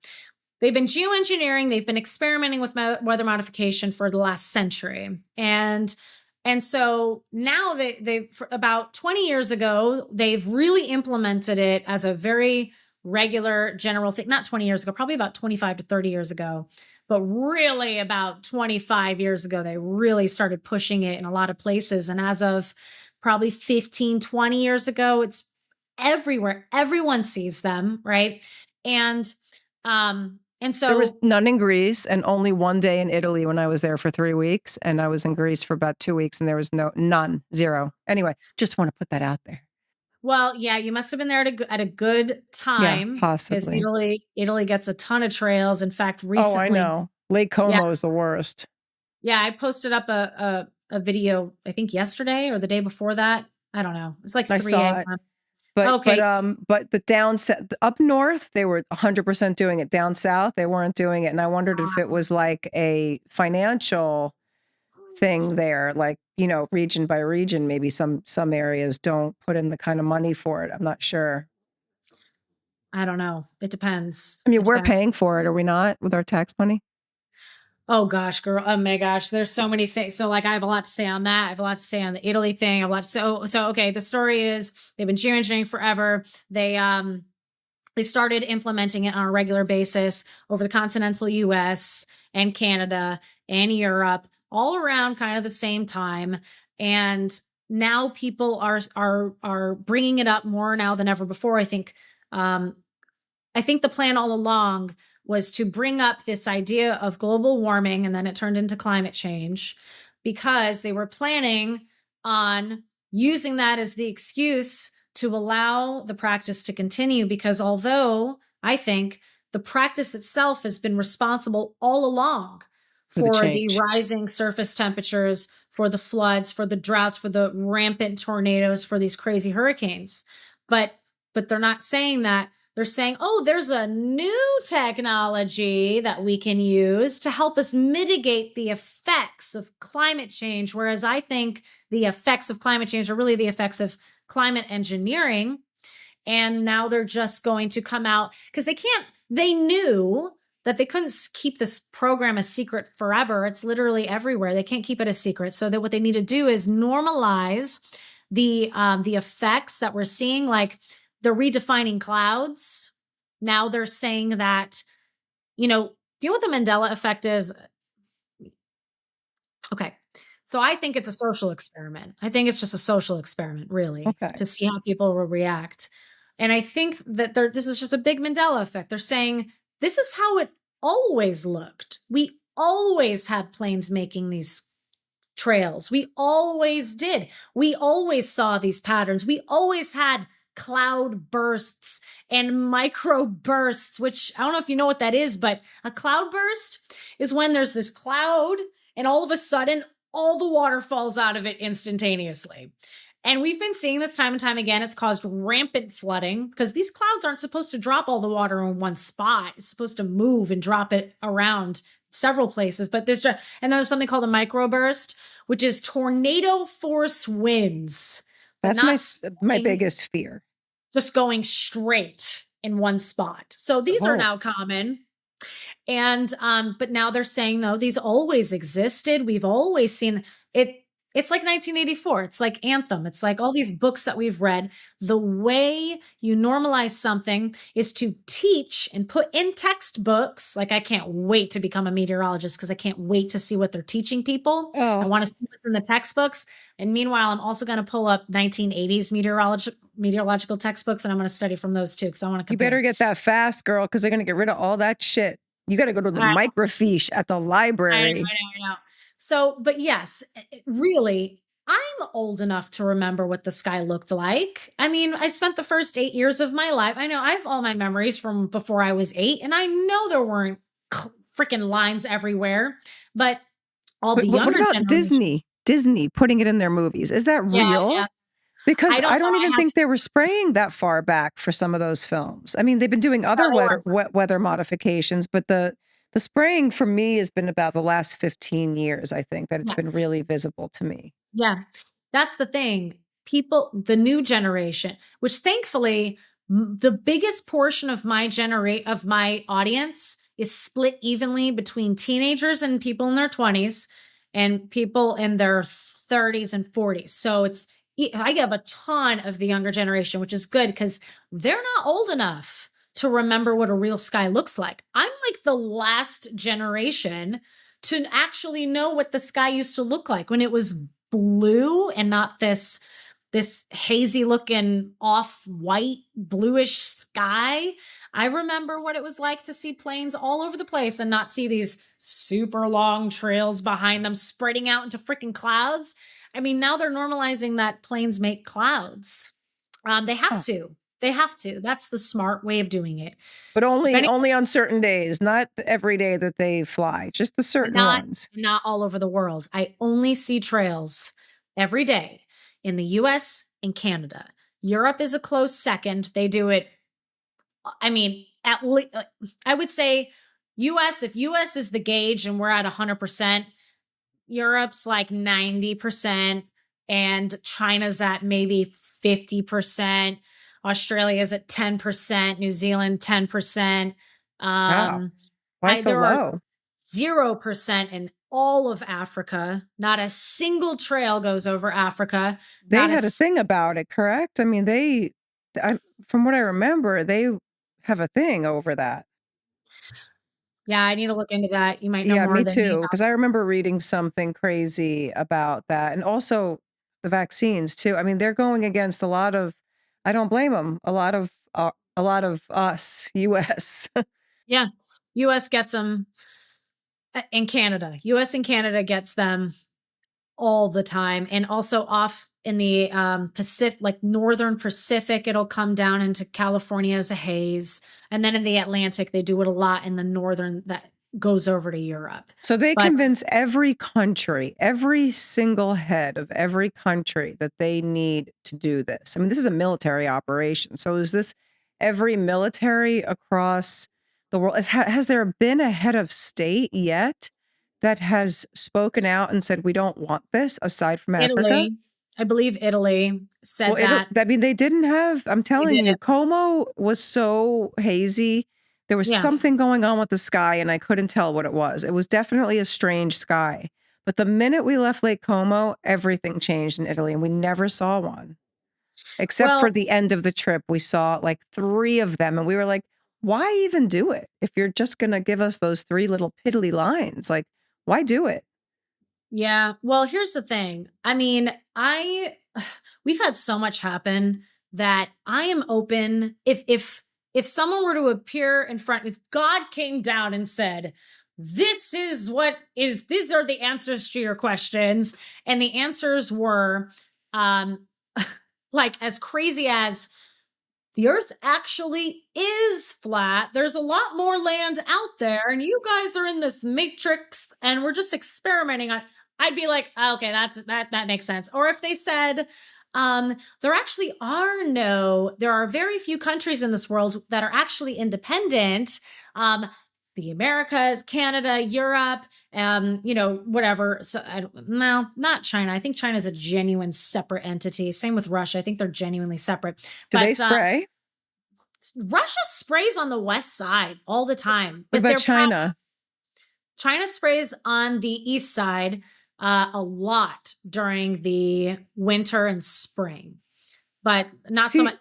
They've been geoengineering, they've been experimenting with weather modification for the last century. And so now about 20 years ago, they've really implemented it as a very regular general thing. Not 20 years ago, probably about 25 to 30 years ago. But really, about 25 years ago, they really started pushing it in a lot of places. And as of probably 15, 20 years ago, it's everywhere. Everyone sees them, right? And and There was so, none in Greece and only one day in Italy when I was there for 3 weeks. And I was in Greece for about 2 weeks and there was none, zero. Anyway, just want to put that out there. well, yeah, you must have been there at a good Yeah, time because possibly. Italy gets a ton of trails. In fact, Oh, I recently, know. Lake yeah, Como is the worst. yeah, I posted up a video, I think yesterday or the day before that. I don't know. It's like I 3 saw it. a.m. But Okay. but the up north, they were 100% doing it. Down south, they weren't doing it. And I wondered if it was like a financial thing there, like, region by region, maybe some areas don't put in the kind of money for it. I'm not sure. I don't know. It depends. I mean, It we're depends. paying for it, are we not, with our tax money? Oh gosh, girl. Oh my gosh. There's so many things. So like I have a lot to say on that. I have a lot to say on the Italy thing. I have a lot so okay. The story is they've been geoengineering forever. They started implementing it on a regular basis over the continental US and Canada and Europe, all around kind of the same time. And now people are bringing it up more now than ever before. I think the plan all along was to bring up this idea of global warming, and then it turned into climate change because they were planning on using that as the excuse to allow the practice to continue. Because although I think the practice itself has been responsible all along For the for the change. rising surface temperatures, for the floods, for the droughts, for the rampant tornadoes, for these crazy hurricanes. But they're not saying that. They're saying, oh, there's a new technology that we can use to help us mitigate the effects of climate change. Whereas I think the effects of climate change are really the effects of climate engineering. And now they're just going to come out because they knew that they couldn't keep this program a secret forever. It's literally everywhere. They can't keep it a secret. So that what they need to do is normalize the effects that we're seeing, like they're redefining clouds. Now they're saying that, do you know what the Mandela effect is? Okay. So I think it's a social experiment. I think it's just a social experiment, really, Okay. to see how people will react. And I think that this is just a big Mandela effect. They're saying this is how it always looked. We always had planes making these trails. We always did. We always saw these patterns. We always had cloud bursts and micro bursts, which I don't know if you know what that is, but a cloud burst is when there's this cloud and all of a sudden all the water falls out of it instantaneously. And we've been seeing this time and time again. It's caused rampant flooding because these clouds aren't supposed to drop all the water in one spot. It's supposed to move and drop it around several places. But and there's something called a microburst, which is tornado force winds, but That's not my biggest fear. just going straight in one spot. So these are now common. And but now they're saying, no, these always existed. We've always seen it. It's like 1984. It's like Anthem. It's like all these books that we've read. The way you normalize something is to teach and put in textbooks. Like, I can't wait to become a meteorologist because I can't wait to see what they're teaching people. I Oh, want to see what's in the textbooks. And meanwhile, I'm also going to pull up 1980s meteorological textbooks, and I'm going to study from those too because I want to you better compare. get that fast, girl, because they're going to get rid of all that shit. You got to go to the microfiche at the library. I know. So, but yes, really, I'm old enough to remember what the sky looked like. I mean, I spent the first 8 years of my life. I know I have all my memories from before I was 8, and I know there weren't freaking lines everywhere, but all But the what younger about generation. Disney? Disney putting it in their movies. Is that Yeah, yeah. real? I Because don't I know. don't I even have think they were spraying that far back for some of those films. I mean, they've been doing no, other they weren't. weather modifications, but the spraying for me has been about the last 15 years, I think, that it's Yeah. been really visible to me. Yeah, that's the thing. People, the new generation, which thankfully, the biggest portion of my audience is split evenly between teenagers and people in their 20s and people in their 30s and 40s. So I have a ton of the younger generation, which is good because they're not old enough to remember what a real sky looks like. I'm like the last generation to actually know what the sky used to look like when it was blue and not this hazy looking off white bluish sky. I remember what it was like to see planes all over the place and not see these super long trails behind them spreading out into freaking clouds. I mean, now they're normalizing that planes make clouds. They have Huh. to. They have to. That's the smart way of doing it. But If any, only on certain days, not every day that they fly, just the certain not ones. not all over the world. I only see trails every day in the US and Canada. Europe is a close second. They do it, I mean, I would say US, if US is the gauge and we're at 100%, Europe's like 90%, and China's at maybe 50%. Australia's at 10%, New Zealand 10%. Wow. Um Why I so there are low? 0% in all of Africa. Not a single trail goes over Africa. They Not a had a thing about it, correct? I mean, I, from what I remember, they have a thing over that. Yeah, I need to look into that. You might know Yeah, more me than me. too. Because I remember reading something crazy about that. And also the vaccines too. I mean, they're going against a lot of, I don't blame them, a lot of us, US. Yeah. US gets them in Canada. US and Canada gets them all the time. And also off in the Pacific, like northern Pacific, it'll come down into California as a haze. And then in the Atlantic, they do it a lot in the northern that goes over to Europe. So they But convince every country, every single head of every country that they need to do this. I mean, this is a military operation. So is this every military across the world? Has there been a head of state yet that has spoken out and said, we don't want this aside from Africa? Italy, I believe Italy Well, said that I mean, they didn't have, I'm they telling did you, it. Como was so hazy. There was Yeah. something going on with the sky, and I couldn't tell what it was. It was definitely a strange sky. But the minute we left Lake Como, everything changed in Italy, and we never saw one. Except for Well, the end of the trip, we saw like 3 of them, and we were like, why even do it? If you're just going to give us those 3 little piddly lines, like, why do it? yeah. Well, here's the thing. I mean, we've had so much happen that I am open if someone were to appear in front, if God came down and said, these are the answers to your questions, and the answers were um like as crazy as the earth actually is flat. There's a lot more land out there, and you guys are in this matrix and we're just experimenting on. I'd be like, "Oh, okay, that makes sense." Or if they said, there are very few countries in this world that are actually independent. The Americas, Canada, Europe, whatever. So no, not China. I think China's a genuine separate entity. Same with Russia. I think they're genuinely separate. Do they But spray? Russia sprays on the west side all the time, What but about China? China sprays on the east side a lot during the winter and spring, but not so See, much.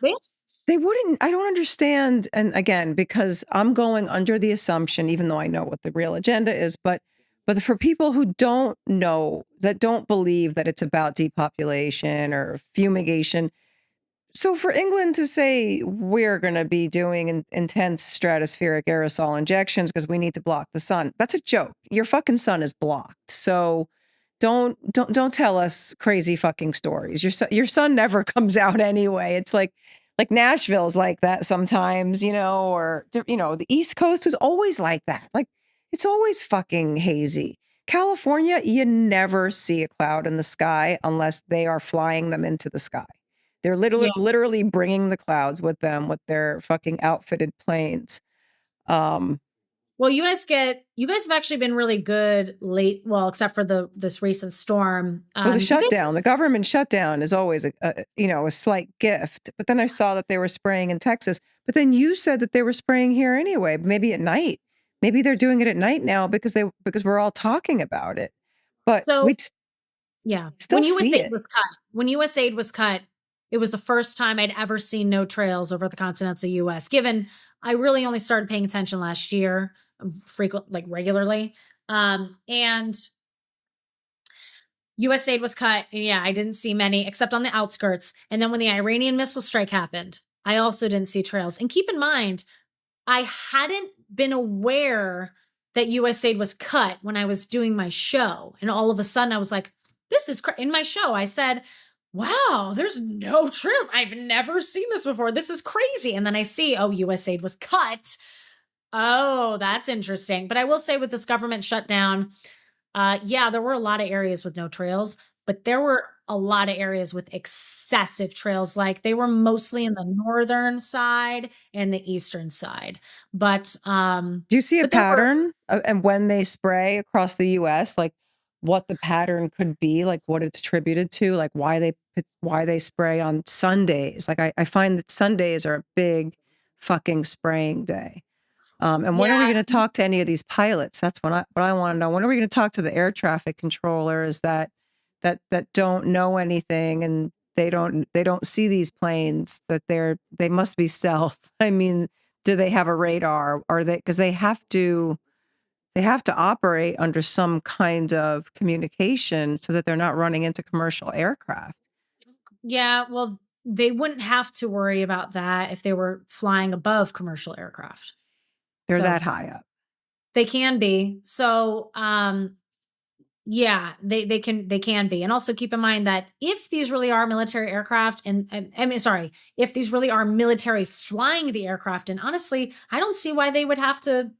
they wouldn't, I don't understand. And again, because I'm going under the assumption, even though I know what the real agenda is, but for people who don't know, that don't believe that it's about depopulation or fumigation. So for England to say we're going to be doing intense stratospheric aerosol injections because we need to block the sun, that's a joke. Your fucking sun is blocked. So don't tell us crazy fucking stories. Your sun never comes out anyway. It's like Nashville's like that sometimes, or the East Coast was always like that. Like it's always fucking hazy. California, you never see a cloud in the sky unless they are flying them into the sky. They're Yeah. literally bringing the clouds with them with their fucking outfitted planes. Um, Well, you guys have actually been really good late. Well, except for this recent storm. well, the You guys, shutdown, the government shutdown is always a slight gift. But then I saw that they were spraying in Texas. But then you said that they were spraying here anyway, maybe at night. Maybe they're doing it at night now because we're all talking about it. But so we'd yeah, still see it. When USAID was cut, it was the first time I'd ever seen no trails over the continental US. Given I really only started paying attention last year, regularly, and USAID was cut, and yeah, I didn't see many except on the outskirts. And then when the Iranian missile strike happened, I also didn't see trails. And keep in mind, I hadn't been aware that USAID was cut when I was doing my show. And all of a sudden I was like, this is in my show. I said, wow, there's no trails. I've never seen this before. This is crazy. And then I see, oh, USAID was cut. Oh, that's interesting. But I will say with this government shutdown, yeah, there were a lot of areas with no trails, but there were a lot of areas with excessive trails. Like they were mostly in the northern side and the eastern side. But Do you see a there were pattern and when they spray across the US, like what the pattern could be, like what it's attributed to, like why they spray on Sundays? Like I find that Sundays are a big fucking spraying day. And when are we yeah, going to talk to any of these pilots? That's what I want to know. When are we going to talk to the air traffic controllers that don't know anything and they don't see these planes, that they must be stealth. I mean, do they have a radar? Are they, because they have to operate under some kind of communication so that they're not running into commercial aircraft. yeah, well, they wouldn't have to worry about that if they were flying above commercial aircraft. They're So that high up. they can be. So yeah, they can be. And also keep in mind that if these really are military aircraft and I mean sorry, if these really are military flying the aircraft, and honestly, I don't see why they would have to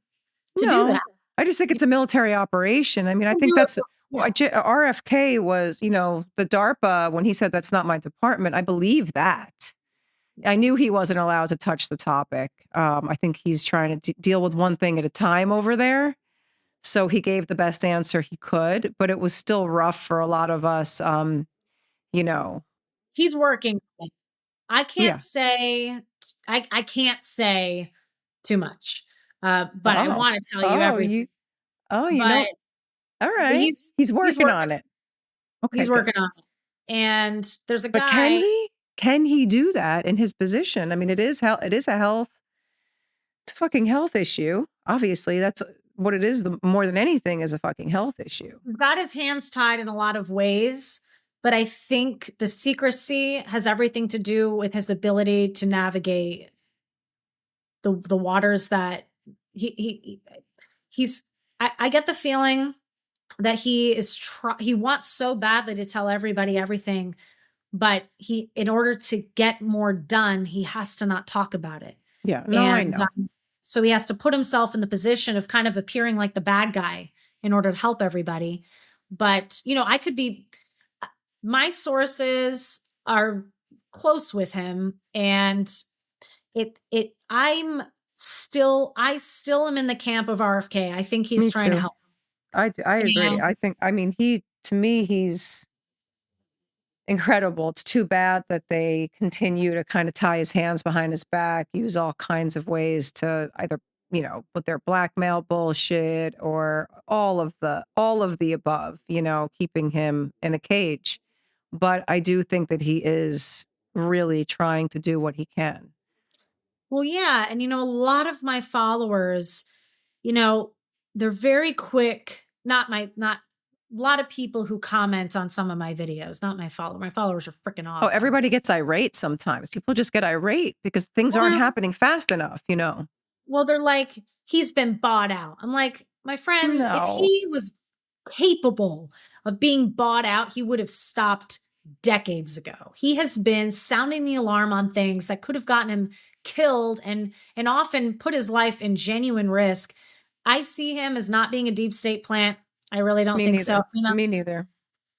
do No, that. I just think it's a military operation. I mean, I They'll think do it that's yeah. RFK was, the DARPA, when he said that's not my department, I believe that. I knew he wasn't allowed to touch the topic. I think he's trying to deal with one thing at a time over there. So he gave the best answer he could, but it was still rough for a lot of us. You know, He's working. I can't yeah. say I can't say too much. But I Oh, want to tell you oh, everything. you But know, all but right. He's he's working working on it. Okay, he's good. working on it. And there's a But can guy. he? Can he do that in his position? I mean, it's a fucking health issue. Obviously, that's what it is. More than anything, is a fucking health issue. He's got his hands tied in a lot of ways, but I think the secrecy has everything to do with his ability to navigate the waters that he's I get the feeling that he wants so badly to tell everybody everything, but he in order to get more done, he has to not talk about it. Yeah, no, I And know. so he has to put himself in the position of kind of appearing like the bad guy in order to help everybody. But, I could be, my sources are close with him, and I still am in the camp of RFK. I think he's Me trying to too. help. I agree. And I think. I mean, to me, he's incredible. It's too bad that they continue to kind of tie his hands behind his back, use all kinds of ways to either, with their blackmail bullshit or all of the above, keeping him in a cage. But I do think that he is really trying to do what he can. Well, yeah, and a lot of my followers, you know, they're very quick, not a lot of people who comment on some of my videos, not my follower. My followers are freaking Oh, awesome. everybody gets irate sometimes. People just get irate because things aren't Well, happening fast enough. well, they're like, he's been bought out. I'm like, my friend, if No. he was capable of being bought out, he would have stopped decades ago. He has been sounding the alarm on things that could have gotten him killed and often put his life in genuine risk. I see him as not being a deep state plant. I really don't Me think so. neither. Me neither.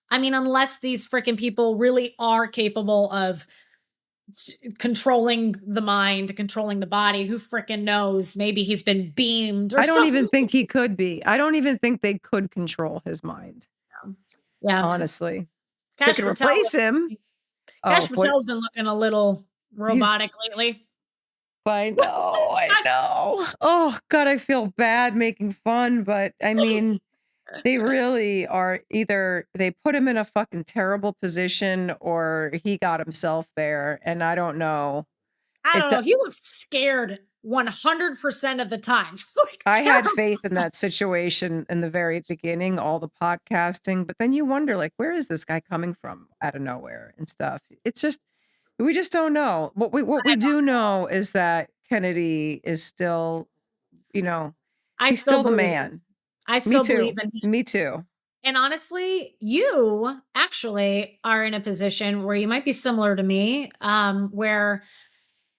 I mean, unless these freaking people really are capable of controlling the mind, controlling the body. Who freaking knows? Maybe he's been beamed or I don't even something. think he could be. I don't even think they could control his mind, Yeah. honestly. They Cash could Patel replace him. Cash Oh, what? Patel's been looking a little He's robotic lately. I know, I know. Oh, God, I feel bad making fun, but I mean, they really are either they put him in a fucking terrible position or he got himself there, and I don't know. I It don't know. He looks scared 100% of the time. Like I had terrible. faith in that situation in the very beginning, all the podcasting, but then you wonder, like, where is this guy coming from out of nowhere and stuff? It's just we just don't know. What we do know is that Kennedy is still, you know, I he's still still the believe in man. him. I Me still believe too. in him. Me too. And honestly, you actually are in a position where you might be similar to me, where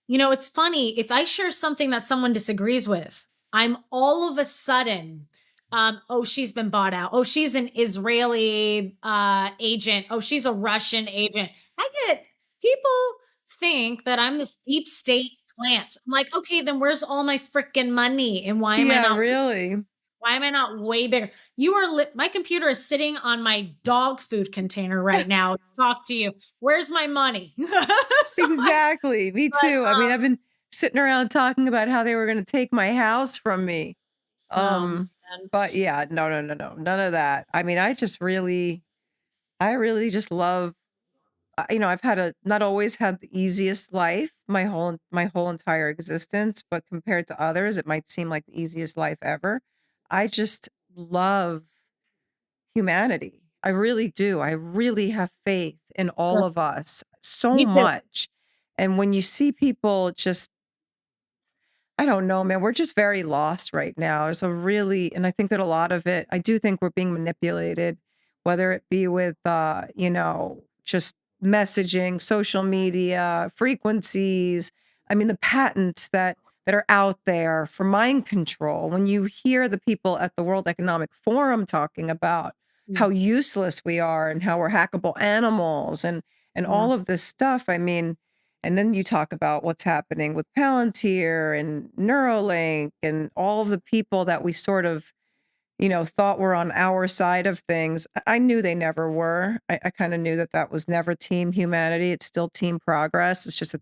it's funny. If I share something that someone disagrees with, I'm all of a sudden, oh, she's been bought out. Oh, she's an Israeli agent. Oh, she's a Russian agent. I get people think that I'm this deep state plant. I'm like, okay, then where's all my freaking money? And Yeah, really. why am I not way bigger? You are my computer is sitting on my dog food container right now. Talk to you. Where's my money? So Exactly. Me but too. I mean, I've been sitting around talking about how they were going to take my house from me. Um, man. but yeah, no, no, no, no, none of that. I mean, I really just love, I've had not always had the easiest life my whole entire existence, but compared to others, it might seem like the easiest life ever. I just love humanity. I really do. I really have faith in all Yes, of us so me too. much. And when you see people just I don't know, man. We're just very lost right now. And I think that a lot of it, I do think we're being manipulated, whether it be with, just messaging, social media, frequencies. I mean, the patents that are out there for mind control. When you hear the people at the World Economic Forum talking about how Mm, useless we are and how we're hackable animals and yeah. all of this stuff. I mean, and then you talk about what's happening with Palantir and Neuralink and all of the people that we sort of, thought were on our side of things. I knew they never were. I kind of knew that that was never team humanity. It's still team progress. It's just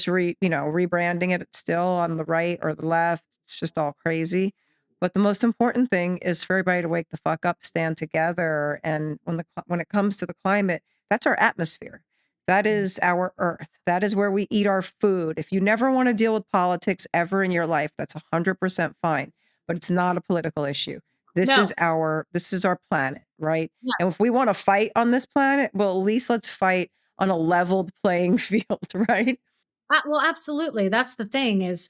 rebranding it still on the right or the left. It's just all crazy. But the most important thing is for everybody to wake the fuck up, stand together. And when it comes to the climate, that's our atmosphere. That Mm. is our earth. That is where we eat our food. If you never want to deal with politics ever in your life, that's 100% fine. But it's not a political issue. No. This is our planet, right? Yeah. And if we want to fight on this planet, well, at least let's fight on a leveled playing field, right? Well, absolutely. That's the thing is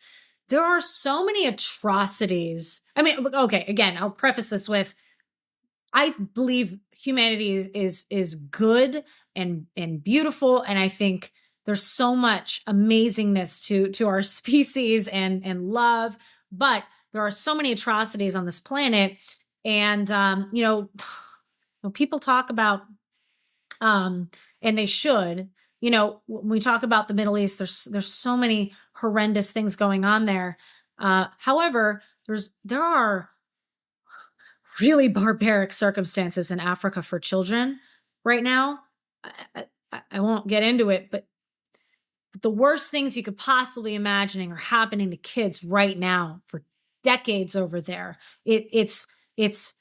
there are so many atrocities. I mean, okay, again, I'll preface this with I believe humanity is good and beautiful, and I think there's so much amazingness to our species and love, but there are so many atrocities on this planet, and people talk about um, and they should. When we talk about the Middle East, there's so many horrendous things going on there. However, there are really barbaric circumstances in Africa for children right now. I won't get into it, but the worst things you could possibly imagining are happening to kids right now for decades over there. It's it's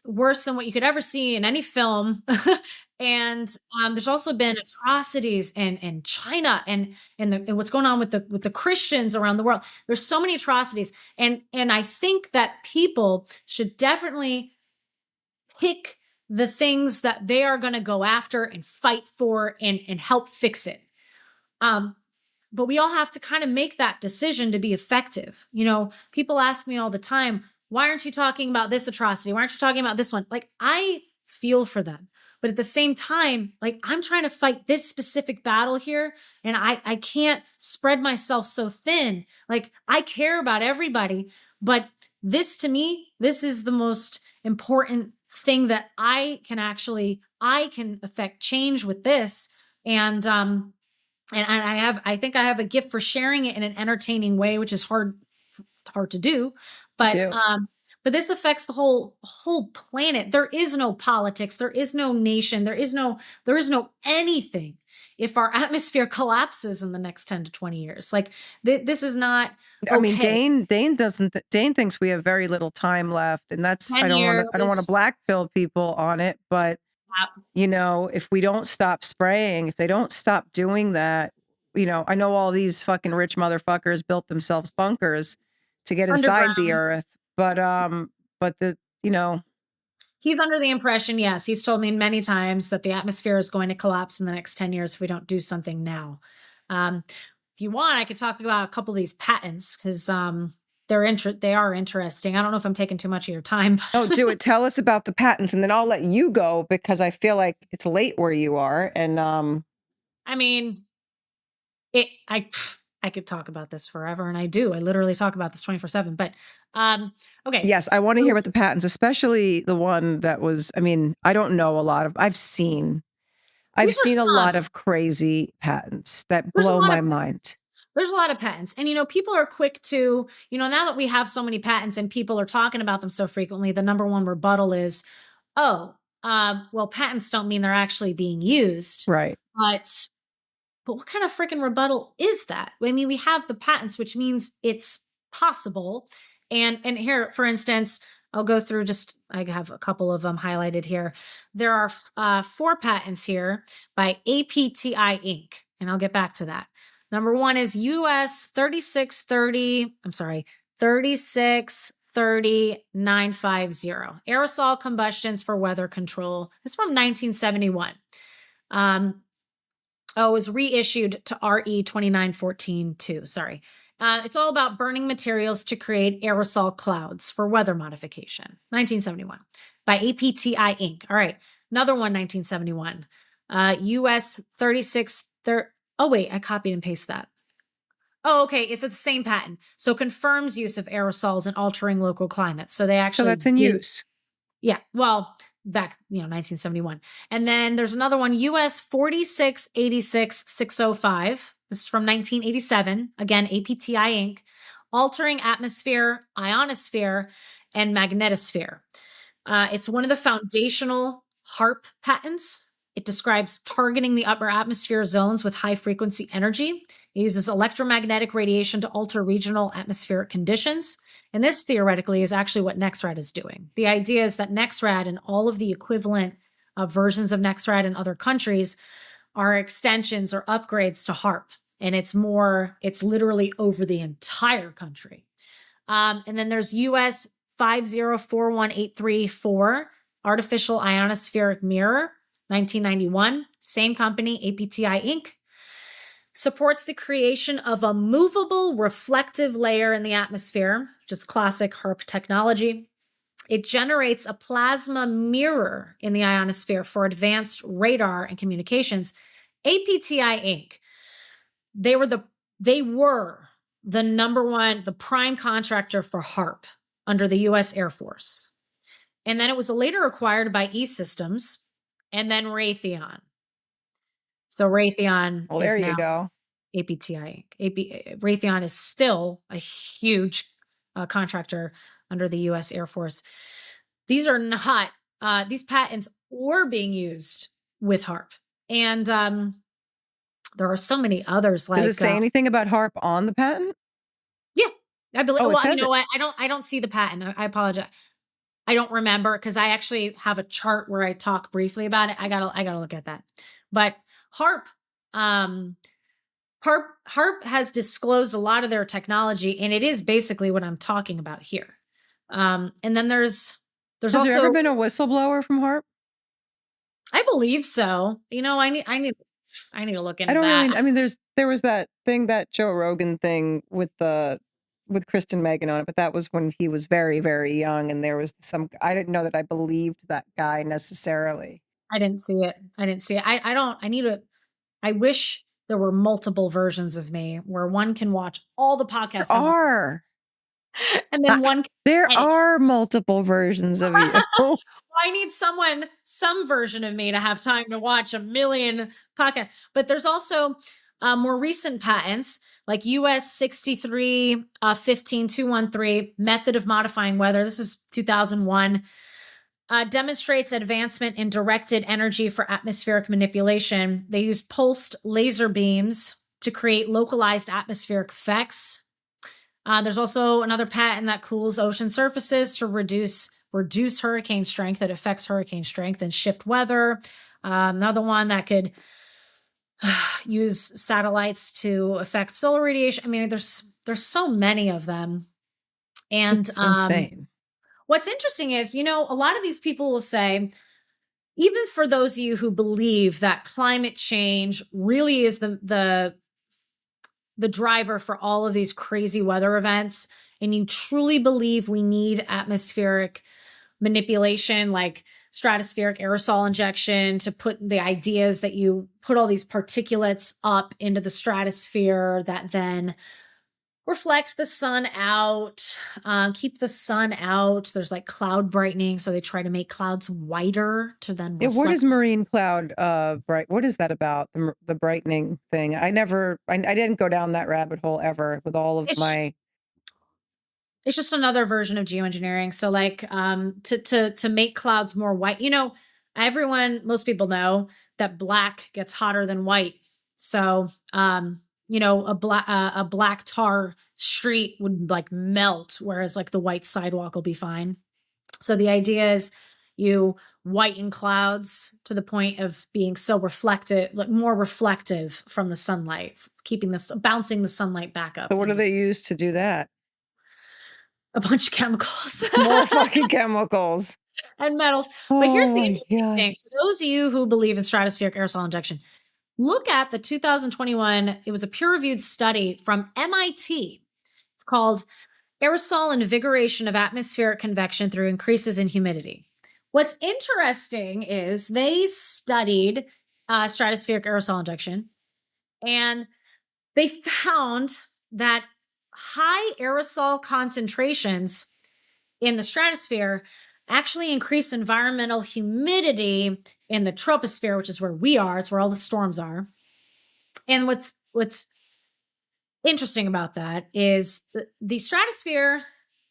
worse than what you could ever see in any film. And there's also been atrocities in China and what's going on with the Christians around the world. There's so many atrocities, and I think that people should definitely pick the things that they are going to go after and fight for and help fix it. Um, but we all have to kind of make that decision to be effective. You know, people ask me all the time, why aren't you talking about this atrocity? Why aren't you talking about this one? Like, I feel for them. But at the same time, like, I'm trying to fight this specific battle here, and I can't spread myself so thin. Like, I care about everybody, but this, to me, this is the most important thing that I can affect change with this. And I think I have a gift for sharing it in an entertaining way, which is hard to do. You But do. but this affects the whole planet. There is no politics, there is no nation, there is no anything if our atmosphere collapses in the next 10 to 20 years. Like, this is not I mean, okay. Dane thinks we have very little time left, and that's 10 I don't want to years. blackpill people on it, but you know, if we don't stop spraying, if they don't stop doing that, you know, I know all these fucking rich motherfuckers built themselves bunkers to get inside the Underground. earth, but the you know, He's under the impression, yes, he's told me many times that the atmosphere is going to collapse in the next 10 years if we don't do something now. If you want, I could talk about a couple of these patents because they are interesting. I don't know if I'm taking too much of your time. oh, do it. Tell us about the patents, and then I'll let you go because I feel like it's late where you are, and I mean, I could talk about this forever, and I do. I literally talk about this 24/7. But okay, yes, I want to hear so about the patents, especially the one that was, I mean, I don't know a lot of, I've these are seen a lot some. of crazy patents that There's a blow lot of my mind. there's a lot of patents, and people are quick to, now that we have so many patents and people are talking about them so frequently, the number one rebuttal is, oh, well, patents don't mean they're actually being used. Right. But what kind of freaking rebuttal is that? I mean, we have the patents, which means it's possible. And here, for instance, I'll go through I have a couple of them highlighted here. There are 4 patents here by APTI Inc. And I'll get back to that. Number one is US 3630, I'm sorry, 3630950. Aerosol combustions for weather control. It's from 1971. It was reissued to RE 2914 too. Sorry. It's all about burning materials to create aerosol clouds for weather modification. 1971 by APTI Inc. All right. Another one, 1971. US 36. Oh, wait, I copied and pasted that. Oh, okay. It's the same patent. So confirms use of aerosols in altering local climates. So they So actually that's in did. use. Yeah, well, back, 1971. And then there's another one, US 4686605. This is from 1987. Again, APTI Inc. Altering atmosphere, ionosphere, and magnetosphere. It's one of the foundational HARP patents. It describes targeting the upper atmosphere zones with high frequency energy. It uses electromagnetic radiation to alter regional atmospheric conditions. And this theoretically is actually what Nexrad is doing. The idea is that Nexrad and all of the equivalent versions of Nexrad in other countries are extensions or upgrades to HARP. And it's literally over the entire country. And then there's US 5041834, artificial ionospheric mirror, 1991, same company, APTI Inc. Supports the creation of a movable reflective layer in the atmosphere, which is classic HARP technology. It generates a plasma mirror in the ionosphere for advanced radar and communications. APTI Inc. They were the number one, the prime contractor for HARP under the US Air Force. And then it was later acquired by E-Systems and then Raytheon. So Raytheon Well, there is you now go. APTI Inc. Raytheon is still a huge contractor under the US Air Force. These are not, these patents were being used with HARP. And there are so many others Does it like say anything about HARP on the patent? yeah, I believe. Oh, it Well, you says know it. what? I don't see the patent. I apologize. I don't remember because I actually have a chart where I talk briefly about it. I gotta look at that. But HARP, um, HARP has disclosed a lot of their technology, and it is basically what I'm talking about here. And then there's Has there ever also, been a whistleblower from HARP? I believe so. You know, I need to look I into don't that. really. I mean, there was that thing, that Joe Rogan thing with Kristen Megan on it, but that was when he was very, very young, and there was some. I didn't know that I believed that guy necessarily. I didn't see it. I didn't see it. I don't. I need to. I wish there were multiple versions of me where one can watch all the There podcasts I want, are. and then one can There edit. are multiple versions of you. I need some version of me to have time to watch a million podcasts. But there's also more recent patents like US 63 15213 method of modifying weather. This is 2001. Demonstrates advancement in directed energy for atmospheric manipulation. They use pulsed laser beams to create localized atmospheric effects. There's also another patent that cools ocean surfaces to reduce hurricane strength, that affects hurricane strength and shift weather. Another one that could use satellites to affect solar radiation. I mean, there's so many of them. And It's insane. what's interesting is, you know, a lot of these people will say, even for those of you who believe that climate change really is the driver for all of these crazy weather events, and you truly believe we need atmospheric manipulation like stratospheric aerosol injection to put the ideas that you put all these particulates up into the stratosphere that then reflect the sun out, keep the sun out. There's like cloud brightening, so they try to make clouds whiter to then Yeah, what reflect. is marine cloud bright? What is that about, the brightening thing? I didn't go down that rabbit hole ever with all of It's my. it's just another version of geoengineering. So like to make clouds more white. You know, most people know that black gets hotter than white. So you know, a black tar street would like melt, whereas like the white sidewalk will be fine. So the idea is you whiten clouds to the point of being so reflective, like more reflective from the sunlight, keeping this bouncing the sunlight back up So what do into they use to do that? a bunch of chemicals More fucking chemicals. and metals. But here's Oh the my interesting god. thing. For those of you who believe in stratospheric aerosol injection, look at the 2021, it was a peer-reviewed study from MIT. It's called Aerosol Invigoration of Atmospheric Convection Through Increases in Humidity. What's interesting is they studied stratospheric aerosol injection, and they found that high aerosol concentrations in the stratosphere actually increase environmental humidity in the troposphere, which is where we are. It's where all the storms are. And what's interesting about that is the stratosphere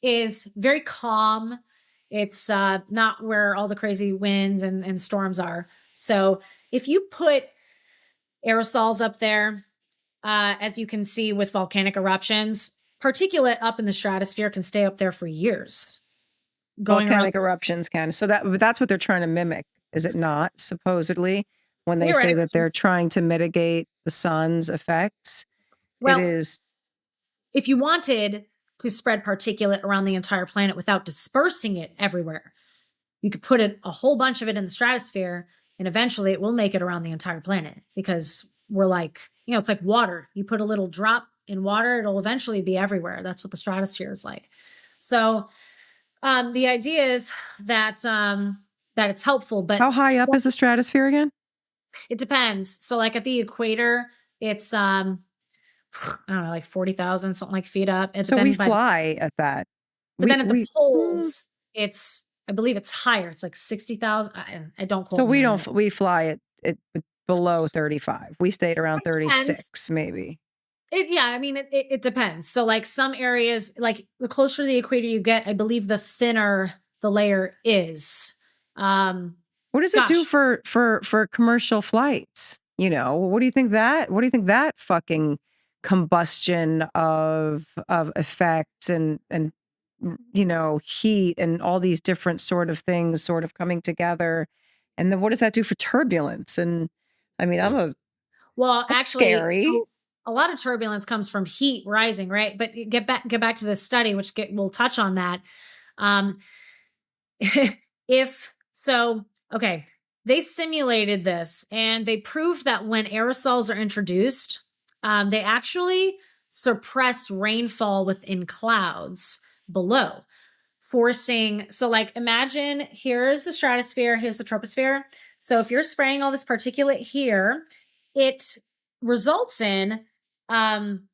is very calm. It's not where all the crazy winds and storms are. So if you put aerosols up there, as you can see with volcanic eruptions, particulate up in the stratosphere can stay up there for years, going around. Volcanic eruptions can. So that's what they're trying to mimic, is it not? Supposedly, when they say that Theoretically, they're trying to mitigate the sun's effects, it well, is. if you wanted to spread particulate around the entire planet without dispersing it everywhere, you could put a whole bunch of it in the stratosphere, and eventually it will make it around the entire planet because we're like, you know, it's like water. You put a little drop in water, it'll eventually be everywhere. That's what the stratosphere is like. So the idea is that it's helpful, but How high up is the stratosphere again? it depends. So like at the equator, it's I don't know, like 40,000, something like feet up. And So we fly at that. but then at the Mm, poles, I believe it's higher. It's like 60,000. I don't so quote me on it. we fly at below 35. We stayed around It depends. 36 maybe. Yeah, I mean, it depends. So like some areas, like the closer to the equator you get, I believe the thinner the layer is. Um, What does it do Gosh. for commercial flights? You know, what do you think that fucking combustion of effects and you know, heat and all these different sort of things sort of coming together. And then what does that do for turbulence? And I mean, Well, that's actually, scary. so a lot of turbulence comes from heat rising, right? But get back to this study, which we'll touch on that. Um, if so, okay, they simulated this and they proved that when aerosols are introduced, they actually suppress rainfall within clouds below, forcing. So, like, imagine here's the stratosphere, here's the troposphere. So, if you're spraying all this particulate here, it results in um,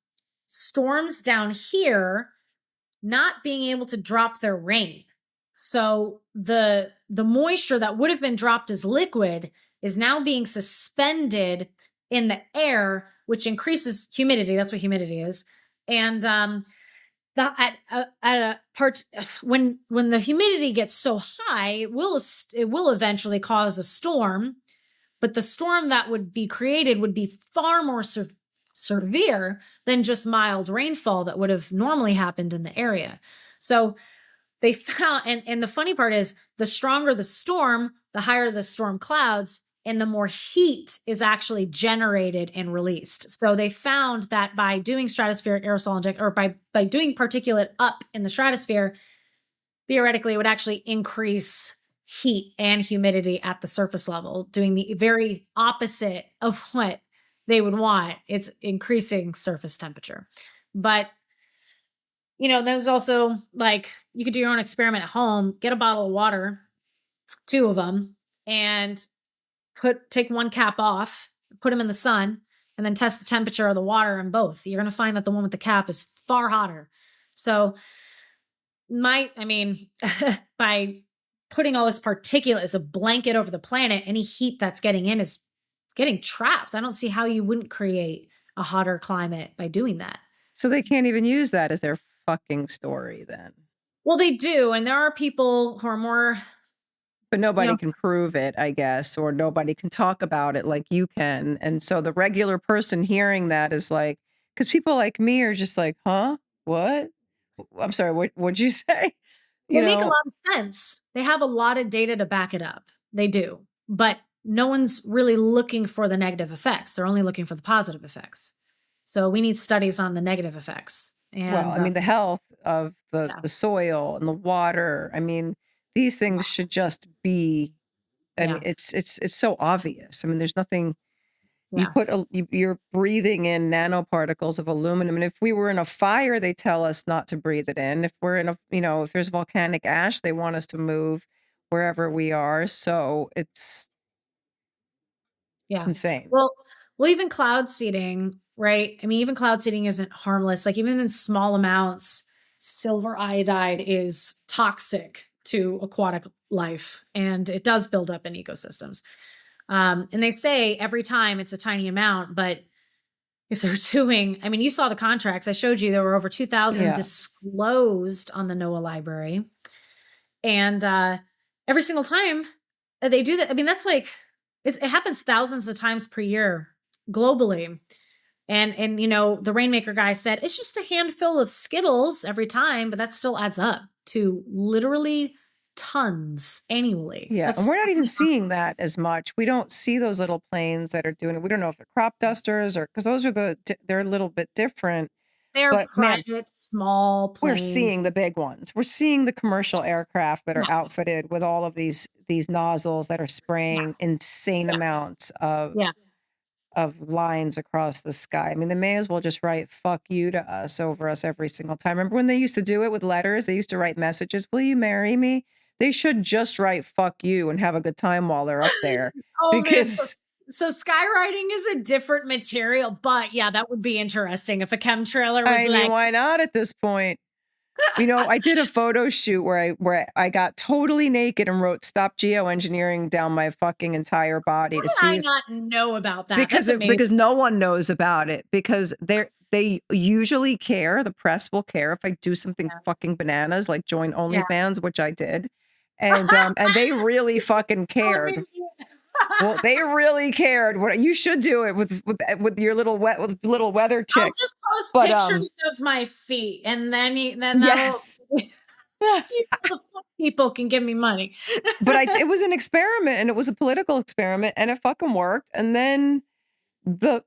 storms down here not being able to drop their rain. So the moisture that would have been dropped as liquid is now being suspended in the air, which increases humidity. That's what humidity is. And the at a part when the humidity gets so high, it will eventually cause a storm. But the storm that would be created would be far more severe than just mild rainfall that would have normally happened in the area. So they found, and the funny part is, the stronger the storm, the higher the storm clouds, and the more heat is actually generated and released. So they found that by doing stratospheric aerosol inject, or by doing particulate up in the stratosphere, theoretically it would actually increase heat and humidity at the surface level, doing the very opposite of what they would want. It's increasing surface temperature. But there's also, like, you could do your own experiment at home, get a bottle of water, 2 of them, and take one cap off, put them in the sun, and then test the temperature of the water in both. You're going to find that the one with the cap is far hotter. So by putting all this particulate as a blanket over the planet, any heat that's getting in is getting trapped. I don't see how you wouldn't create a hotter climate by doing that. So they can't even use that as their fucking story then. Well, they do, and there are people who are more. But nobody can prove it, I guess, or nobody can talk about it like you can. And so the regular person hearing that is like, because people like me are just like, huh? What? I'm sorry, what'd you say? They make a lot of sense. They have a lot of data to back it up. They do. But no one's really looking for the negative effects. They're only looking for the positive effects. So we need studies on the negative effects. And well, I mean, the health of the soil and the water. I mean, these things should just be, and it's so obvious. I mean, there's nothing. You put you're breathing in nanoparticles of aluminum, and if we were in a fire, they tell us not to breathe it in. If we're in a, if there's volcanic ash, they want us to move wherever we are. So it's insane. Well, even cloud seeding, right? I mean, even cloud seeding isn't harmless. Like, even in small amounts, silver iodide is toxic to aquatic life, and it does build up in ecosystems. And they say every time it's a tiny amount, but if they're doing, I mean, you saw the contracts. I showed you there were over 2,000 disclosed on the NOAA library. And every single time they do that, I mean, that's like, it happens thousands of times per year globally. And the Rainmaker guy said, it's just a handful of Skittles every time, but that still adds up to literally tons annually. Yeah, and we're not even seeing that as much. We don't see those little planes that are doing it. We don't know if they're crop dusters or, because those are they're a little bit different. They're private, small planes. We're seeing the big ones. We're seeing the commercial aircraft that are outfitted with all of these nozzles that are spraying insane amounts of lines across the sky. I mean, they may as well just write "fuck you" to us over us every single time. Remember when they used to do it with letters? They used to write messages, "Will you marry me?" They should just write "fuck you" and have a good time while they're up there. Because so skywriting is a different material, but yeah, that would be interesting if a chemtrailer was I mean, why not at this point? I did a photo shoot where I got totally naked and wrote "stop geoengineering" down my fucking entire body to see. How did I not know about that? Because no one knows about it, because they usually care. The press will care if I do something fucking bananas, like join OnlyFans, which I did. and they really fucking cared. Well, they really cared. What you should do it with your little weather I'll chick. just post But pictures of my feet, and then that'll yes. people can give me money. But it was an experiment, and it was a political experiment, and it fucking worked. And then the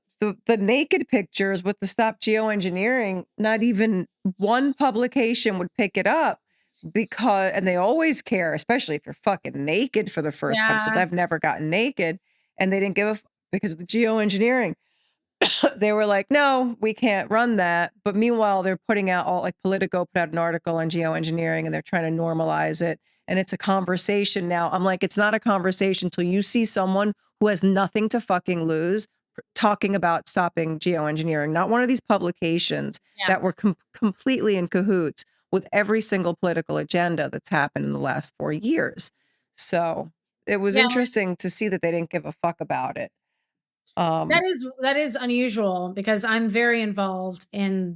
naked pictures with the stop geoengineering, not even one publication would pick it up and they always care, especially if you're fucking naked for the first time, because Yeah. I've never gotten naked, and they didn't give because of the geoengineering. They were like, no, we can't run that. But meanwhile, they're putting out like Politico put out an article on geoengineering, and they're trying to normalize it. And it's a conversation now. I'm like, it's not a conversation until you see someone who has nothing to fucking lose talking about stopping geoengineering, not one of these publications that were completely in cahoots with every single political agenda that's happened in the last 4 years. So it was interesting to see that they didn't give a fuck about it. That is unusual because I'm very involved in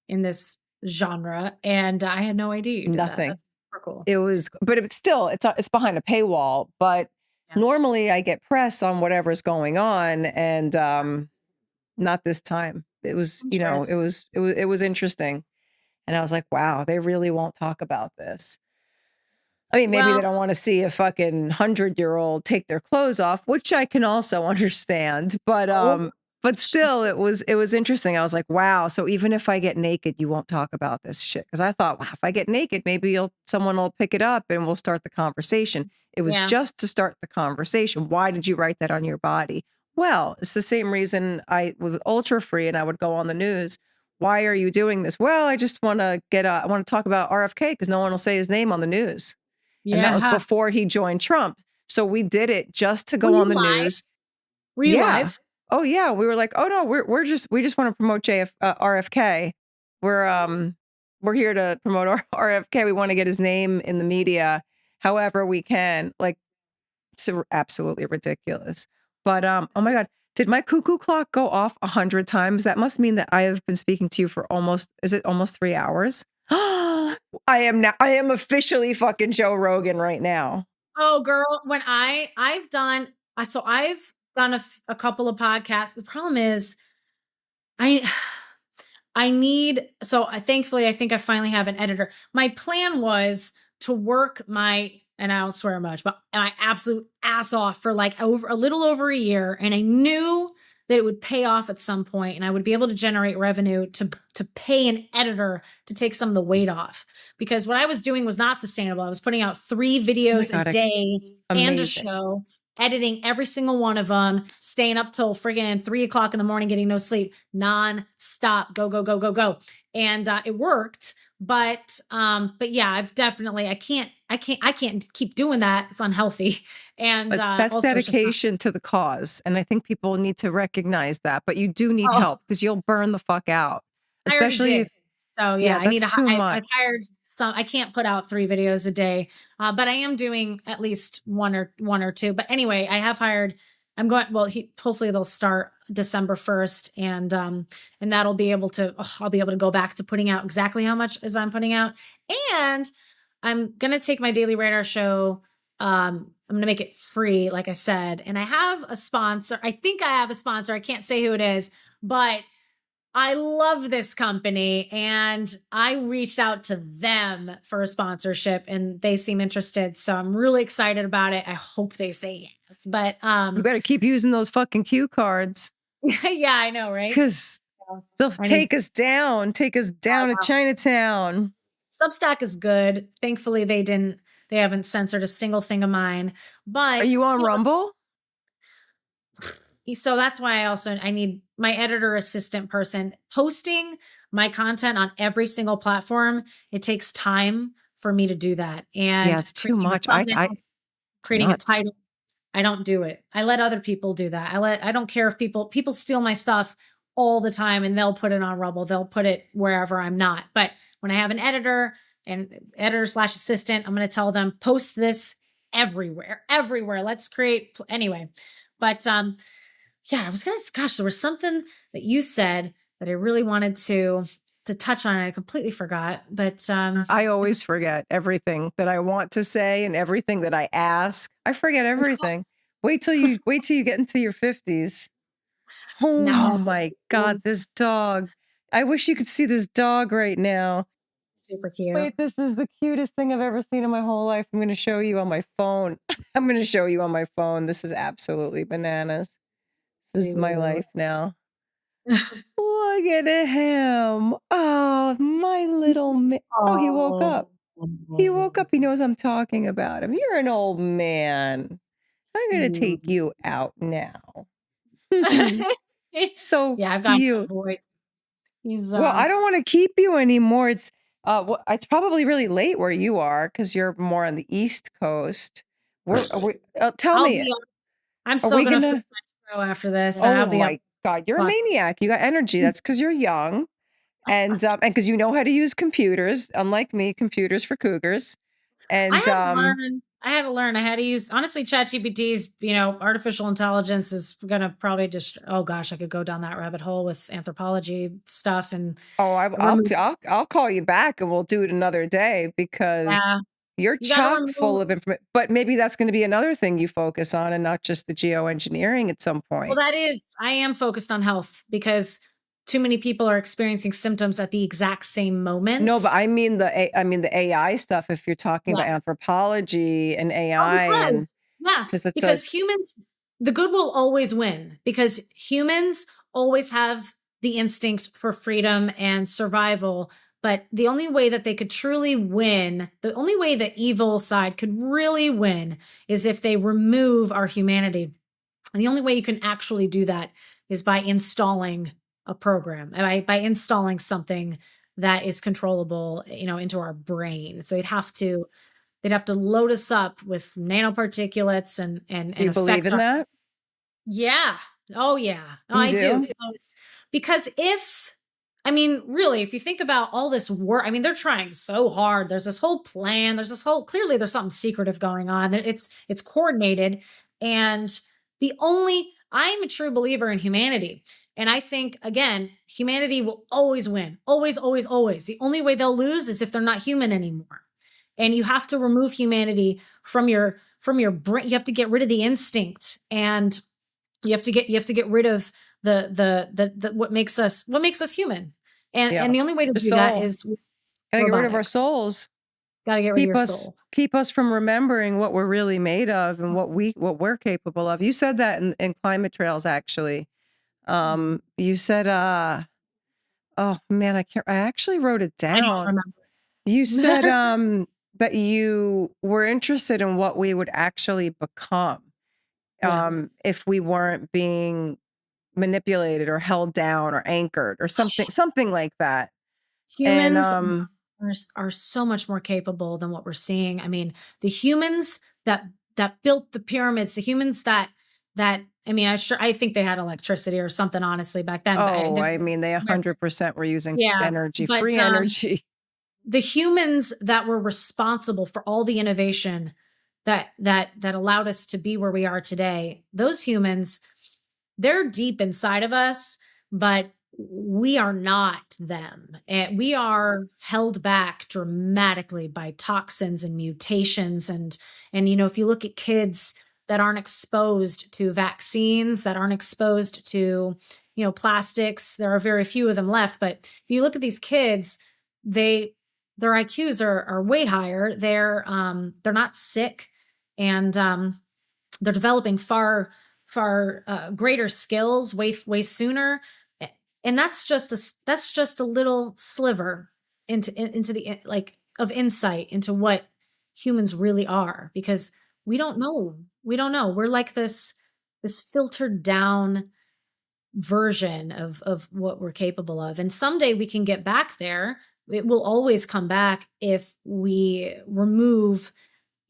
this genre, and I had no idea you did Nothing. that. That's super cool. It was, but it's still it's behind a paywall. But normally I get press on whatever's going on, and not this time. It was, it was interesting, and I was like, wow, they really won't talk about this. I mean, maybe they don't want to see a fucking 100-year-old take their clothes off, which I can also understand. But still, it was interesting. I was like, wow. So even if I get naked, you won't talk about this shit. Because I thought, wow, if I get naked, maybe someone will pick it up and we'll start the conversation. It was just to start the conversation. Why did you write that on your body? Well, it's the same reason I was ultra free and I would go on the news. Why are you doing this? Well, I just want to I want to talk about RFK because no one will say his name on the news. And that was before he joined Trump. So we did it just to go on the news. Were you live? Oh yeah. We were like, oh no, we just want to promote RFK. We're here to promote RFK. We want to get his name in the media however we can. Like, it's absolutely ridiculous. But oh my God, did my cuckoo clock go off 100 times? That must mean that I have been speaking to you for almost 3 hours? I am officially fucking Joe Rogan right now. Oh, girl, when I've done a couple of podcasts. The problem is thankfully I think I finally have an editor. My plan was to work and I don't swear much, but my absolute ass off for like a little over a year. And I knew that it would pay off at some point and I would be able to generate revenue to pay an editor to take some of the weight off, because what I was doing was not sustainable. I was putting out 3 videos a day and a show, editing every single one of them, staying up till friggin' 3:00 in the morning, getting no sleep, non-stop, go. And it worked. But yeah, I've definitely, I can't keep doing that. It's unhealthy. And that's dedication to the cause. And I think people need to recognize that, but you do need help because you'll burn the fuck out. Especially so yeah, that's too much. I've hired some. I can't put out 3 videos a day, but I am doing at least one or two. But anyway, I have hired. I'm going. Well, hopefully it'll start December 1st, and that'll be able to. I'll be able to go back to putting out exactly how much as I'm putting out, and I'm gonna take my Daily Radar show. I'm gonna make it free, like I said, and I have a sponsor. I think I have a sponsor. I can't say who it is, but I love this company and I reached out to them for a sponsorship and they seem interested. So I'm really excited about it. I hope they say yes, but you better keep using those fucking cue cards. Yeah, I know, right? Because they'll take us down to Chinatown. Substack is good. Thankfully they haven't censored a single thing of mine. But are you on Rumble? So that's why I need my editor assistant person posting my content on every single platform. It takes time for me to do that. And it's too much. Creating a title. I don't do it. I let other people do that. I don't care if people steal my stuff all the time and they'll put it on Rumble. They'll put it wherever I'm not. But when I have an editor /assistant, I'm going to tell them post this everywhere. Let's create anyway. But, yeah, there was something that you said that I really wanted to to touch on it. I completely forgot, but I always forget everything that I want to say and everything that I ask. I forget everything. Wait till you get into your 50s. Oh no, my God, this dog. I wish you could see this dog right now. super cute. Wait, this is the cutest thing I've ever seen in my whole life. I'm going to show you on my phone. I'm going to show you on my phone. This is absolutely bananas. This is my Cute. life now. Look at him. Oh, my little man. Oh, he woke Oh. up. He woke up. He knows I'm talking about him. You're an old man. I'm going to take Mm. you out now. So Yeah, I've got a cute. boy. He's Well, I don't want to keep you anymore. It's probably really late where you are because you're more on the East Coast. Tell I'll me, be I'm are still we gonna gonna? finish my show after this, and Oh I'll be up my God, you're a clock. maniac. You got energy. That's because you're young, and because you know how to use computers. Unlike me, computers for cougars. I And had to learn. I had to learn. I had to use honestly, ChatGPT's, artificial intelligence is gonna probably just oh gosh, I could go down that rabbit hole with anthropology stuff and oh, remove I'll call you back and we'll do it another day because yeah. you're You gotta chock full remove of information. But maybe that's going to be another thing you focus on, and not just the geoengineering at some well, point. that is I am focused on health because too many people are experiencing symptoms at the exact same No, moments. but I mean the AI stuff. If you're talking Yeah. about anthropology and Oh, AI, and because it's a because humans the good will always win because humans always have the instinct for freedom and survival, but the only way that they could truly win, the only way the evil side could really win is if they remove our humanity. And the only way you can actually do that is by installing a program, by installing something that is controllable, into our brain. So they'd have to load us up with nanoparticulates do and you believe affect in our that? yeah. Oh yeah. No, You I do do? because if I mean, really, if you think about all this work, I mean, they're trying so hard. There's this whole plan. There's this whole clearly there's something secretive going on. It's coordinated, and the only I'm a true believer in humanity, and I think again, humanity will always win, always, always, always. The only way they'll lose is if they're not human anymore, and you have to remove humanity from your brain. You have to get rid of the instinct and you have to get rid of the what makes us human. And Yeah. the only way to The do that soul. is with Gotta get rid of our robotics. souls. Got to get rid of your soul. Keep us from remembering what we're really made of and what we're capable of. You said that in climate trails, actually. You said, oh man, I actually wrote it I don't down. You said, remember. that you were interested in what we would actually become, Yeah. if we weren't being manipulated or held down or anchored or something like that. And, Humans are so much more capable than what we're seeing. I mean, the humans that built the pyramids, the humans that I mean, I think they had electricity or something honestly back then, but oh, I mean, there's they 100% were using yeah, energy, but free energy. the humans that were responsible for all the innovation that allowed us to be where we are today, those humans, they're deep inside of us, but we are not them. And we are held back dramatically by toxins and mutations and if you look at kids that aren't exposed to vaccines, that aren't exposed to plastics, there are very few of them left, but if you look at these kids, they their IQs are way higher. They're not sick, and they're developing far greater skills way sooner. And that's just a little sliver into the like of insight into what humans really are, because we don't know we're like this filtered down version of what we're capable of, and someday we can get back there. It will always come back if we remove,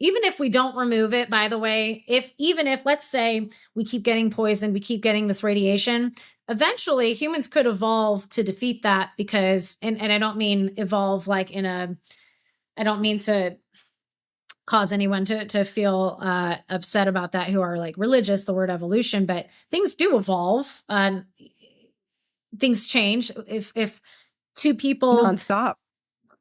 even if we don't remove it, by the way, even if let's say we keep getting poisoned, we keep getting this radiation, eventually humans could evolve to defeat that, because and I don't mean evolve like I don't mean to cause anyone to feel upset about that who are like religious, the word evolution, but things do evolve. Things change. If two people, nonstop.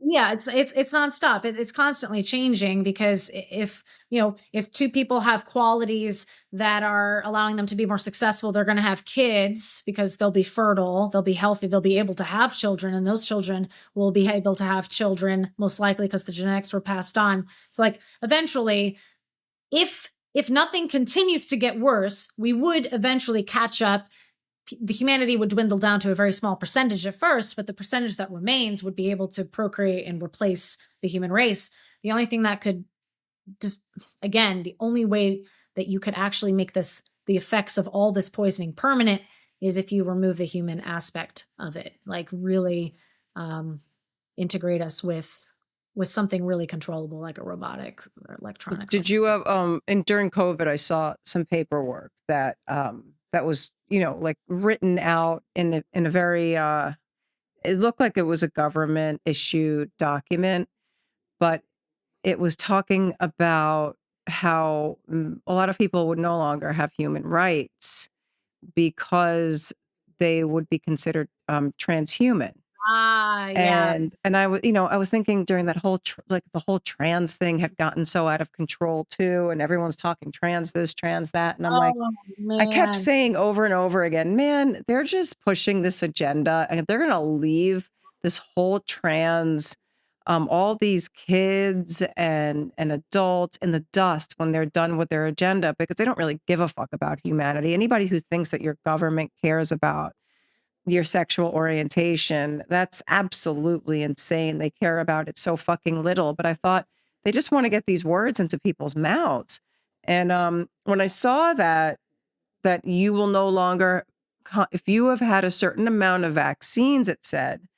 yeah, it's nonstop. It's constantly changing, because if, if two people have qualities that are allowing them to be more successful, they're going to have kids because they'll be fertile, they'll be healthy, they'll be able to have children, and those children will be able to have children most likely because the genetics were passed on. So like eventually, if nothing continues to get worse, we would eventually catch up. The humanity would dwindle down to a very small percentage at first, but the percentage that remains would be able to procreate and replace the human race. The only thing that could, again, the only way that you could actually make the effects of all this poisoning permanent is if you remove the human aspect of it, like really integrate us with something really controllable, like a robotic or electronic. Did you have and during COVID I saw some paperwork that that was, like written out in a very it looked like it was a government issued document, but it was talking about how a lot of people would no longer have human rights because they would be considered transhuman. Yeah. And I was, I was thinking during that whole like the whole trans thing had gotten so out of control too, and everyone's talking trans this, trans that, and I'm like, Oh I kept man. saying over and over again, man, they're just pushing this agenda, and they're gonna leave this whole trans, all these kids and adults in the dust when they're done with their agenda, because they don't really give a fuck about humanity. Anybody who thinks that your government cares about your sexual orientation, that's absolutely insane. They care about it so fucking little. But I thought they just want to get these words into people's mouths. And when I saw that you will no longer, if you have had a certain amount of vaccines, it said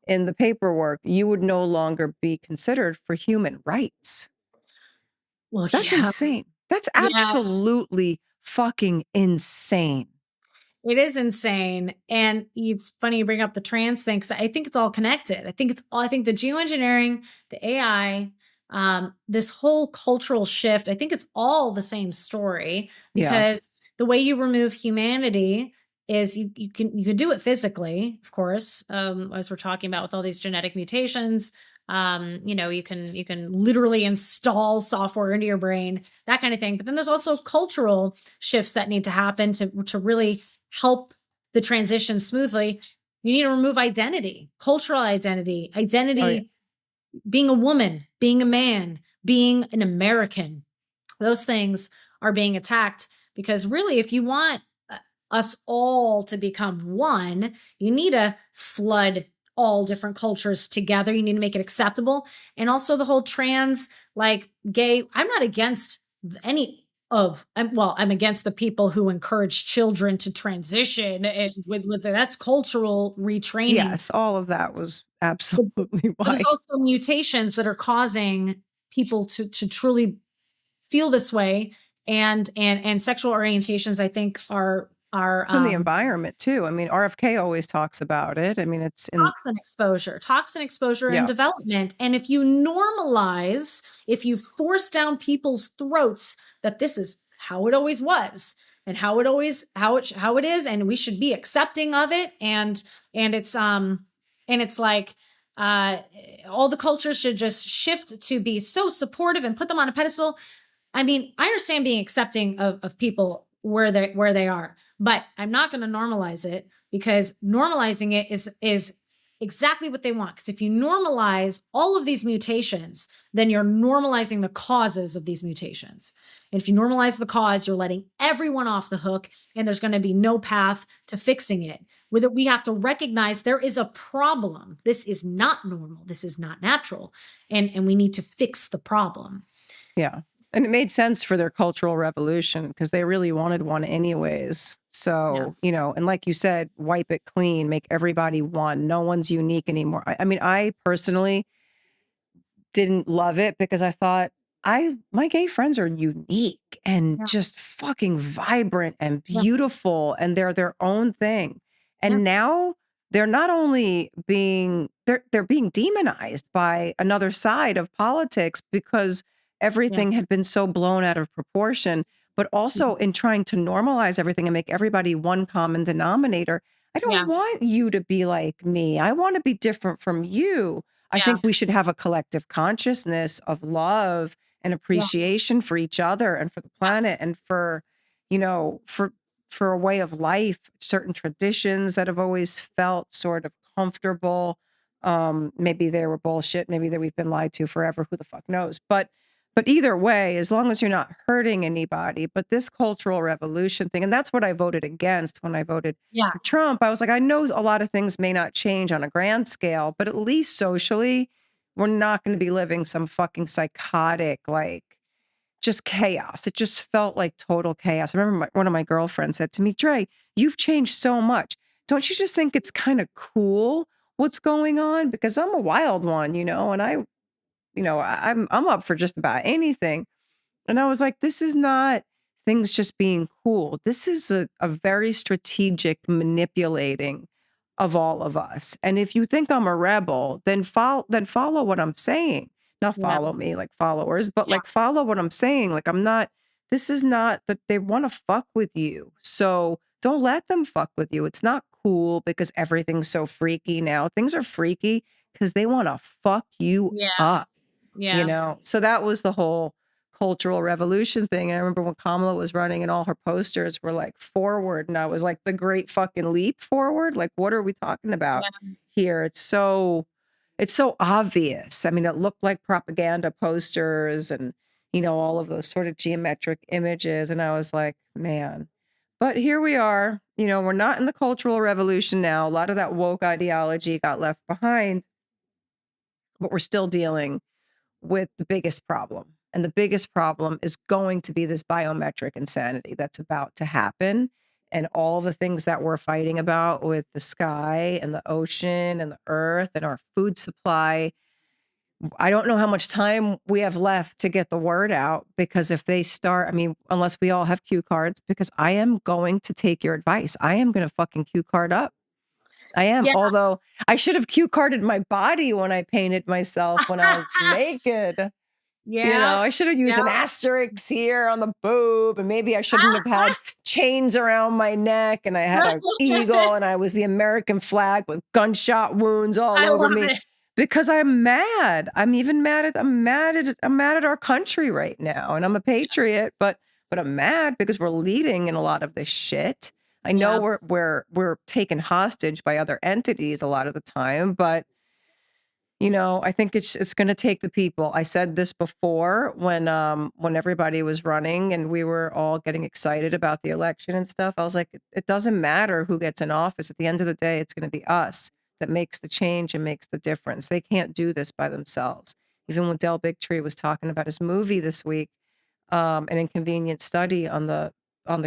in the paperwork, you would no longer be considered for human rights. Well, That's yeah. insane. That's Yeah. absolutely fucking insane. It is insane. And it's funny you bring up the trans thing, because I think it's all connected. I think the geoengineering, the AI, this whole cultural shift, I think it's all the same story, Yeah. because the way you remove humanity is you can do it physically, of course, as we're talking about with all these genetic mutations. You can literally install software into your brain, that kind of thing. But then there's also cultural shifts that need to happen to really help the transition smoothly. You need to remove identity, cultural identity, Oh, yeah. being a woman, being a man, being an American. Those things are being attacked, because really, if you want us all to become one, you need to flood all different cultures together. You need to make it acceptable. And also the whole trans, like gay, I'm not against any I'm against the people who encourage children to transition, and with that's cultural retraining. Yes, all of that was But, absolutely but there's why. also mutations that are causing people to truly feel this way, and sexual orientations, I think, are It's in the environment too. I mean, RFK always talks about it. I mean, it's in toxin exposure and yeah. development. And if you normalize, if you force down people's throats that this is how it always was, and how it is, and we should be accepting of it, and it's like all the cultures should just shift to be so supportive and put them on a pedestal. I mean, I understand being accepting of people where they are, but I'm not going to normalize it, because normalizing it is exactly what they want. Because if you normalize all of these mutations, then you're normalizing the causes of these mutations. And if you normalize the cause, you're letting everyone off the hook, and there's going to be no path to fixing it. With it, we have to recognize there is a problem. This is not normal. This is not natural, and we need to fix the problem. Yeah. And it made sense for their cultural revolution because they really wanted one anyways. Yeah. So, and like you said, wipe it clean, make everybody one. No one's unique anymore. I mean, I personally didn't love it because I thought my gay friends are unique and Yeah. just fucking vibrant and Yeah. beautiful, and they're their own thing. Yeah. And now they're not only being they're being demonized by another side of politics because Yeah. everything had been so blown out of proportion, but also in trying to normalize everything and make everybody one common denominator. I don't Yeah. want you to be like me. I want to be different from you. I Yeah. think we should have a collective consciousness of love and Yeah. appreciation for each other and for the planet and for, you know, for a way of life, certain traditions that have always felt sort of comfortable. Maybe they were bullshit, maybe that we've been lied to forever, who the fuck knows. But either way, as long as you're not hurting anybody, but this cultural revolution thing, and that's what I voted against when I voted Yeah. for Trump. I was like, I know a lot of things may not change on a grand scale, but at least socially, we're not going to be living some fucking psychotic, like just chaos. It just felt like total chaos. I remember one of my girlfriends said to me, Dre, you've changed so much. Don't you just think it's kind of cool what's going on? Because I'm a wild one, and I'm up for just about anything. And I was like, this is not things just being cool. This is a very strategic manipulating of all of us. And if you think I'm a rebel, then follow what I'm saying. Not Yeah. follow me like followers, but Yeah. like follow what I'm saying. Like this is not that they want to fuck with you. So don't let them fuck with you. It's not cool because everything's so freaky now. Things are freaky because they want to fuck you Yeah. up. Yeah. So that was the whole cultural revolution thing. And I remember when Kamala was running and all her posters were like forward. And I was like, the great fucking leap forward. Like, what are we talking about Yeah. here? It's so obvious. I mean, it looked like propaganda posters and, all of those sort of geometric images. And I was like, man, but here we are, we're not in the cultural revolution now. A lot of that woke ideology got left behind, but we're still dealing with the biggest problem. And the biggest problem is going to be this biometric insanity that's about to happen. And all the things that we're fighting about with the sky and the ocean and the earth and our food supply. I don't know how much time we have left to get the word out because if they start, I mean, unless we all have cue cards, because I am going to take your advice. I am going to fucking cue card up. I am. Yeah. Although I should have cue carded my body when I painted myself when I was naked. Yeah. I should have used Yeah. an asterisk here on the boob, and maybe I shouldn't have had chains around my neck, and I had an eagle, and I was the American flag with gunshot wounds all I over love me. it. Because I'm mad. I'm mad at our country right now, and I'm a patriot, but I'm mad because we're leading in a lot of this shit. I know Yeah. we're taken hostage by other entities a lot of the time, but I think it's going to take the people. I said this before when everybody was running and we were all getting excited about the election and stuff. I was like, it doesn't matter who gets in office. At the end of the day, it's going to be us that makes the change and makes the difference. They can't do this by themselves. Even when Del Bigtree was talking about his movie this week, an inconvenient study on the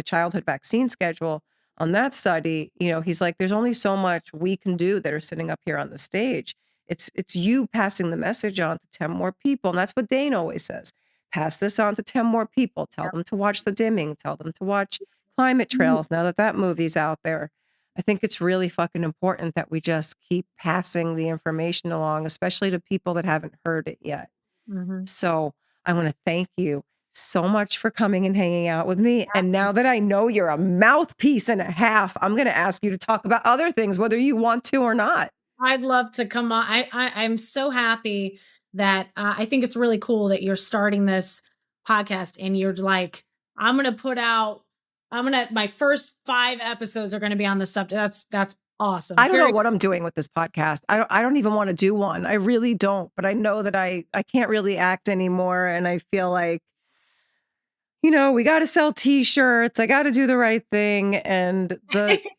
childhood vaccine schedule. On that study, he's like, there's only so much we can do that are sitting up here on the stage. It's you passing the message on to 10 more people. And that's what Dane always says. Pass this on to 10 more people. Tell them to watch The Dimming. Tell them to watch Climate Trails now that movie's out there. I think it's really fucking important that we just keep passing the information along, especially to people that haven't heard it yet. Mhm. So I want to thank you so much for coming and hanging out with me. And now that I know you're a mouthpiece and a half, I'm going to ask you to talk about other things, whether you want to or not. I'd love to come on. I'm so happy that I think it's really cool that you're starting this podcast and you're like, my first 5 episodes are going to be on this subject. That's awesome. I don't know what I'm doing with this podcast. I don't even want to do one. I really don't, but I know that I can't really act anymore. And I feel like, we got to sell t-shirts. I got to do the right thing. And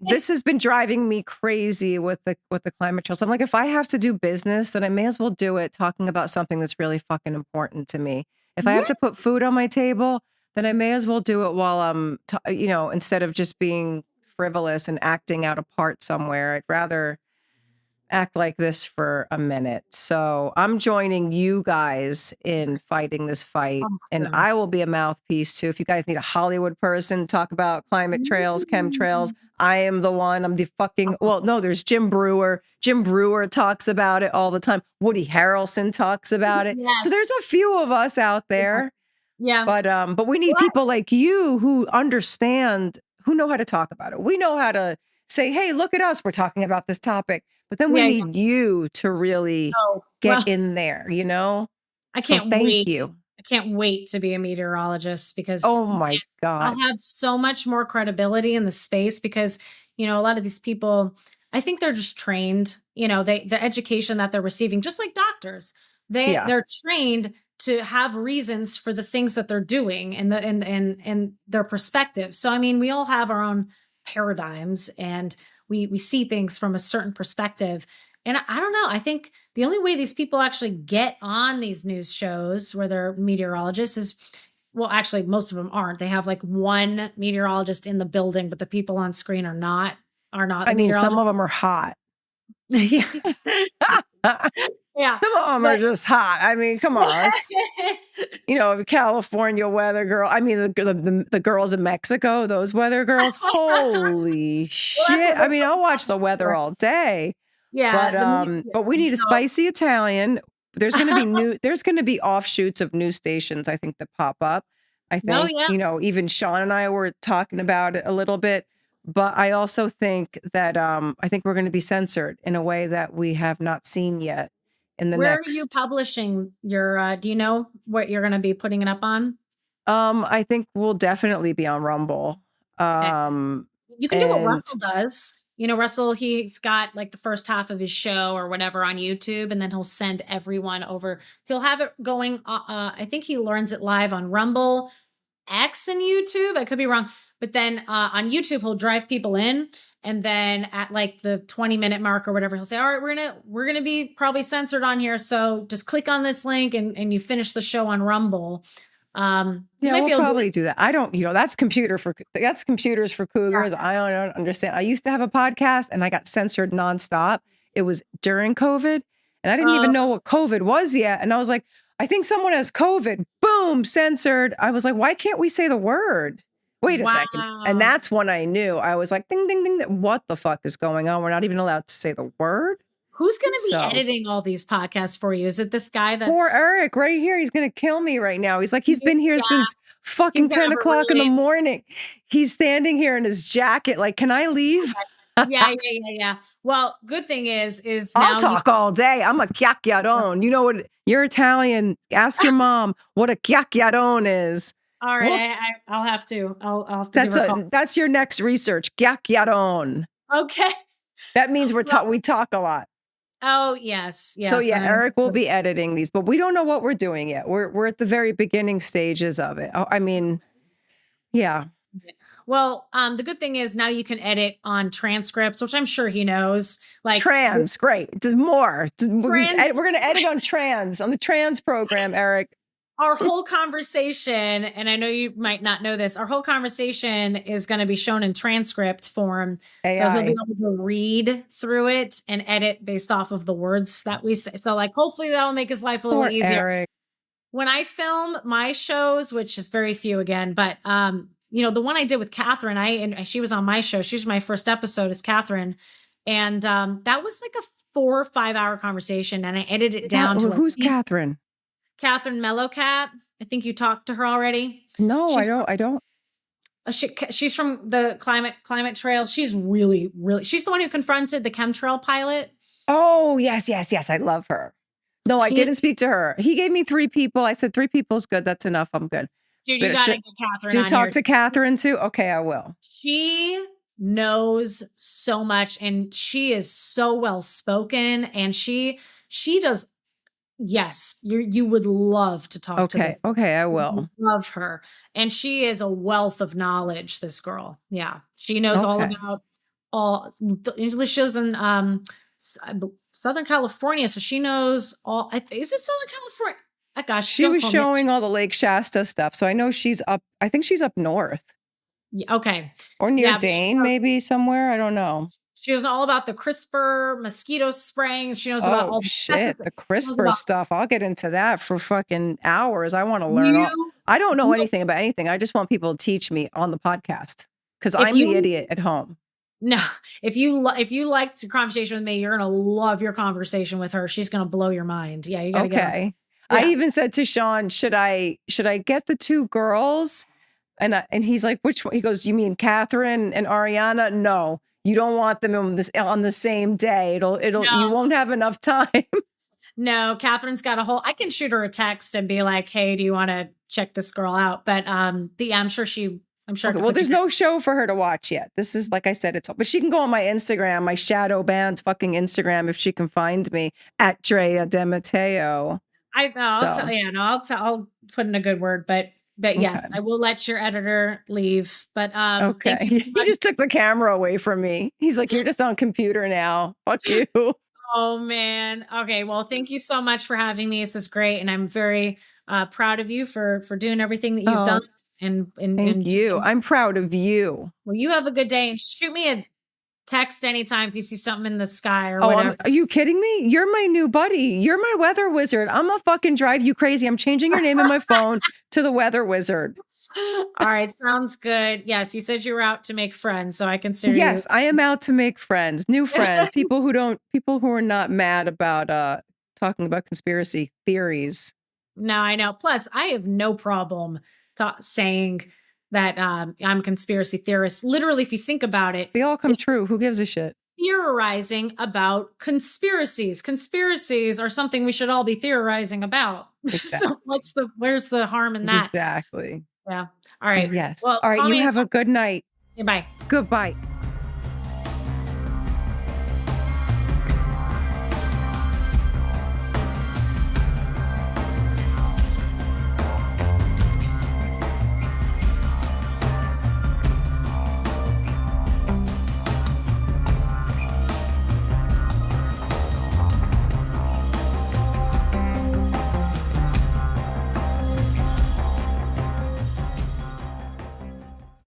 this has been driving me crazy with the climate trails. I'm like, if I have to do business, then I may as well do it talking about something that's really fucking important to me. If I have to put food on my table, then I may as well do it while I'm, instead of just being frivolous and acting out a part somewhere. I'd rather act like this for a minute. So I'm joining you guys in fighting this fight. And Awesome. I will be a mouthpiece too. If you guys need a Hollywood person to talk about climate trails, chemtrails, I am the one. I'm the fucking, well, no, there's Jim Brewer. Jim Brewer talks about it all the time. Woody Harrelson talks about it. Yes. So there's a few of us out there. Yeah. But we need people like you who understand, who know how to talk about it. We know how to say, hey, look at us. We're talking about this topic. But then we Yeah. need you to really Oh, get well, in there, you know? I So can't thank wait. you. I can't wait to be a meteorologist because Oh my I'll God. have so much more credibility in the space because, a lot of these people, I think they're just trained, the education that they're receiving, just like doctors, Yeah. they're trained to have reasons for the things that they're doing and and their perspective. So, I mean, we all have our own paradigms and we see things from a certain perspective. And I don't know. I think the only way these people actually get on these news shows where they're meteorologists is, well, actually, most of them aren't. They have like one meteorologist in the building, but the people on screen are not I the mean, some of meteorologists. them are hot. Yeah. Some Yeah. of them are But just hot. I mean, come on. California weather girl. I mean, the girls in Mexico, those weather girls. Holy well, that's shit. what I we're mean, I'll watch the weather for. all day. Yeah. But we need a So, spicy Italian. There's going to be there's going to be offshoots of news stations, I think, that pop up. I no, think, yeah. even Sean and I were talking about it a little bit. But I also think that I think we're going to be censored in a way that we have not seen yet in the Where are you next. publishing your, do you know what you're going to be putting it up on? I think we'll definitely be on Rumble. Okay. You can do what And Russell does. Russell, he's got like the first half of his show or whatever on YouTube, and then he'll send everyone over. He'll have it going. I think he learns it live on Rumble, X, and YouTube. I could be wrong, but then on YouTube, he'll drive people in, and then at like the 20-minute mark or whatever, he'll say, "All right, we're gonna be probably censored on here, so just click on this link and you finish the show on Rumble." You yeah, might we'll be able to do probably it. do that. I don't, that's computers for cougars. I don't understand. I used to have a podcast and I got censored nonstop. It was during COVID and I didn't even Uh, know what COVID was yet. And I was like, I think someone has COVID. Boom, censored. I was like, why can't we say the word? Wait a second. And wow. that's when I knew. I was like, ding, ding, ding. What the fuck is going on? We're not even allowed to say the word. Who's going to be So editing all these podcasts for you? Is it this guy poor that's Eric right here. He's going to kill me right now. He's like, he's been he's here yeah, since he's fucking gonna 10 have a o'clock in the really morning. He's standing here in his jacket. Like, can I leave? yeah. Well, good thing is I'll now you talk all day. I'm a chiacchierone. You know what? You're Italian. Ask your mom what a chiacchierone is. all right, Well, I'll have to give her a call. that's your next research. Chiacchierone. Okay. That means Well, we talk a lot. oh, yes. So Yes, yeah, and Eric will be editing these, but we don't know what we're doing yet. We're at the very beginning stages of it. I mean, yeah. well, the good thing is now you can edit on transcripts, which I'm sure he knows. Like Trans, great. Just more. We're trans going to edit on the trans program, Eric. our whole conversation, and I know you might not know this, our whole conversation is going to be shown in transcript form. So he'll be AI. able to read through it and edit based off of the words that we say. So, like, hopefully that'll make his life a little Poor easier. Eric. When I film my shows, which is very few again, but the one I did with Catherine, and she was on my show. She was my first episode as Catherine. And that was like a 4 or 5 hour conversation. And I edited it down to Who's Catherine? Catherine Mellowcat. I think you talked to her already. No, She's I don't. she's from the climate trails. She's really, really, she's the one who confronted the chemtrail pilot. Oh, yes. I love her. No, I She's, didn't speak to her. He gave me 3 people. I said 3 people's good. That's enough. I'm good. dude, But you gotta get Catherine do you on talk here. to Catherine too? Okay, I will. She knows so much and she is so well spoken and she does. Yes, you would love to talk to this. Okay, I You will. would love her. And she is a wealth of knowledge, this girl. Yeah. She knows all Okay. about she lives in Southern California, so she knows all. Is it Southern California? Gosh, She was showing all the Lake Shasta stuff, so I know she's up. I think she's up north Yeah, okay. or near Yeah, but Dane, maybe somewhere. I don't know. she knows all about the CRISPR mosquito spraying. She knows about Oh all shit, the She knows CRISPR about stuff. I'll get into that for fucking hours. I want to learn all. you. I don't know You anything about anything. I just want people to teach me on the podcast because if I'm the you idiot at home. No, if you liked the conversation with me, you're gonna love your conversation with her. She's gonna blow your mind. Yeah, you gotta get her. Okay. Yeah. I even said to Sean, should I get the 2 girls? And he's like, which one? He goes, you mean Catherine and Ariana? No, you don't want them on the same day. You No. won't have enough time. No, Catherine's got a whole I can shoot her a text and be like, "Hey, do you wanna check this girl out?" But yeah, I'm sure I Okay, can well, put there's together. no show for her to watch yet. This is, like I said, but she can go on my Instagram, my shadow banned fucking Instagram, if she can find me at Drea DeMatteo. I know, I'll tell So, yeah, no, I'll put in a good word, but yes, okay. I will let your editor leave. But thank Okay. you so He much. just took the camera away from me. He's like, "You're just on computer now. Fuck you." Oh man. Okay, well, thank you so much for having me. This is great, and I'm very proud of you for doing everything that you've Oh, done and thank you. doing I'm proud of you. well. You have a good day, and shoot me a text anytime if you see something in the sky or Oh, whatever. are you kidding me? You're my new buddy. You're my weather wizard. I'm gonna fucking drive you crazy. I'm changing your name in my phone to the weather wizard. All right, sounds good. Yes, you said you were out to make friends, so I consider you. Yes, I am out to make friends, new friends, people who are not mad about talking about conspiracy theories. No, I know. Plus, I have no problem saying that I'm a conspiracy theorist. Literally, if you think about it, They all come it's true. Who gives a shit? theorizing about conspiracies. Conspiracies are something we should all be theorizing about. Exactly. So where's the harm in that? Exactly. Yeah. All right. Yes. Well, All right, call you me. have a good night. Bye. Goodbye.